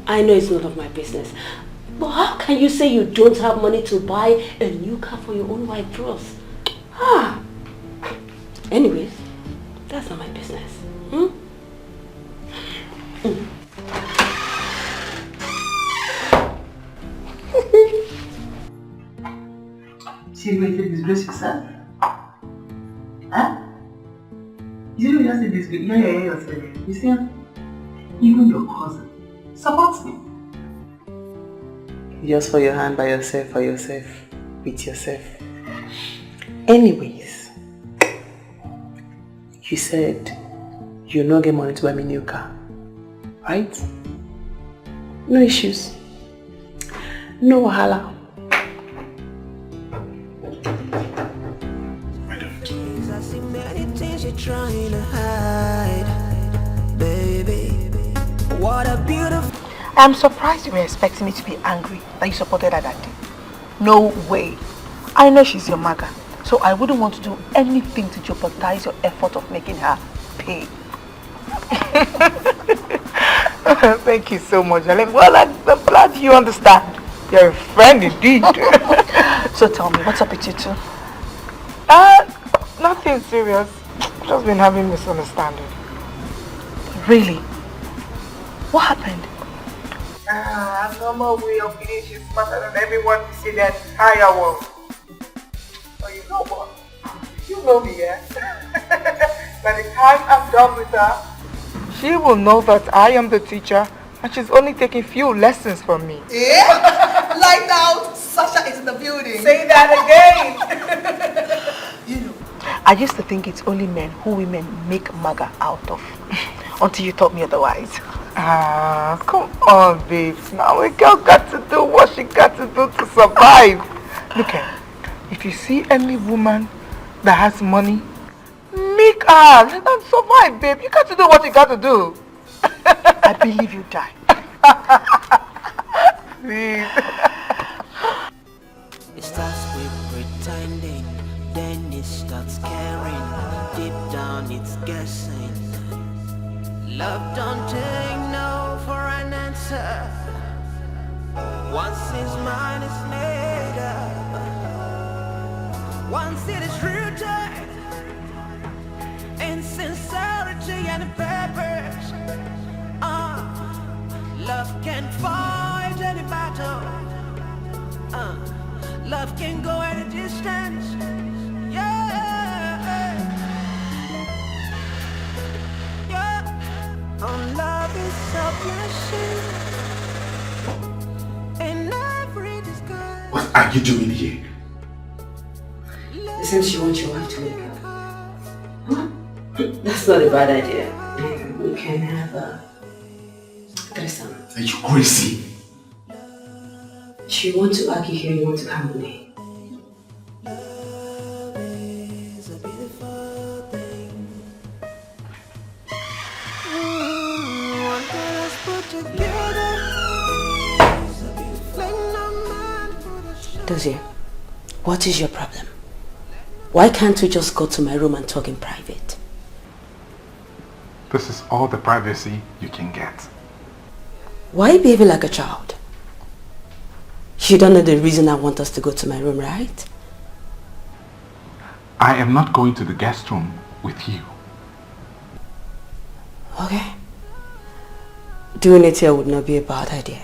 I know it's none of my business. But how can you say you don't have money to buy a new car for your own wife, Bros? Anyways, that's not my business. See the way you disgrace yourself? Huh? You see the way you disgrace yourself? You see, even your cousin supports me. Just for your hand by yourself, for yourself, with yourself. Anyways, you said you don't get money to buy me a new car. right? No issues. No wahala. I see many things you're trying to hide, baby. What a beautiful. I'm surprised you were expecting me to be angry that you supported her that day. No way. I know she's your maga, so I wouldn't want to do anything to jeopardize your effort of making her pay. Thank you so much, darling. Well, I'm glad you understand. You're a friend indeed. So tell me, what's up with you two? Nothing serious. Just been having misunderstanding. Really? What happened? Normal way of being, she's smarter than everyone to see that higher world. Oh, you know what? You know me, yeah? By the time I'm done with her, she will know that I am the teacher and she's only taking few lessons from me. Yeah? Light out! Sasha is in the building. Say that again! You know, I used to think it's only men who women make maga out of. Until you taught me otherwise. Come on, babes. Now a girl got to do what she got to do to survive. Look at, if you see any woman that has money, make her. Let them survive, babe. You got to do what you got to do. I believe you die. Please. It starts with pretending, then it starts caring. Deep down it's guessing. Love don't take no for an answer. Once his mind is made up, once it is rooted in sincerity and purpose, love can fight any battle. Love can go at a distance. Yeah. Love is self-blessing in every disguise. What are you doing here? Listen, she wants your wife to wake up. Huh? That's not a bad idea. We can have a threesome. Are you crazy? She wants to argue here, you want to come with me. Dozie, what is your problem? Why can't we just go to my room and talk in private? This is all the privacy you can get. Why are you behaving like a child? You don't know the reason I want us to go to my room, right? I am not going to the guest room with you. Okay. Doing it here would not be a bad idea.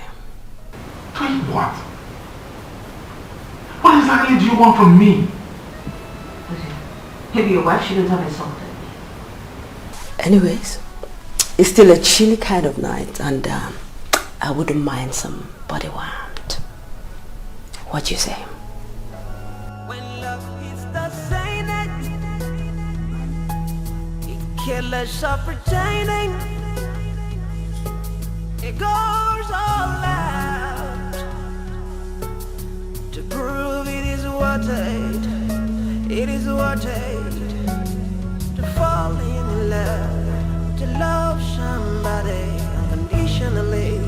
Doing what? What exactly do you want from me? Maybe your wife shouldn't have insulted me. Anyways, it's still a chilly kind of night and I wouldn't mind some body warmth. What do you say? When love is the same, it careless of pretending. It goes all out to prove it is worth it. It is worth it to fall in love, to love somebody unconditionally.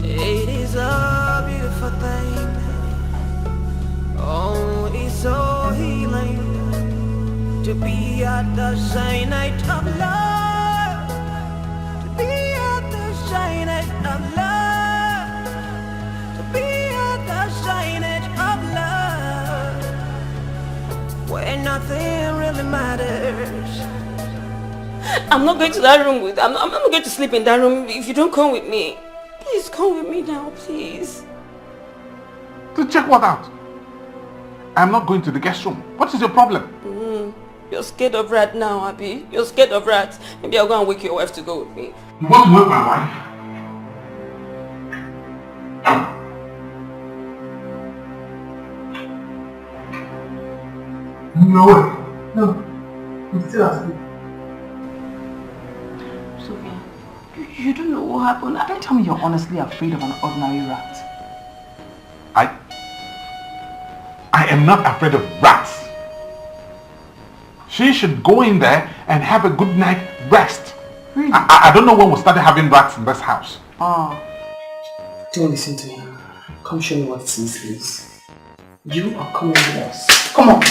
It is a beautiful thing. Oh, it's so healing to be at the same night of love, to be at the same night of love, to be at the same night of love, where nothing really matters. I'm not going to that room with. I'm not going to sleep in that room if you don't come with me. Please come with me now, please. To check what out? I'm not going to the guest room. What is your problem? You're scared of rats now, Abby. You're scared of rats. Maybe I'll go and wake your wife to go with me. You want to wake my wife? No way. No. I'm still asleep. Sophia. You don't know what happened. Don't tell me you're honestly afraid of an ordinary rat. I am not afraid of rats. She should go in there and have a good night rest. Really? I don't know when we started having rats in this house. Don't listen to him. Come show me what it is, please. You are coming with us. Come on.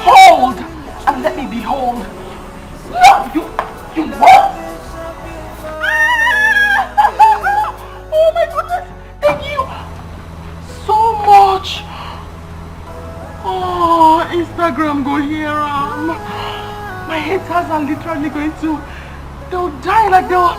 Hold! And let me behold. No, you won't! Oh my goodness! Thank you so much! Oh, Instagram go here. My haters are literally going to... They'll die like they'll...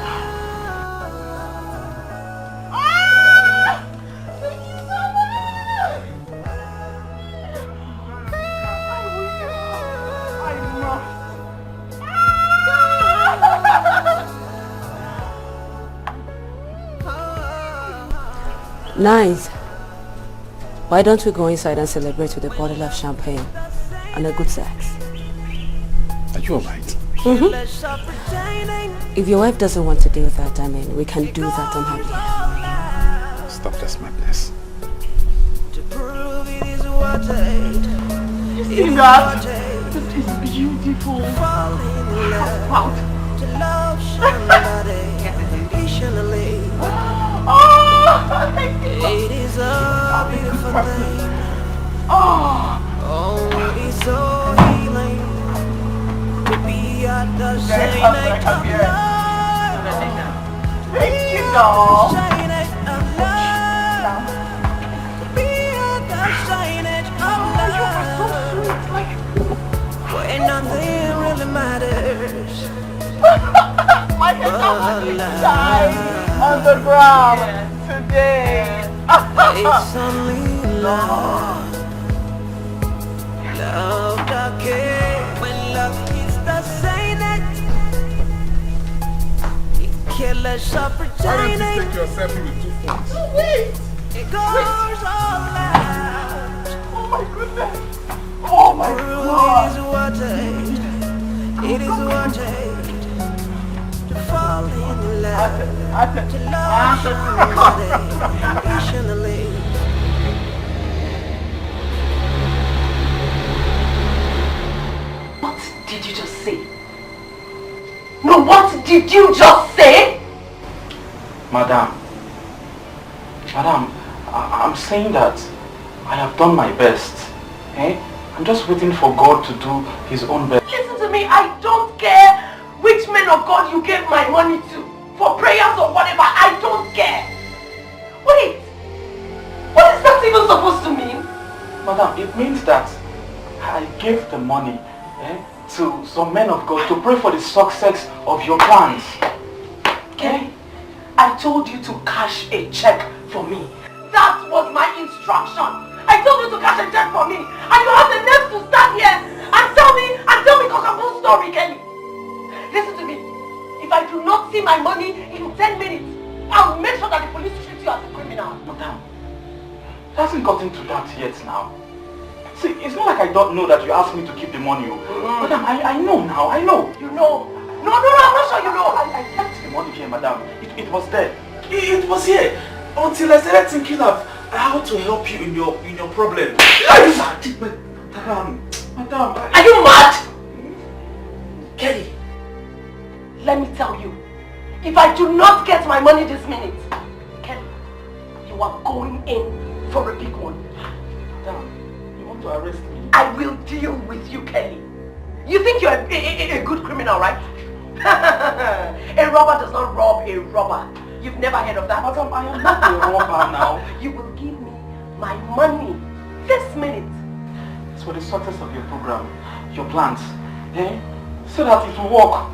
Nice. Why don't we go inside and celebrate with a bottle of champagne and a good sex? Are you alright? If your wife doesn't want to do that, I mean, we can do that. I'm happy. Stop this madness. You see that? This is beautiful. Wow. It is a beautiful thing. It's so healing to be at the shine of love. Thank you, doll. Shine of love. To be at the shine of love. When nothing really matters. My head die on the ground today. It's only love. Love that cares when love is the same. It kills us for Why don't you take your selfie with 2 phones? Oh, wait. It goes all out. Oh my goodness. Oh my God. It is what it to fall in love, to love somebody unconditionally. What did you just say? No, what did you just say? Madam, I'm saying that I have done my best. I'm just waiting for God to do His own best. Listen to me, I don't care which man of God you gave my money to for prayers or whatever, I don't care. Wait, what is that even supposed to mean? Madam, it means that I gave the money to some men of God to pray for the success of your plans. Okay? I told you to cash a check for me. That was my instruction. I told you to cash a check for me. And you have the nerve to stand here and tell me Coca-Cola story, Kelly. Listen to me. If I do not see my money in 10 minutes, I'll make sure that the police treat you as a criminal. Madam, it hasn't gotten to that yet now. See, it's not like I don't know that you asked me to keep the money. Madam, I know now, I know. You know? No, I'm not sure you know. I kept the money here, madam. It was there. It was here. Until I started thinking of how to help you in your problem. Madam, are you mad? Kelly, let me tell you, if I do not get my money this minute, Kelly, you are going in for a big one. Madam, you want to arrest me? I will deal with you, Kelly. You think you're a good criminal, right? A robber does not rob a robber. You've never heard of that? Madam, I am not a robber now. You will give me my money this minute. It's for the success of your program, your plans, so that it will work.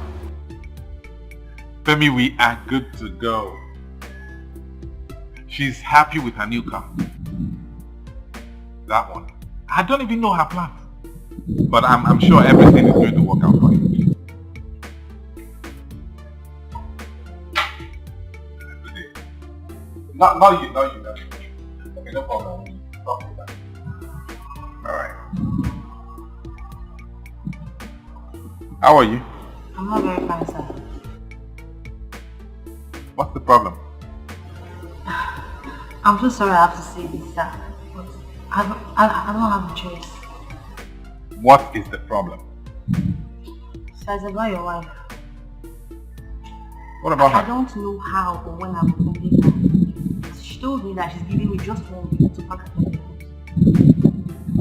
Femi, we are good to go. She's happy with her new car. That one. I don't even know her plans. But I'm sure everything is going to work out for you. Not you. Okay, no problem. Talk to that. Alright. How are you? I'm not very fine, sir. What's the problem? I'm so sorry I have to say this, sir. But I don't have a choice. What is the problem? So it's about your wife. What about her? I don't know how or when I will forgive her. She told me that she's giving me just 1 week to pack her things.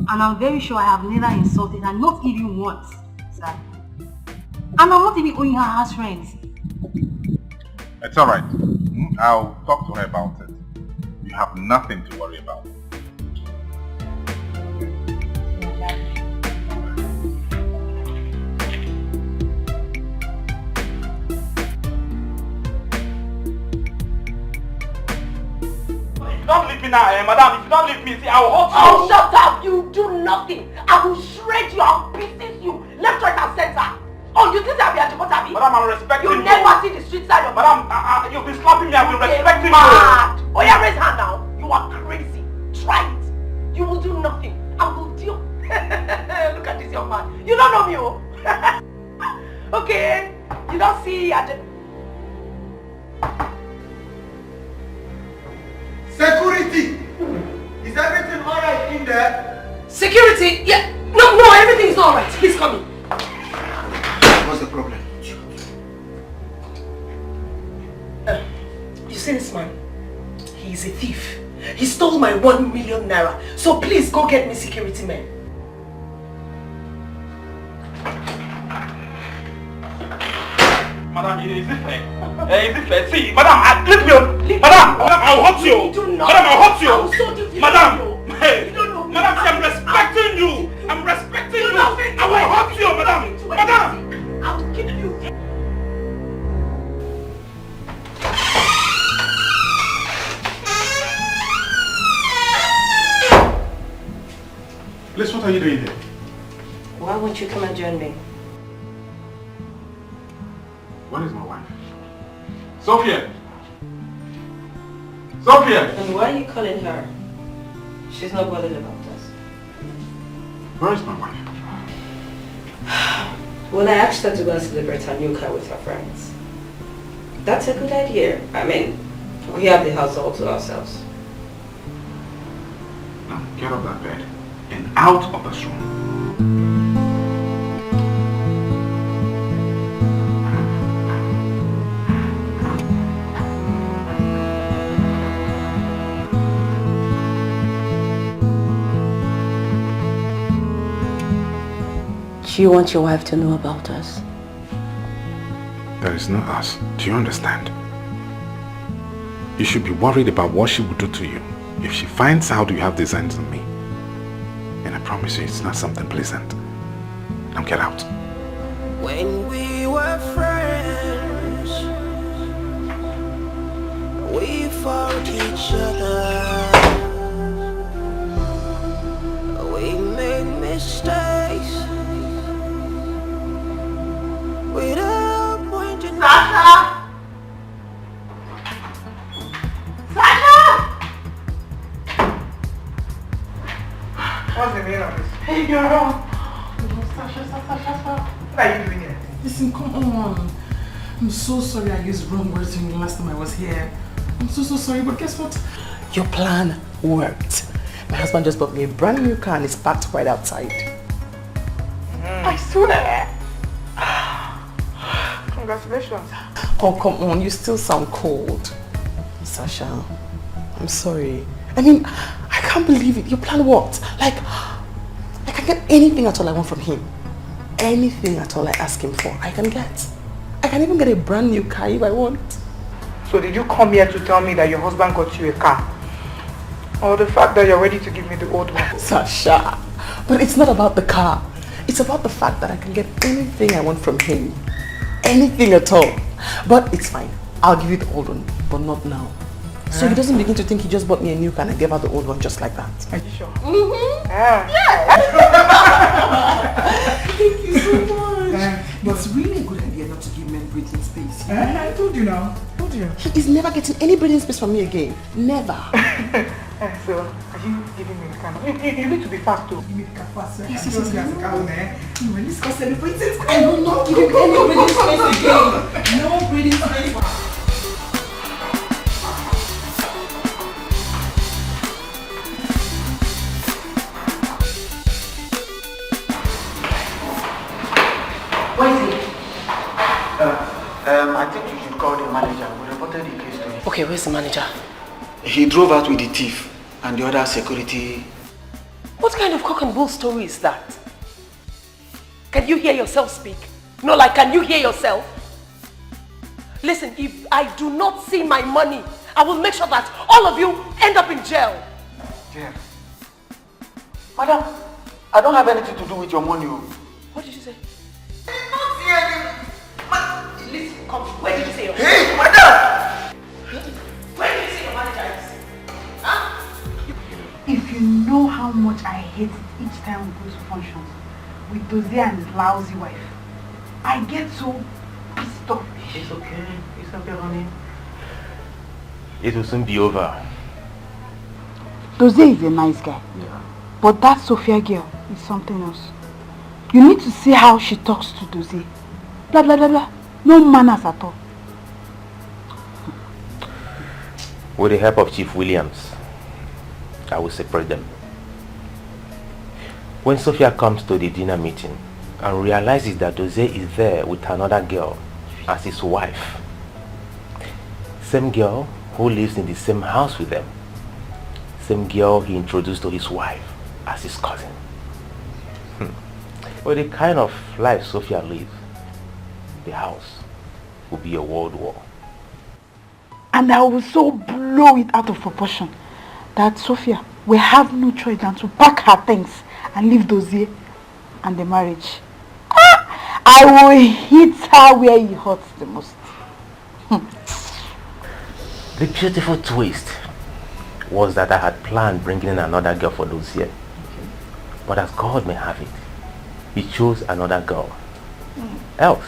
And I'm very sure I have never insulted her, not even once, sir. And I'm not even owing her house rent. It's alright. I'll talk to her about it. You have nothing to worry about. Don't leave me now, madam. If you don't leave me, see, I will hurt you. Oh, shut up! You do nothing. I will shred you. I'll pieces you. Left, right, and center. Oh, you think I'll be a deportee? Madam, I'm respecting you. You never see the street side of madam, you've been slapping me. I've been respecting mad. You. Oh, yeah, raise hand now. You are crazy. Try it. You will do nothing. I will deal. Look at this young man. You don't know me, oh. Okay. You don't see. Security! Is everything alright in there? Security? Yeah. No, everything's alright. He's coming. What's the problem? You see this man? He's a thief. He stole my 1 million naira. So please go get me security men. Madam, is it fair? Is it fair? See, madam, leave me alone. Madam, I'll hurt you. Madam, I'll hurt you. Madam, hey, madam, see, I'm respecting you. I'm respecting you. I will hurt you, madam. Madam, I'll keep you. Liz, what are you doing here? Why won't you come and join me? Where is my wife? Sophia! Sophia! And why are you calling her? She's not bothered about us. Where is my wife? Well, I asked her to go and celebrate her new car with her friends. That's a good idea. I mean, we have the house all to ourselves. Now, get off that bed and out of this room. Do you want your wife to know about us? There is no us. Do you understand? You should be worried about what she would do to you if she finds out you have designs on me. And I promise you it's not something pleasant. Now get out. When we were friends, we fought each other. We made mistakes. Without pointing Sasha! Sasha! What's the meaning of this? Hey girl! Sasha. What are you doing here? Listen, come on. I'm so sorry I used wrong words to you the last time I was here. I'm so sorry, but guess what? Your plan worked. My husband just bought me a brand new car and it's parked right outside. I swear. Congratulations. Oh, come on, you still sound cold. Sasha, I'm sorry. I mean, I can't believe it. Your plan worked. Like, I can get anything at all I want from him. Anything at all I ask him for, I can get. I can even get a brand new car if I want. So did you come here to tell me that your husband got you a car? Or the fact that you're ready to give me the old one? Sasha, but it's not about the car. It's about the fact that I can get anything I want from him. Anything at all. But it's fine. I'll give you the old one, but not now. So he doesn't begin to think he just bought me a new car and I gave her the old one just like that. Are you sure? Mm-hmm. Yeah. Thank you so much. It's really a good idea not to give men breathing space. I told you now. He is never getting any breathing space from me again. Never. So, are you giving me the car? You need to be fast too. Give me the car fast. Yes. You will discuss celebrate it. I will not give you any breathing space again. No breathing space. Where is he? I think you should call the manager. We reported the case to him. Okay, where's the manager? He drove out with the thief and the other security. What kind of cock and bull story is that? Can you hear yourself speak? No, like, can you hear yourself? Listen, if I do not see my money, I will make sure that all of you end up in jail. Jail? Madam, I don't have anything to do with your money. What did you say? Listen, come. Where did you say your manager? Hey, madam! Where did you say your manager is? Huh? If you know how much I hate each time we go to functions with Dozie and his lousy wife, I get so pissed off. It's okay. It's okay, honey. It will soon be over. Dozie is a nice guy. Yeah. But that Sophia girl is something else. You need to see how she talks to Dozie. Blah, blah, blah, blah. No manners at all. With the help of Chief Williams, I will separate them. When Sophia comes to the dinner meeting and realizes that Dozie is there with another girl as his wife, same girl who lives in the same house with them, same girl he introduced to his wife as his cousin. With the kind of life Sophia lives, the house will be a world war. And I will so blow it out of proportion that Sophia will have no choice than to pack her things and leave Dozie and the marriage. I will hit her where it hurts the most. The beautiful twist was that I had planned bringing in another girl for Dozie. But as God may have it, he chose another girl. Else,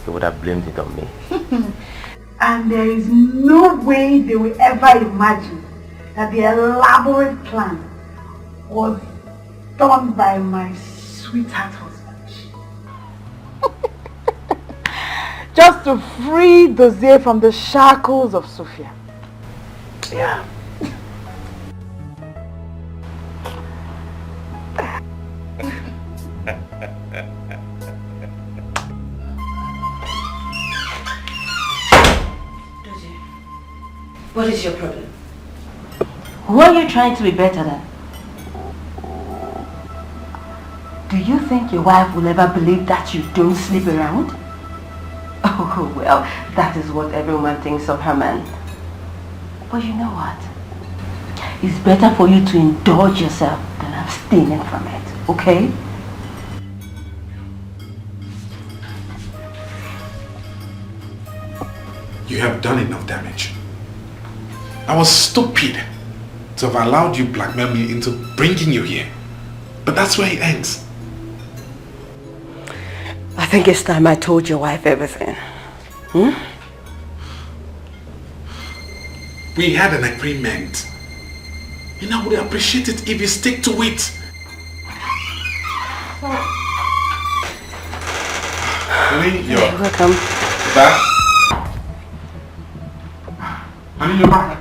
he would have blamed it on me. And there is no way they will ever imagine that the elaborate plan was done by my sweetheart husband. Just to free Dozie from the shackles of Sophia. Yeah. What is your problem? Who are you trying to be better than? Do you think your wife will ever believe that you don't sleep around? Oh, well, that is what every woman thinks of her man. But you know what? It's better for you to indulge yourself than abstaining from it, okay? You have done enough damage. I was stupid to have allowed you blackmail me into bringing you here. But that's where it ends. I think it's time I told your wife everything. We had an agreement. And I would appreciate it if you stick to it. Honey, you're welcome. back. Honey, you're back.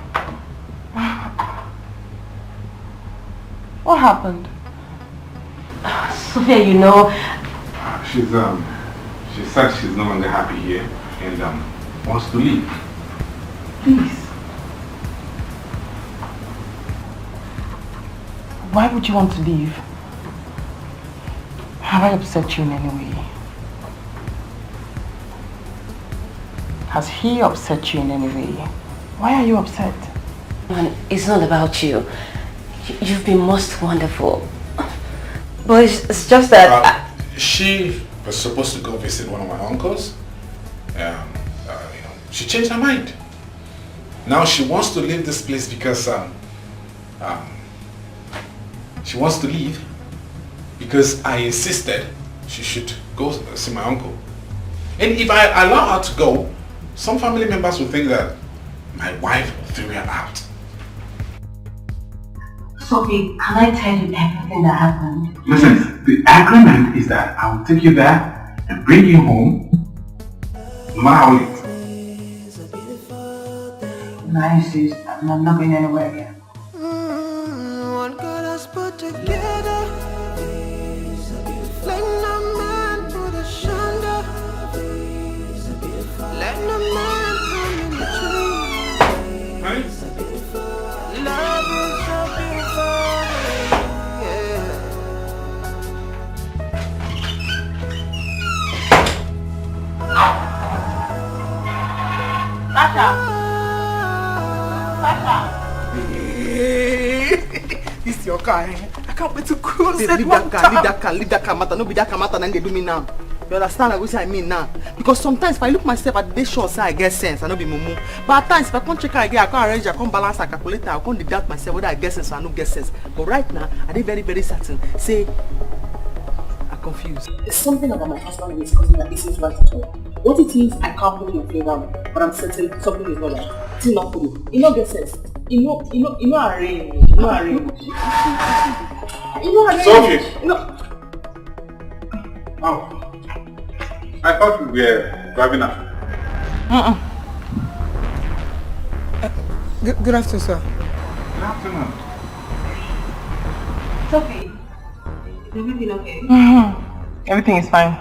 What happened? Sophia, you know, She said she's no longer happy here and wants to leave. Please. Why would you want to leave? Have I upset you in any way? Has he upset you in any way? Why are you upset? Man, it's not about you. You've been most wonderful. But it's just that... She was supposed to go visit one of my uncles. She changed her mind. Now she wants to leave this place because she wants to leave because I insisted she should go see my uncle. And if I allow her to go, some family members will think that my wife threw her out. Sophie, can I tell you everything that happened? Listen, the agreement is that I will take you there and bring you home, no matter how late. And I insist, I'm not going anywhere again. What God has put together, let no man put asunder. Let no man come in between. Love is so beautiful. Sasha! This is your car, eh? I can't wait to cruise. Leave that car matter. No be that car matter and they do me now. You understand what I mean now? Because sometimes if I look myself at the short side, I get sense, I don't be mumu. But at times if I can't check again, I can't arrange, I can't balance, I calculate, I can't deduct myself whether I get sense or I don't get sense. But right now, I did very, very certain. Say, I'm confused. There's something about my husband and his cousin that isn't right at all. What it is, I can't put in favor, but I'm certain something is not right. It's not for me. You know, get sense. You know, arrange. Sophie! Oh. I thought we were driving after. Good afternoon, sir. Good afternoon. Sophie, is everything okay? Everything is fine.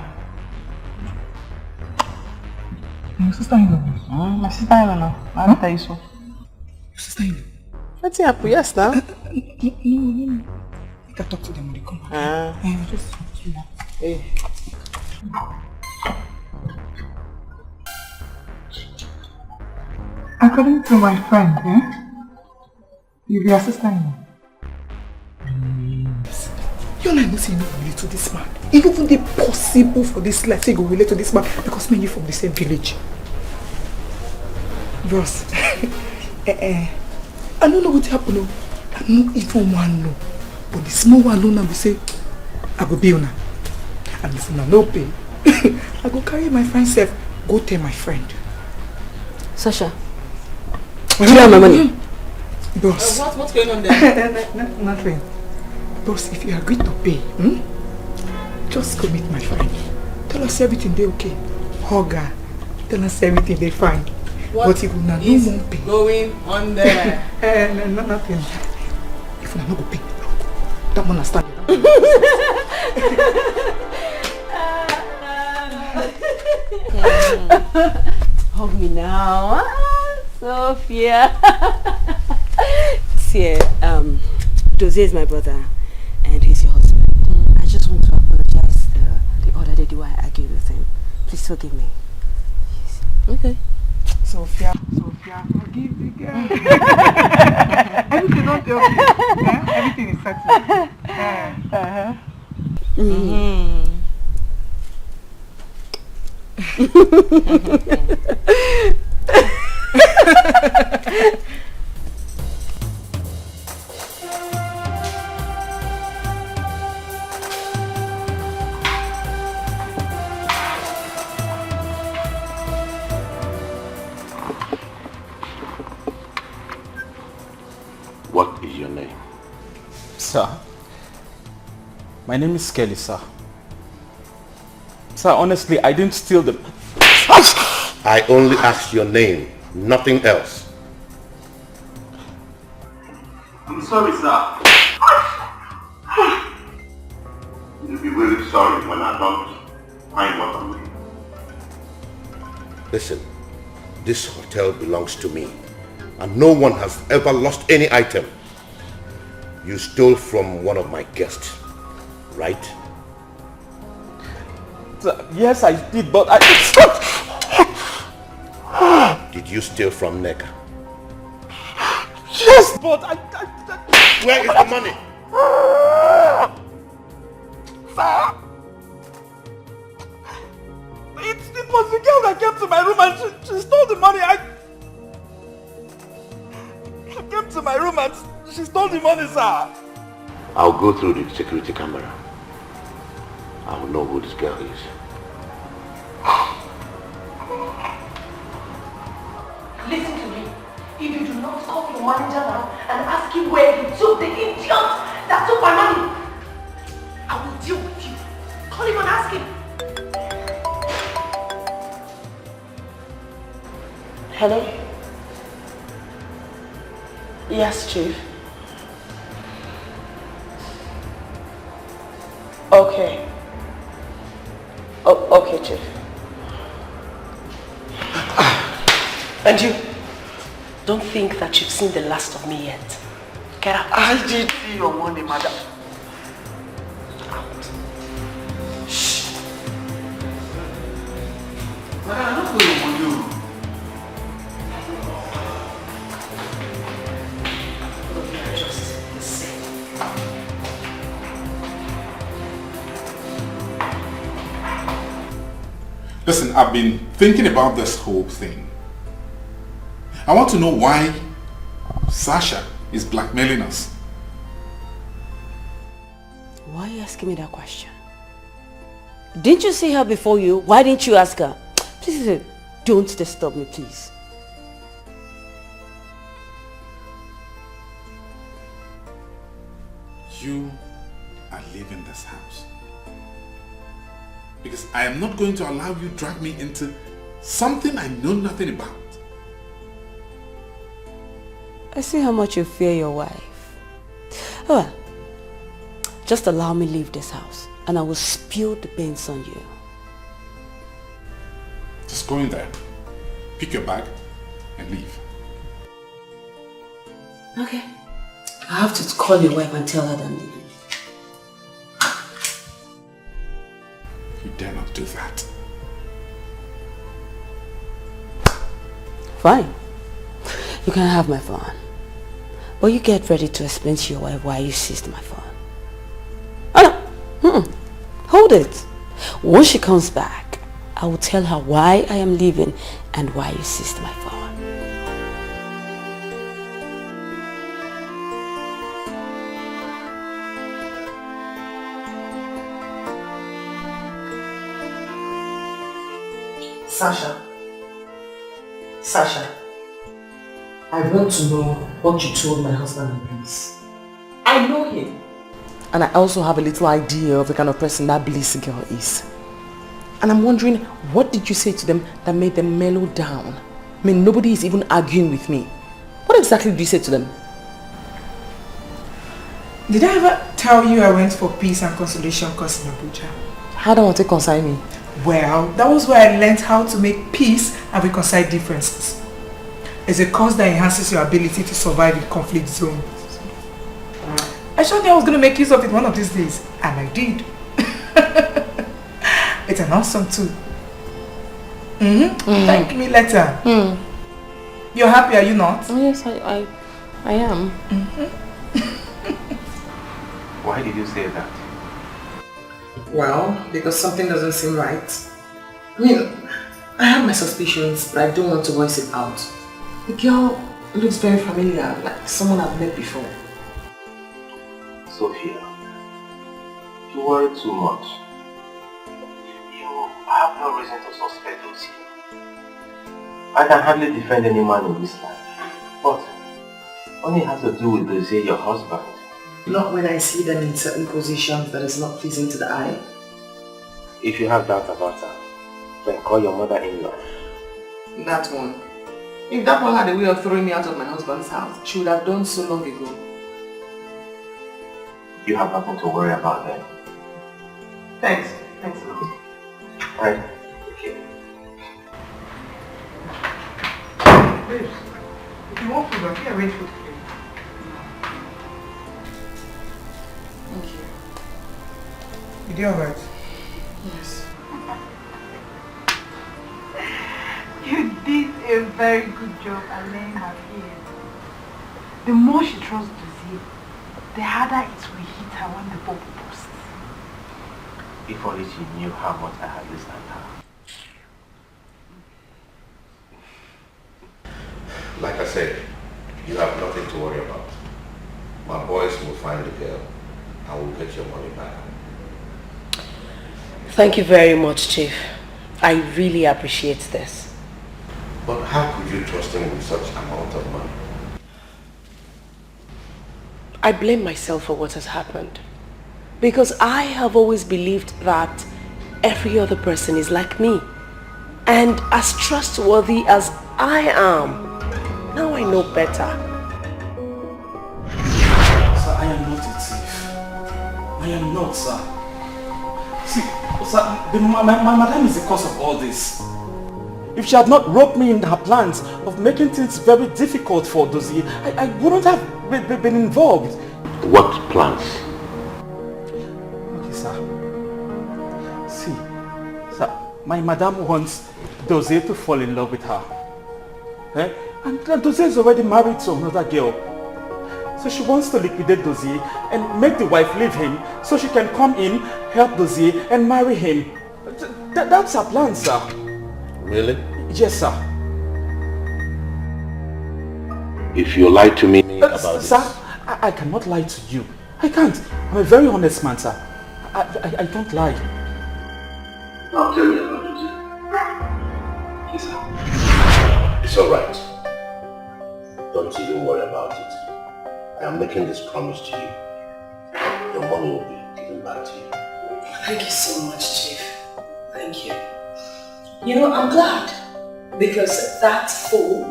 My sister-in-law. My sister-in-law. I'll tell you so. Sister-in-law? What's happening? Yes, now? No. You can talk to them when they come. Just hey. According to my friend, you'll be a sister-in-law. You and I know say you relate to this man. It even be possible for this life to go relate to this man because me and you from the same village. Bros, I don't know what happened. I don't even one know. But the small one alone we say, I go bill now. And if you no pay, I go carry my friend self, go tell my friend. Sasha, do you have my money? Boss. What's going on there? Nothing. Boss, if you agree to pay, just go meet my friend. Tell us everything they okay. Hug her. Tell us everything they fine. But if you not no more pay. Going on there? Nothing. If you not go pay, that man understand. Hug me now, Sophia. See, Dozie is my brother, and he's your husband. I just want to apologize the other day why I argued with him. Please forgive me. Please. Okay. Sophia, forgive the girl. Everything not okay. Everything is settled. What is your name? Sir, my name is Kelly, sir. Sir, honestly, I didn't steal the... I only asked your name, nothing else. I'm sorry, sir. You'll be really sorry when I don't. Find what I'm doing. Listen, this hotel belongs to me, and no one has ever lost any item. You stole from one of my guests, right? Yes, I did, but I... Did you steal from Neka? Yes, but I... Where is the money? Sir! It was the girl that came to my room and she stole the money. She came to my room and she stole the money, sir. I'll go through the security camera. I'll know who this girl is. Listen to me. If you do not call your manager now and ask him where he took the idiot that took my money, I will deal with you. Call him and ask him. Hello? Yes, Chief. Okay. Oh, okay, Chief. And you, don't think that you've seen the last of me yet. Get out. I did see your money, madam. Out. Shh. Madam, I'm not going with you. Listen, I've been thinking about this whole thing. I want to know why Sasha is blackmailing us. Why are you asking me that question? Didn't you see her before you? Why didn't you ask her? Please, don't disturb me, please. You are leaving this house. Because I am not going to allow you to drag me into something I know nothing about. I see how much you fear your wife. Oh well, just allow me leave this house and I will spill the beans on you. Just go in there, pick your bag and leave. Okay. I have to call your wife and tell her that I'm leaving. You dare not do that. Fine. You can have my phone. But you get ready to explain to your wife why you seized my phone. Oh no! Hold it. Once she comes back, I will tell her why I am leaving and why you seized my phone. Sasha, I want to know what you told my husband and Bliss. I know him. And I also have a little idea of the kind of person that Bliss girl is. And I'm wondering, what did you say to them that made them mellow down? I mean, nobody is even arguing with me. What exactly did you say to them? Did I ever tell you I went for peace and consolation course in Abuja? How do I want to concern me? Well, that was where I learned how to make peace and reconcile differences. It's a course that enhances your ability to survive in conflict zones. I thought I was going to make use of it one of these days, and I did. It's an awesome tool. Thank me later. You're happy, are you not? Oh yes, I am. Why did you say that? Well, because something doesn't seem right. I mean, I have my suspicions, but I don't want to voice it out. The girl looks very familiar, like someone I've met before. Sophia, you worry too much. You have no reason to suspect Lucy. I can hardly defend any man in this life, but only has to do with Lucy, your husband. Not when I see them in certain positions that is not pleasing to the eye. If you have doubt about her, then call your mother-in-law. That one. If that one had a way of throwing me out of my husband's house, she would have done so long ago. You have nothing to worry about then. Thanks. Thanks a lot. Fine. Okay. Babes, if you want food, I can arrange food for you. Thank you. You did alright? Yes. You did a very good job at laying her ears. The more she trusts Dozie, the harder it will hit her when the bubble bursts. If only she knew how much I had listened to her. Like I said, you have nothing to worry about. My boys will find the girl and will get your money back. Thank you very much, Chief. I really appreciate this. But how could you trust him with such amount of money? I blame myself for what has happened. Because I have always believed that every other person is like me. And as trustworthy as I am, now I know better. Sir, I am not a thief. I am not, sir. See, sir, my madam is the cause of all this. If she had not roped me in her plans of making things very difficult for Dozie, I wouldn't have been involved. What plans? Okay, sir. See, sir, my madam wants Dozie to fall in love with her. Eh? And Dozie is already married to another girl. So she wants to liquidate Dozie and make the wife leave him so she can come in, help Dozie and marry him. That's her plan, sir. Really? Yes, sir. If you lied to me about sir, this... I cannot lie to you. I can't. I'm a very honest man, sir. I don't lie. Now tell me about it. Yes, sir. It's alright. Don't even worry about it. I am making this promise to you. Your money will be given back to you. Thank you so much, Chief. Thank you. You know, I'm glad. Because that fool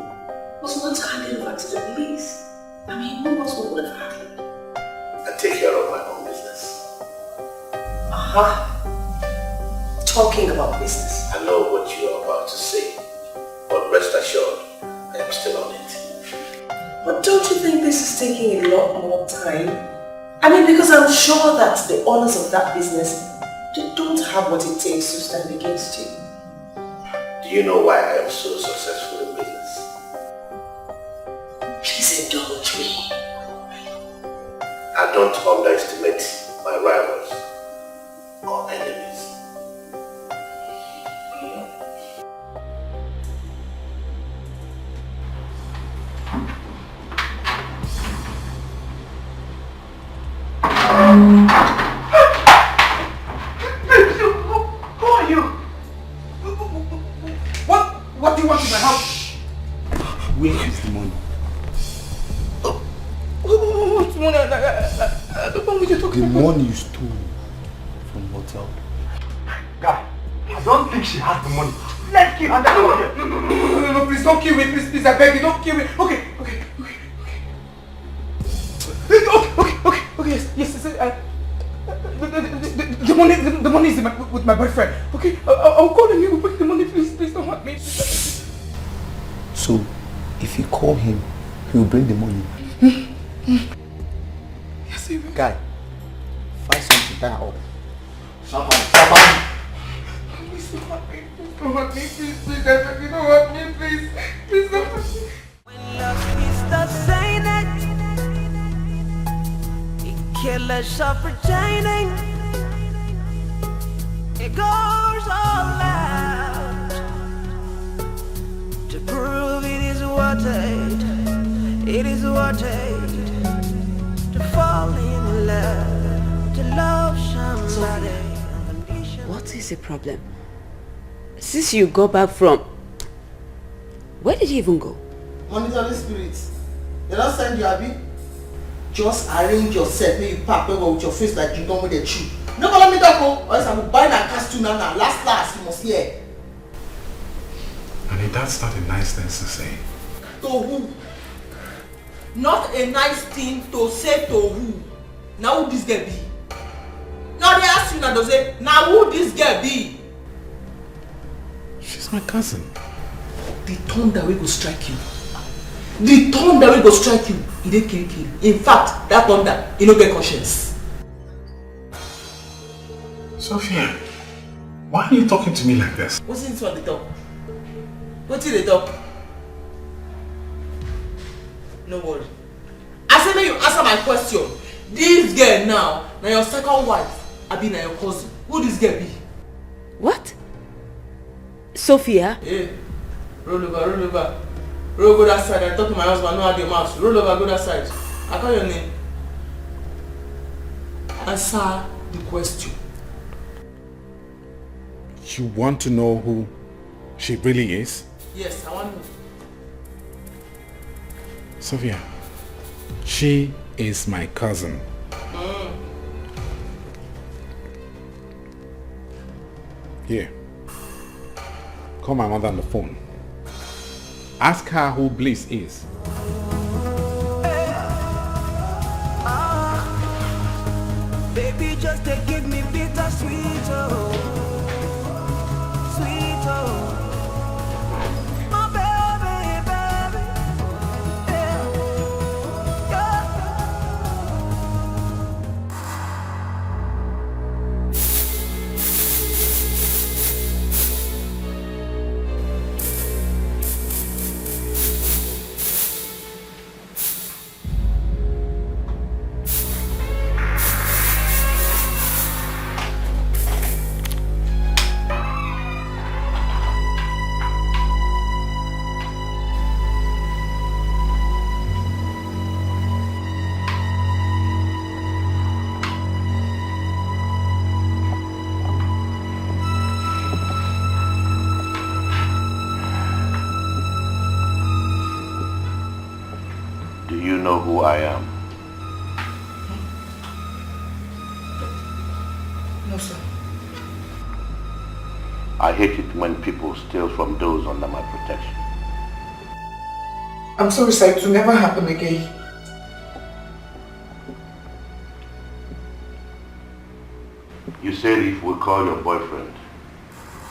was not handed over to the police. I mean, who knows what would have happened? I take care of my own business. Talking about business. I know what you are about to say, but rest assured, I am still on it. But don't you think this is taking a lot more time? I mean, because I'm sure that the owners of that business, they don't have what it takes to stand against you. Do you know why I am so successful in business? Please indulge me. I don't underestimate my rivals or enemies. Who are you? What do you want in my house? Where is the money? What money? I don't know what you're talking about. The money you stole from the hotel. Guy, I don't think she has the money. Let's kill her. No, please don't kill me. Please, I beg you, don't kill me. Okay. Yes. The money is with my boyfriend. Okay, I'll call him. He will bring the money. Please don't hurt me. So, if you call him, he will bring the money. Yes, he will. Guy, find something to tie her up. Please don't hurt me. Don't hurt me, please. I beg you, don't hurt me, please. Please don't hurt me. When love is the saying it killers are pretending. It goes all out to prove it is worth it. It is worth it to fall in love, to love somebody. What is the problem? Since you go back from... Where did you even go? Monitoring spirits. They don't send you, Abby. Just arrange yourself, make you pack over with your face like you don't with the chew. No, let me talk, or else I will buy that costume now. Last, you must hear. And that's not a nice thing to say. To who? Not a nice thing to say to who? Now who this girl be? Now they ask you now, they say, now who this girl be? She's my cousin. The thunder will go strike you. The thunder will go strike you. He didn't kill. In fact, that thunder, he no get conscience. Sophia, why are you talking to me like this? What's in on the top? What's in the top? No worry. I said, may you answer my question. This girl now your second wife, I be now your cousin. Who this girl be? What? Sophia? Yeah. Roll over. Roll go that side. I talk to my husband, no have your mouth. Roll over, go that side. I call your name. Answer the question. You want to know who she really is? Yes, I want to know. Sophia, she is my cousin. Here. Call my mother on the phone. Ask her who Bliss is. Baby, just to give me bitter sweet, oh. Sweet, oh. My baby, baby. Yeah. Who I am. No, sir. I hate it when people steal from those under my protection. I'm sorry, sir. It will never happen again. You said if we call your boyfriend,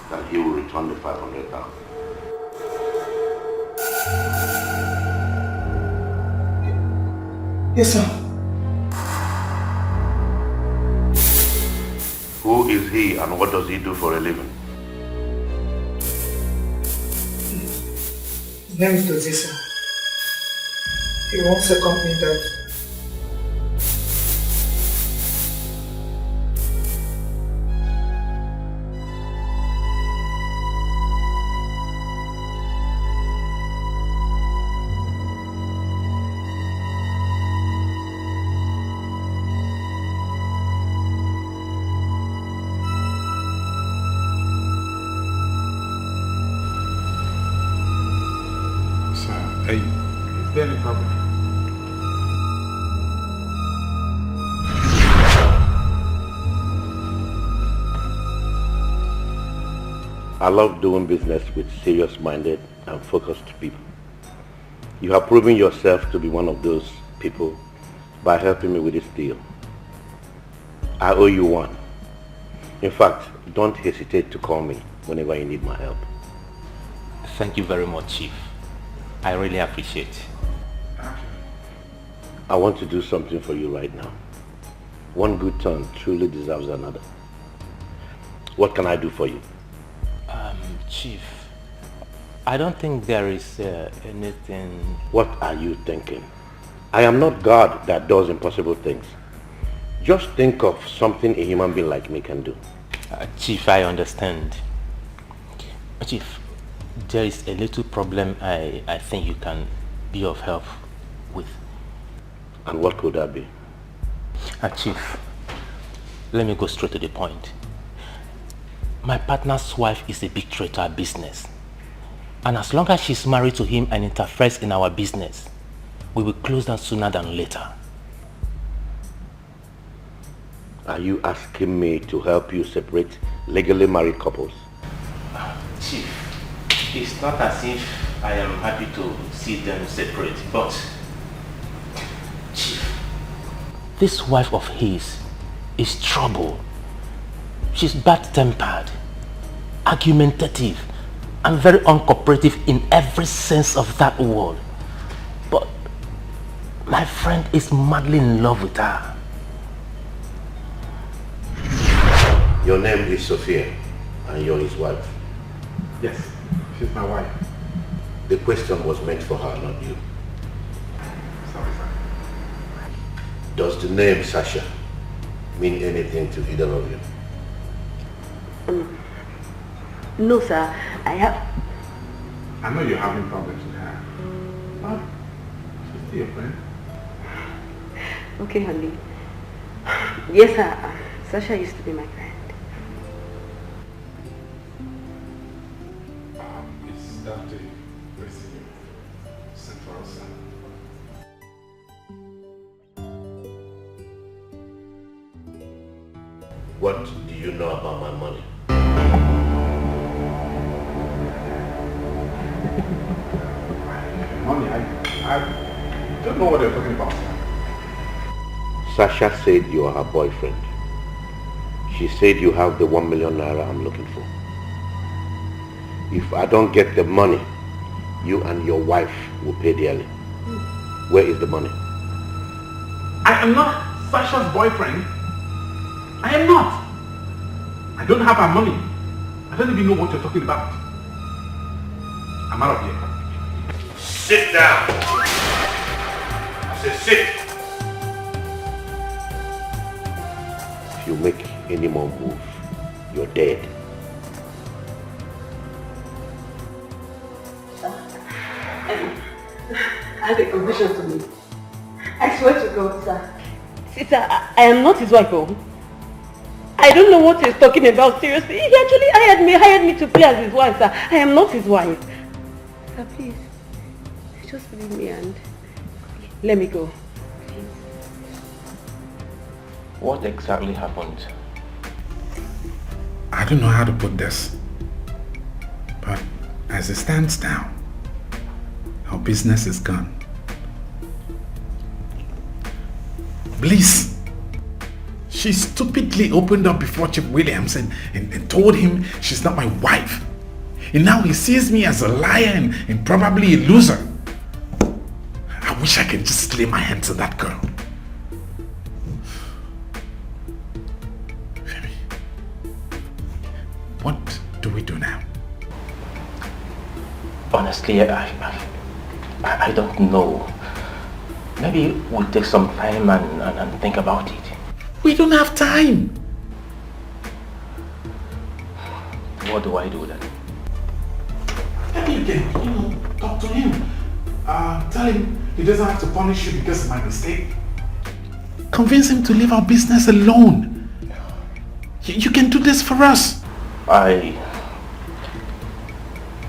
that he will return the 500,000. Yes, sir. Who is he and what does he do for a living? His name is Dozie, sir. He owns a company that Is there any problem? I love doing business with serious-minded and focused people. You have proven yourself to be one of those people by helping me with this deal. I owe you one. In fact, don't hesitate to call me whenever you need my help. Thank you very much, Chief. I really appreciate it. I want to do something for you right now. One good turn truly deserves another. What can I do for you? Chief, I don't think there is anything... What are you thinking? I am not God that does impossible things. Just think of something a human being like me can do. Chief, I understand. Chief, there is a little problem I think you can be of help with. And what could that be? Chief, let me go straight to the point. My partner's wife is a big traitor at business. And as long as she's married to him and interferes in our business, we will close down sooner than later. Are you asking me to help you separate legally married couples? Chief, it's not as if I am happy to see them separate, but Chief, this wife of his is trouble. She's bad-tempered, argumentative, I'm very uncooperative in every sense of that word. But my friend is madly in love with her. Your name is Sophia, and you're his wife. Yes, she's my wife. The question was meant for her, not you. Sorry, sir. Does the name Sasha mean anything to either of you? No, sir. I know you're having problems with her. But she's still your friend. Okay, honey. Yes, sir. Sasha used to be my friend. It's down to receiving Central Sun. What do you know about my money? Money, I don't know what you're talking about. Sasha said you are her boyfriend. She said you have the 1 million naira I'm looking for. If I don't get the money, you and your wife will pay dearly. Where is the money? I am not Sasha's boyfriend. I am not. I don't have her money. I don't even know what you're talking about. I'm out of here. Sit down. I said sit. If you make any more move, you're dead. I have a confession to make. I swear to God, sir. Sister, I am not his wife, oh. I don't know what he's talking about, seriously. He actually hired me to play as his wife, sir. I am not his wife. Sir, please. Just leave me and let me go. What exactly happened? I don't know how to put this. But as it stands now, our business is gone. Bliss. She stupidly opened up before Chief Williams and told him she's not my wife. And now he sees me as a liar and probably a loser. I wish I could just lay my hands on that girl. Femi, what do we do now? Honestly, I don't know. Maybe we'll take some time and think about it. We don't have time. What do I do then? Maybe you can, talk to him. Tell him he doesn't have to punish you because of my mistake. Convince him to leave our business alone. You can do this for us. I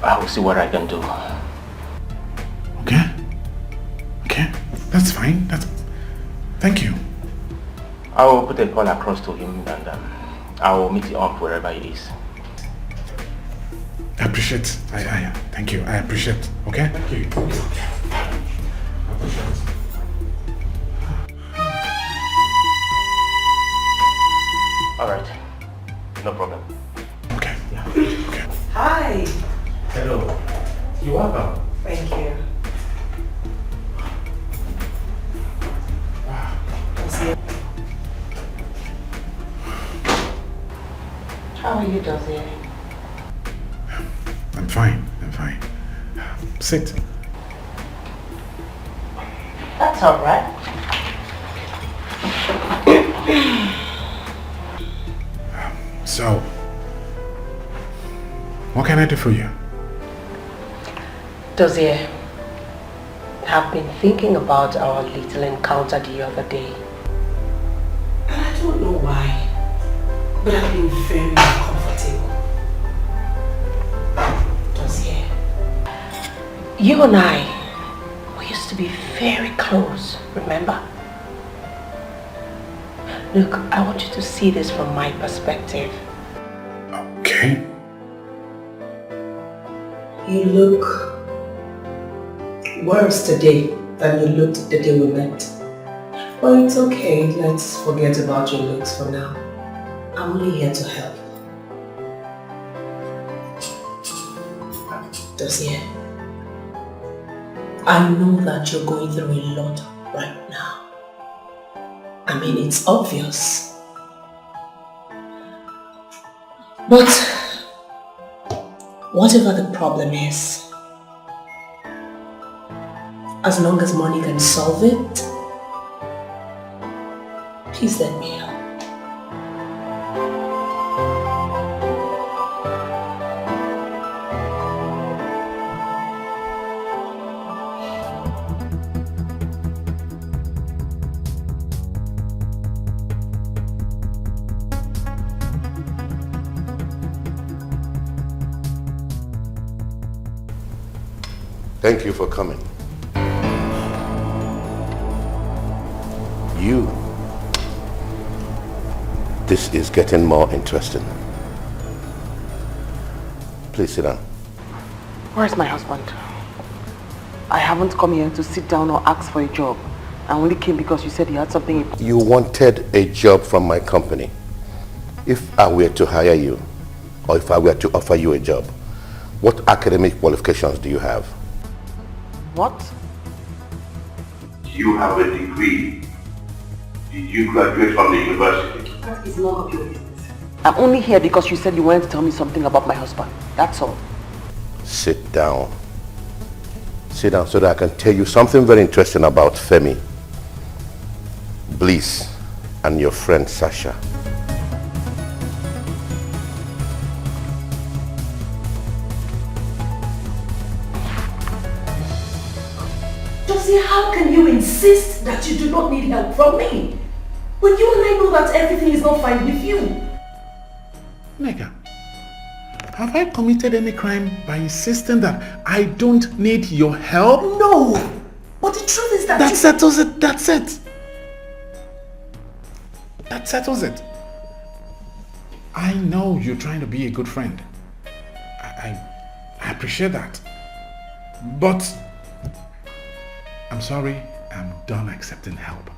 will see what I can do. Okay? Okay, that's fine. Thank you. I will put a call across to him and I will meet him up wherever he is. I appreciate. Thank you. I appreciate. Okay? Thank you. I appreciate. All right. No problem. Okay. Yeah. Okay. Hi. Hello. You're welcome. Thank you. How are you, Dozie? I'm fine. Sit. That's all right. So, what can I do for you? Dozie, I've been thinking about our little encounter the other day. And I don't know why, but I've been very uncomfortable. Dozie, you and I, we used to be very close, remember? Look, I want you to see this from my perspective. Okay. You look worse today than you looked the day we met. Well, it's okay. Let's forget about your looks for now. I'm only here to help. Dossier, I know that you're going through a lot right now. I mean, it's obvious. But whatever the problem is, as long as money can solve it, please let me help. Thank you for coming. This is getting more interesting. Please sit down. Where's my husband? I haven't come here to sit down or ask for a job. I only came because you said you had something. You wanted a job from my company. If I were to hire you, or if I were to offer you a job, what academic qualifications do you have? What? You have a degree. Did you graduate from the university? That is none of your business. I'm only here because you said you wanted to tell me something about my husband. That's all. Sit down. Sit down so that I can tell you something very interesting about Femi, Bliss, and your friend Sasha. Josie, how can you insist that you do not need help from me? When you and I know that everything is not fine with you. Nega, have I committed any crime by insisting that I don't need your help? No! But the truth is that That settles it, that's it. That settles it. I know you're trying to be a good friend. I appreciate that. But I'm sorry, I'm done accepting help.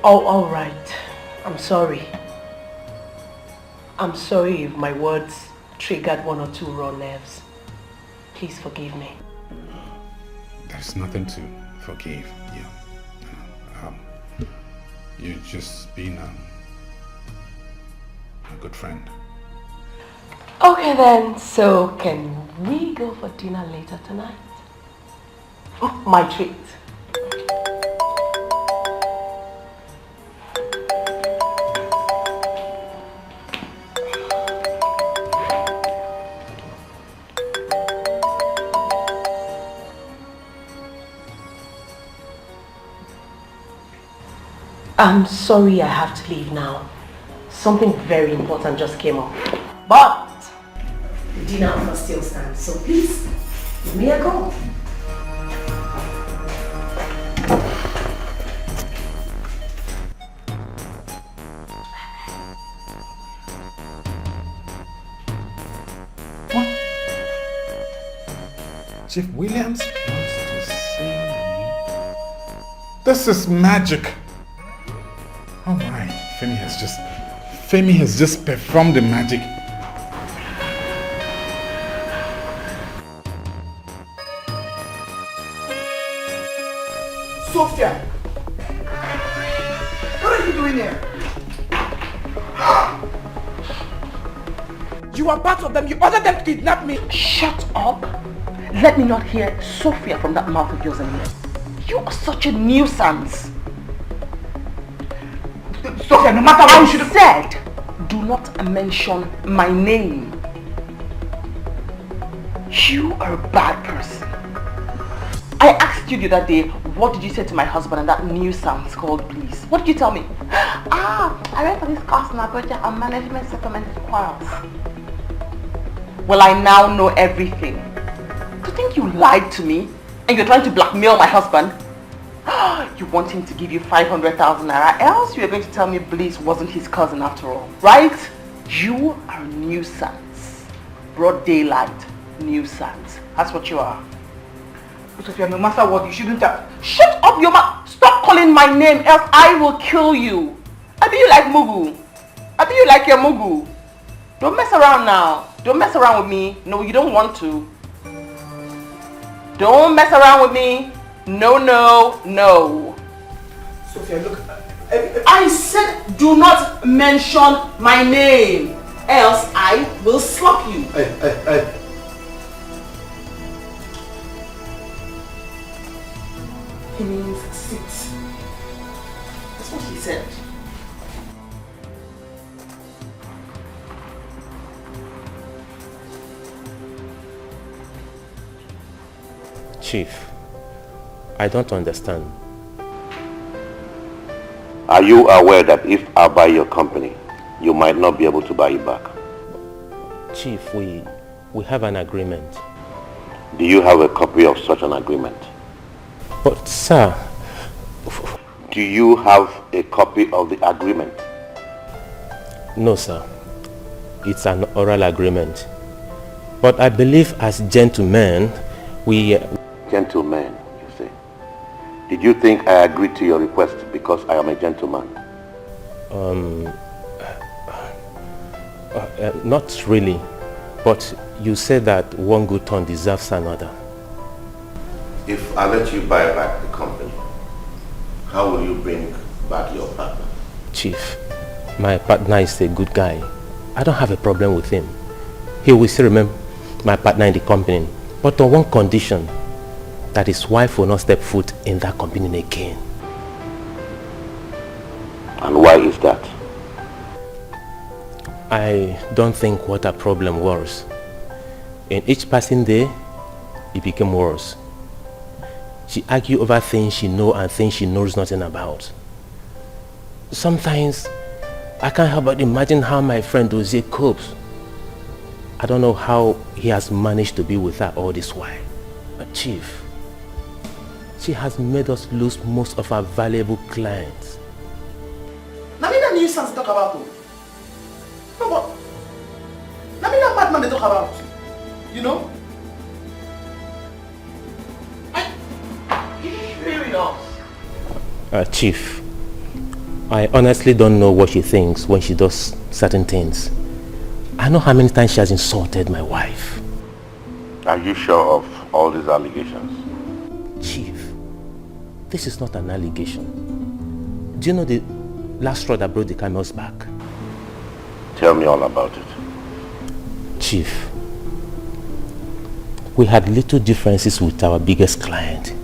Oh, all right. I'm sorry. I'm sorry if my words triggered one or two raw nerves. Please forgive me. There's nothing to forgive you. You're just being a good friend. Okay then, so can we go for dinner later tonight? Oh, my treat. I'm sorry I have to leave now. Something very important just came up. But the dinner offer still stands, so please, give me a call. What? Chief Williams wants to see me? This is magic. Oh my, Femi has just performed the magic. Sophia! What are you doing here? You are part of them. You ordered them to kidnap me. Shut up. Let me not hear Sophia from that mouth of yours anymore. You are such a nuisance. Sophia, no matter what you should have said, do not mention my name. You are a bad person. I asked you the other day, what did you say to my husband and that nuisance called Bliss? What did you tell me? I went for this course in Abuja on management settlement quarrels. Well, I now know everything. Do you think you lied to me and you're trying to blackmail my husband? You want him to give you 500,000 naira, else you are going to tell me Bliss wasn't his cousin after all, right? You are a nuisance. Broad daylight nuisance. That's what you are. Sophia, no matter what, you shouldn't have. Shut up your mouth! Stop calling my name, else I will kill you. I think you like Mugu. I think you like your Mugu. Don't mess around now. Don't mess around with me. No, you don't want to. Don't mess around with me. No, no, no. Sophia, look. I said do not mention my name. Else I will slap you. Hey. He means sit. That's what he said. Chief, I don't understand. Are you aware that if I buy your company, you might not be able to buy it back? Chief, we have an agreement. Do you have a copy of such an agreement? But sir... Do you have a copy of the agreement? No, sir. It's an oral agreement. But I believe as gentlemen, we... Gentlemen, you say? Did you think I agreed to your request because I am a gentleman? Not really. But you said that one good turn deserves another. If I let you buy back the company, how will you bring back your partner? Chief, my partner is a good guy. I don't have a problem with him. He will still remain my partner in the company, but on one condition, that his wife will not step foot in that company again. And why is that? I don't think what her problem was. In each passing day, it became worse. She argued over things she knows and things she knows nothing about. Sometimes, I can't help but imagine how my friend Dozier copes. I don't know how he has managed to be with her all this while. But Chief, she has made us lose most of our valuable clients. Now me that nuisance they talk about. No, but now me that bad man they talk about. You know? Fair enough. Chief, I honestly don't know what she thinks when she does certain things. I know how many times she has insulted my wife. Are you sure of all these allegations? Chief, this is not an allegation. Do you know the last straw that broke the camel's back? Tell me all about it. Chief, we had little differences with our biggest client.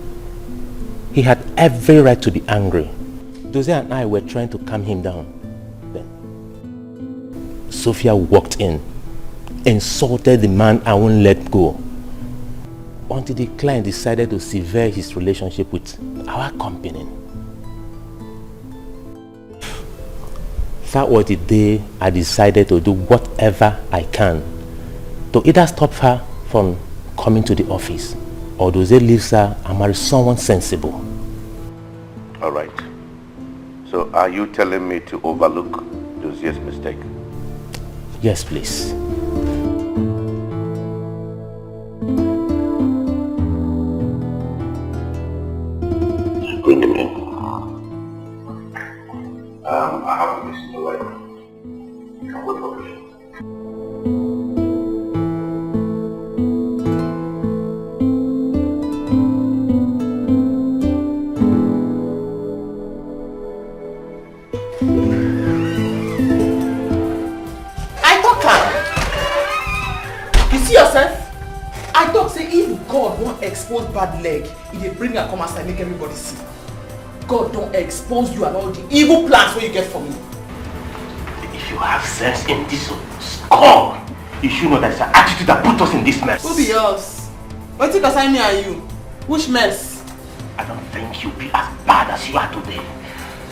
He had every right to be angry. Dozier and I were trying to calm him down. Then Sophia walked in, insulted the man and won't let go. Until the client decided to sever his relationship with our company. That was the day I decided to do whatever I can to either stop her from coming to the office or Dozier leaves her and marry someone sensible. All right. So are you telling me to overlook Dozier's mistake? Yes, please. Bring him in. I have a message to write. You can wait for me. I thought say if God won't expose bad leg, if they bring her come outside make everybody see. God don't expose you and all the evil plans what you get for me. If you have sense in this score, you should know that it's an attitude that put us in this mess. Who be yours? What you concern me and you? Which mess? I don't think you'll be as bad as you are today.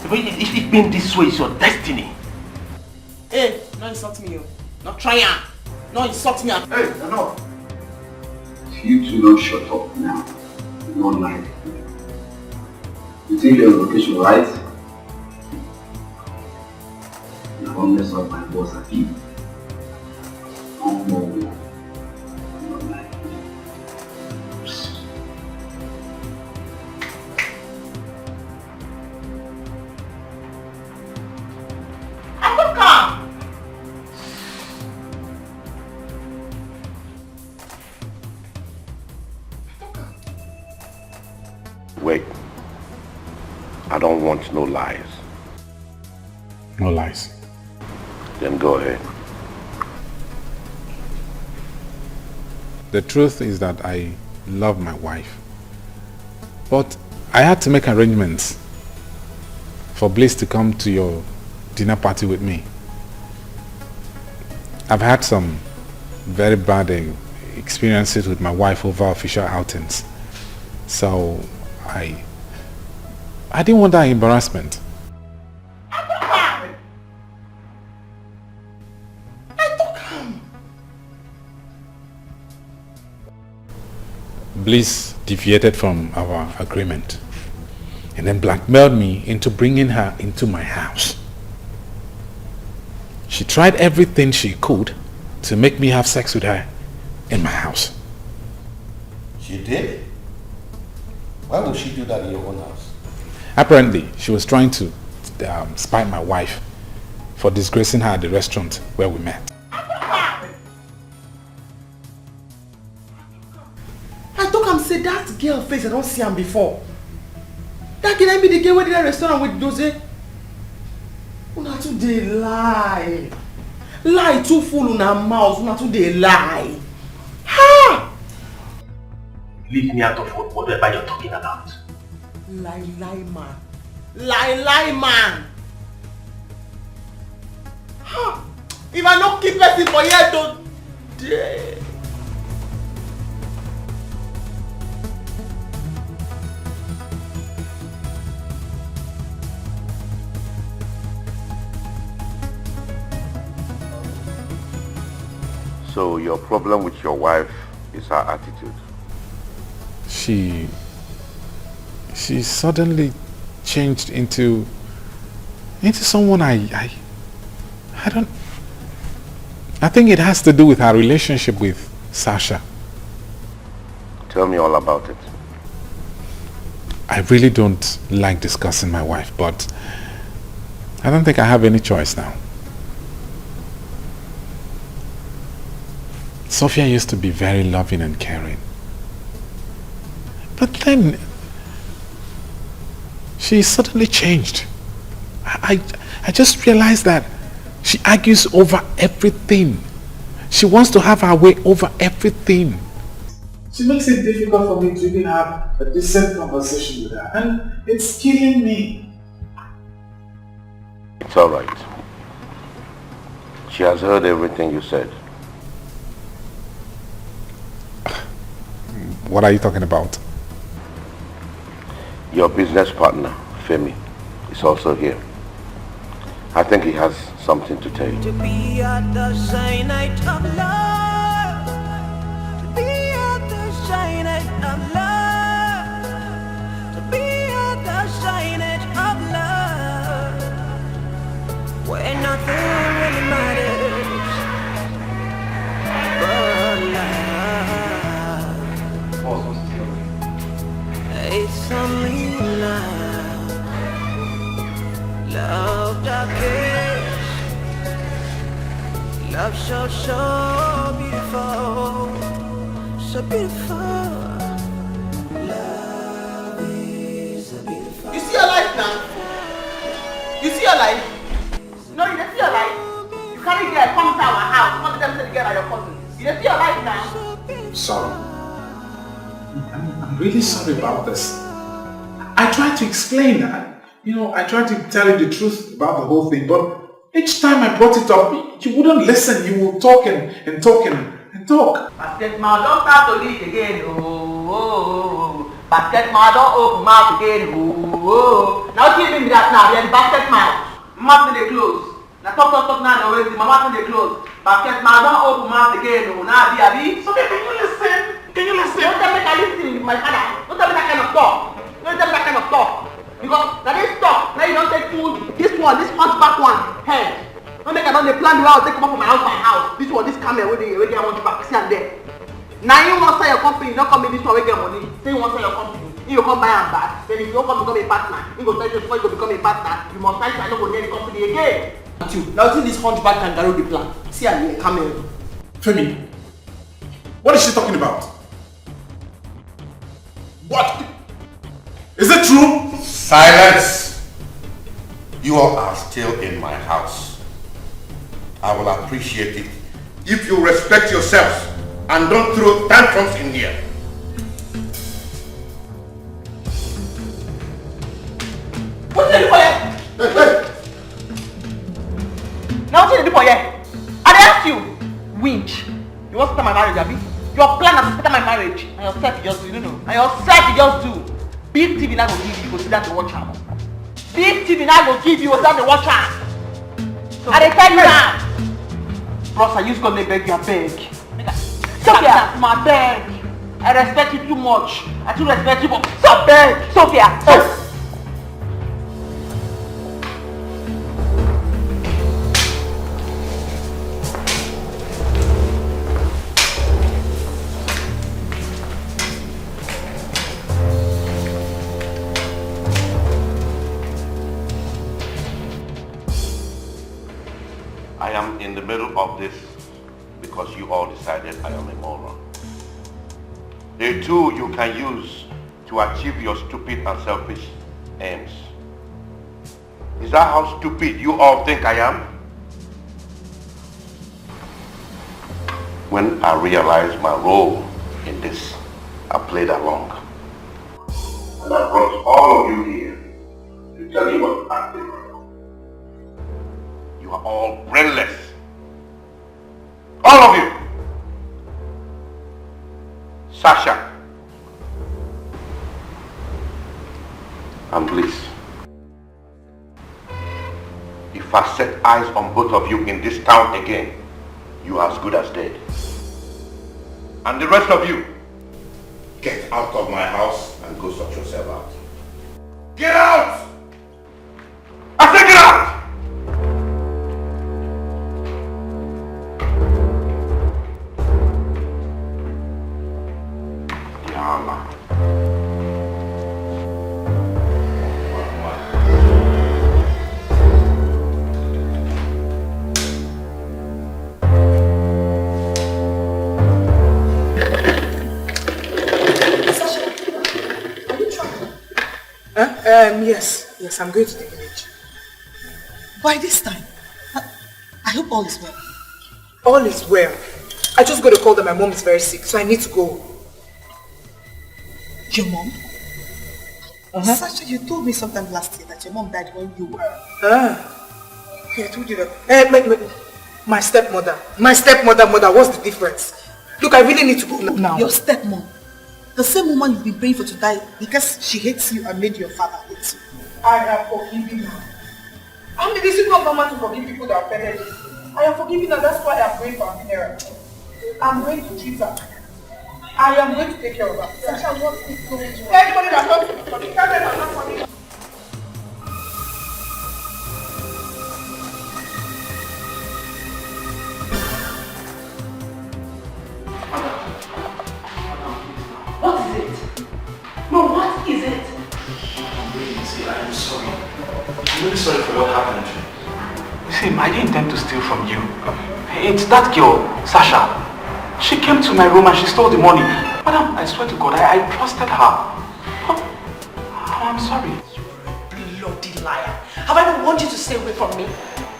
If being this way is your destiny. Hey, don't insult me, you. Not try it. Don't insult me. Hey, no. If you two don't shut up now, you won't lie. You think you're on vacation, right? You won't mess up my boss at you. No more. I'm not lying. I don't want no lies. No lies. Then go ahead. The truth is that I love my wife. But I had to make arrangements for Bliss to come to your dinner party with me. I've had some very bad experiences with my wife over official outings. So I didn't want that embarrassment. Bliss deviated from our agreement and then blackmailed me into bringing her into my house. She tried everything she could to make me have sex with her in my house. She did? Why would she do that in your own house? Apparently, she was trying to spite my wife for disgracing her at the restaurant where we met. I talk am say that girl face I don't see him before. That can I be the girl where did that restaurant with Dose? Una too dey lie. Lie too full on her mouth. Una too dey lie. Ha! Leave me out of whatever you're talking about. Lie man. Lie man. Ha! If I don't keep person for here today. So your problem with your wife is her attitude? She suddenly changed into someone I think it has to do with her relationship with Sasha. Tell me all about it. I really don't like discussing my wife, but I don't think I have any choice now. Sophia used to be very loving and caring. But then she suddenly changed. I just realized that she argues over everything. She wants to have her way over everything. She makes it difficult for me to even have a decent conversation with her, and it's killing me. It's all right. She has heard everything you said. What are you talking about? Your business partner, Femi, is also here. I think he has something to tell you. To be at the night of love. To be at the night of love. To be at the night of love. Where nothing really matters but love. It's only love. Love that cares. Love so beautiful. So beautiful. Love is a beautiful. You see your life now? You see your life? No, you don't see your life. You carry girl come to our house. Come to them say the girl are your cousin. You don't see your life now? Sorry. I'm really sorry about this. I tried to explain that. I tried to tell you the truth about the whole thing, but each time I brought it up, you wouldn't listen. You would talk and talk and talk. Basket mouth don't start to leak again. Oh. Basket mouth don't open mouth again. Oh. Now keep me that now. You're the basket mouth. Mouth in the close. Now talk now. Always my mouth in the close. Basket mouth don't open mouth again. Oh. Now be. So can you listen? Can you listen? Don't tell me I listen with my father. Don't tell me that kind of talk. Don't tell me that kind of talk. Because now this talk, now you don't take food, this hunchback one, head. Don't make I don't plan the way I'll take come up from my house. This one, this camel, where they want you back, see and there. Now you want to sell your company, you don't come in this one, where get money. Say you want to sell your company, you come buy and back. Then if you don't come become a partner, you go tell you before you go become a partner, you must try to not go near the company again. Now see this hunchback kangaroo the plan. See and there, camel. Femi, what is she talking about? What? Is it true? Silence! You all are still in my house. I will appreciate it if you respect yourselves and don't throw tantrums in here. What did you do for you? Hey! Now what did you do for you? I asked you, winch. You want to start my marriage, Abby? Your plan is to start my marriage. And yourself you just do, you know. And yourself you just do. Big TV now will give you, go sit down to watch her. Big TV now will give you, go sit down to watch her. So, I tell you now. Bros, I used to beg you, I beg. Sophia, my beg. I respect you too much. I too respect you, but so beg. Sophia. Oh. I am in the middle of this because you all decided I am a moron. A tool you can use to achieve your stupid and selfish aims. Is that how stupid you all think I am? When I realized my role in this, I played along. And I brought all of you here to tell you what I did. You are all brainless. All of you. Sasha. And please, if I set eyes on both of you in this town again, you are as good as dead. And the rest of you, get out of my house and go sort yourself out. Get out! I said get out! Yes, I'm going to the village. By this time, I hope all is well. All is well. I just got a call that my mom is very sick, so I need to go. Your mom? Sasha, you told me sometime last year that your mom died when you were... Yeah, I told you that. My stepmother. My stepmother, what's the difference? Look, I really need to go now. Your stepmom? The same woman you've been praying for to die because she hates you and made your father hate you. I have forgiven her. I mean, this is not normal to forgive people that are offended you. I have forgiven her, that's why I'm praying for her funeral. I'm going to treat her. I am going to take care of her. Sasha, what is going on? Everybody that talks to me, tell them I'm not funny. What is it? No, what is it? I am sorry. I'm really sorry for what happened. See, I didn't intend to steal from you. It's that girl, Sasha. She came to my room and she stole the money. Madam, I swear to God, I trusted her. I'm sorry. You're a bloody liar. Have I not warned you to stay away from me?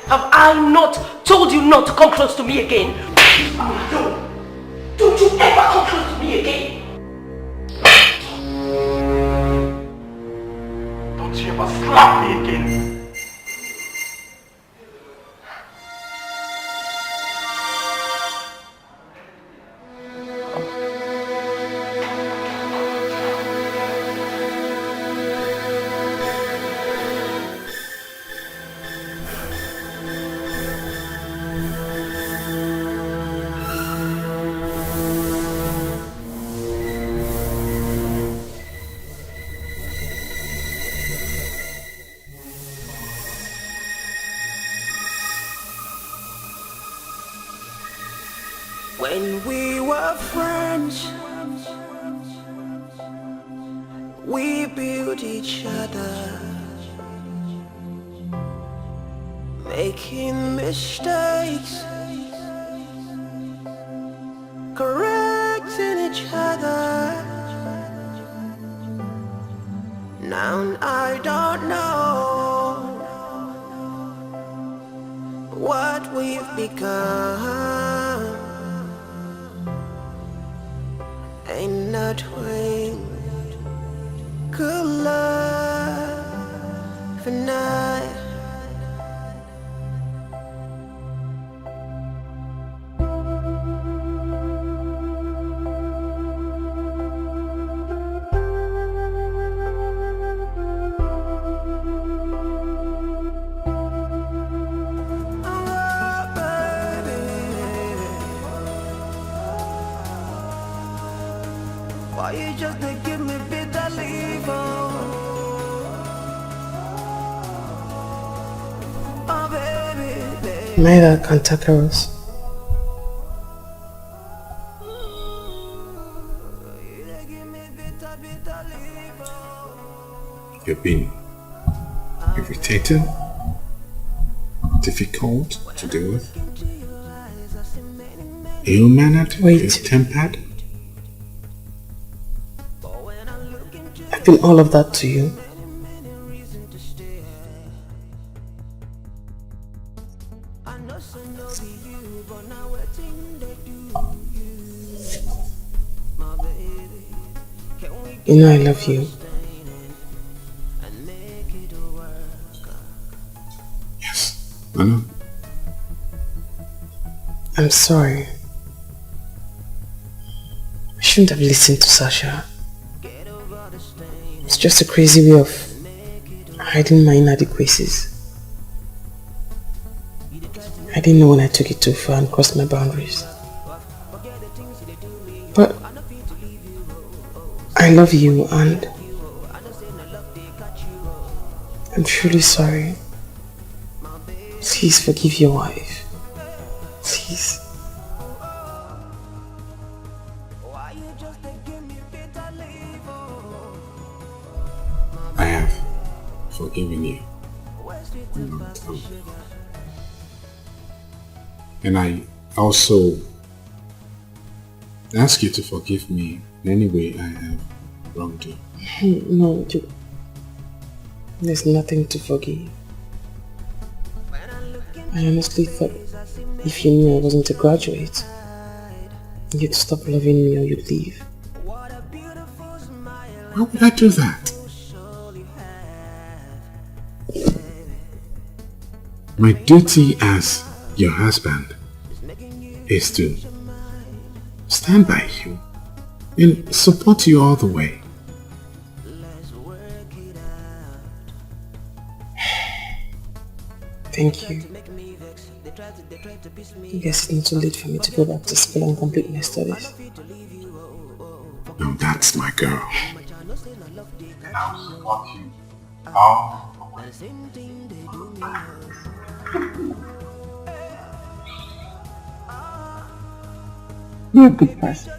Have I not told you not to come close to me again? No. Don't you ever come close to me again. Don't you ever slap me again. When we were friends, we built each other, making mistakes, correcting each other. Now I don't know what we've become. Ain't not when good love for night. Why you just to give me bitter leave? Oh, baby, baby. Am I that cantankerous? You've been irritating, difficult to deal with, ill-mannered, ill-tempered. I've been all of that to you. You know I love you. Yes, I know. I'm sorry. I shouldn't have listened to Sasha. It's just a crazy way of hiding my inadequacies. I didn't know when I took it too far and crossed my boundaries. But I love you and I'm truly sorry. Please forgive your wife. Please. I have forgiven you. And I also ask you to forgive me in any way I have wronged you. No, there's nothing to forgive. I honestly thought if you knew I wasn't a graduate, you'd stop loving me or you'd leave. Why would I do that? My duty as your husband is to stand by you and support you all the way. Thank you. I guess it's not too late for me to go back to school and complete my studies. Now that's my girl. And I'll support you all the way. You're a good person.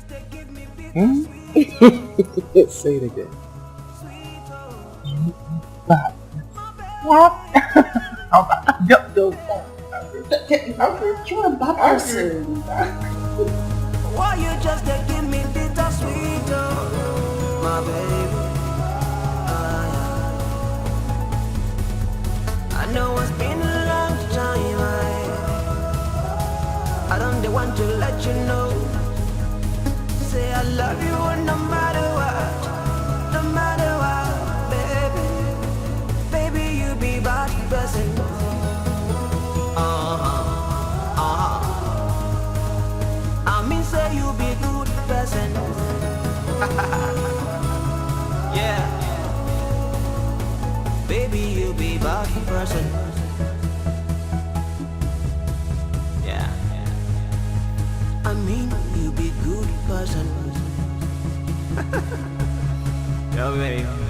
Hmm? Say it again. Bad. What? You're a bad person. Why you just give me bitter sweet, oh, my baby? I know it's been a long time. I don't want to let you know. Say I love you no matter what, no matter what, baby. Baby, you be bad person. I mean, say you be good person. Yeah. Baby, you be bad person. Yeah. I mean, you be good person. Yo, baby.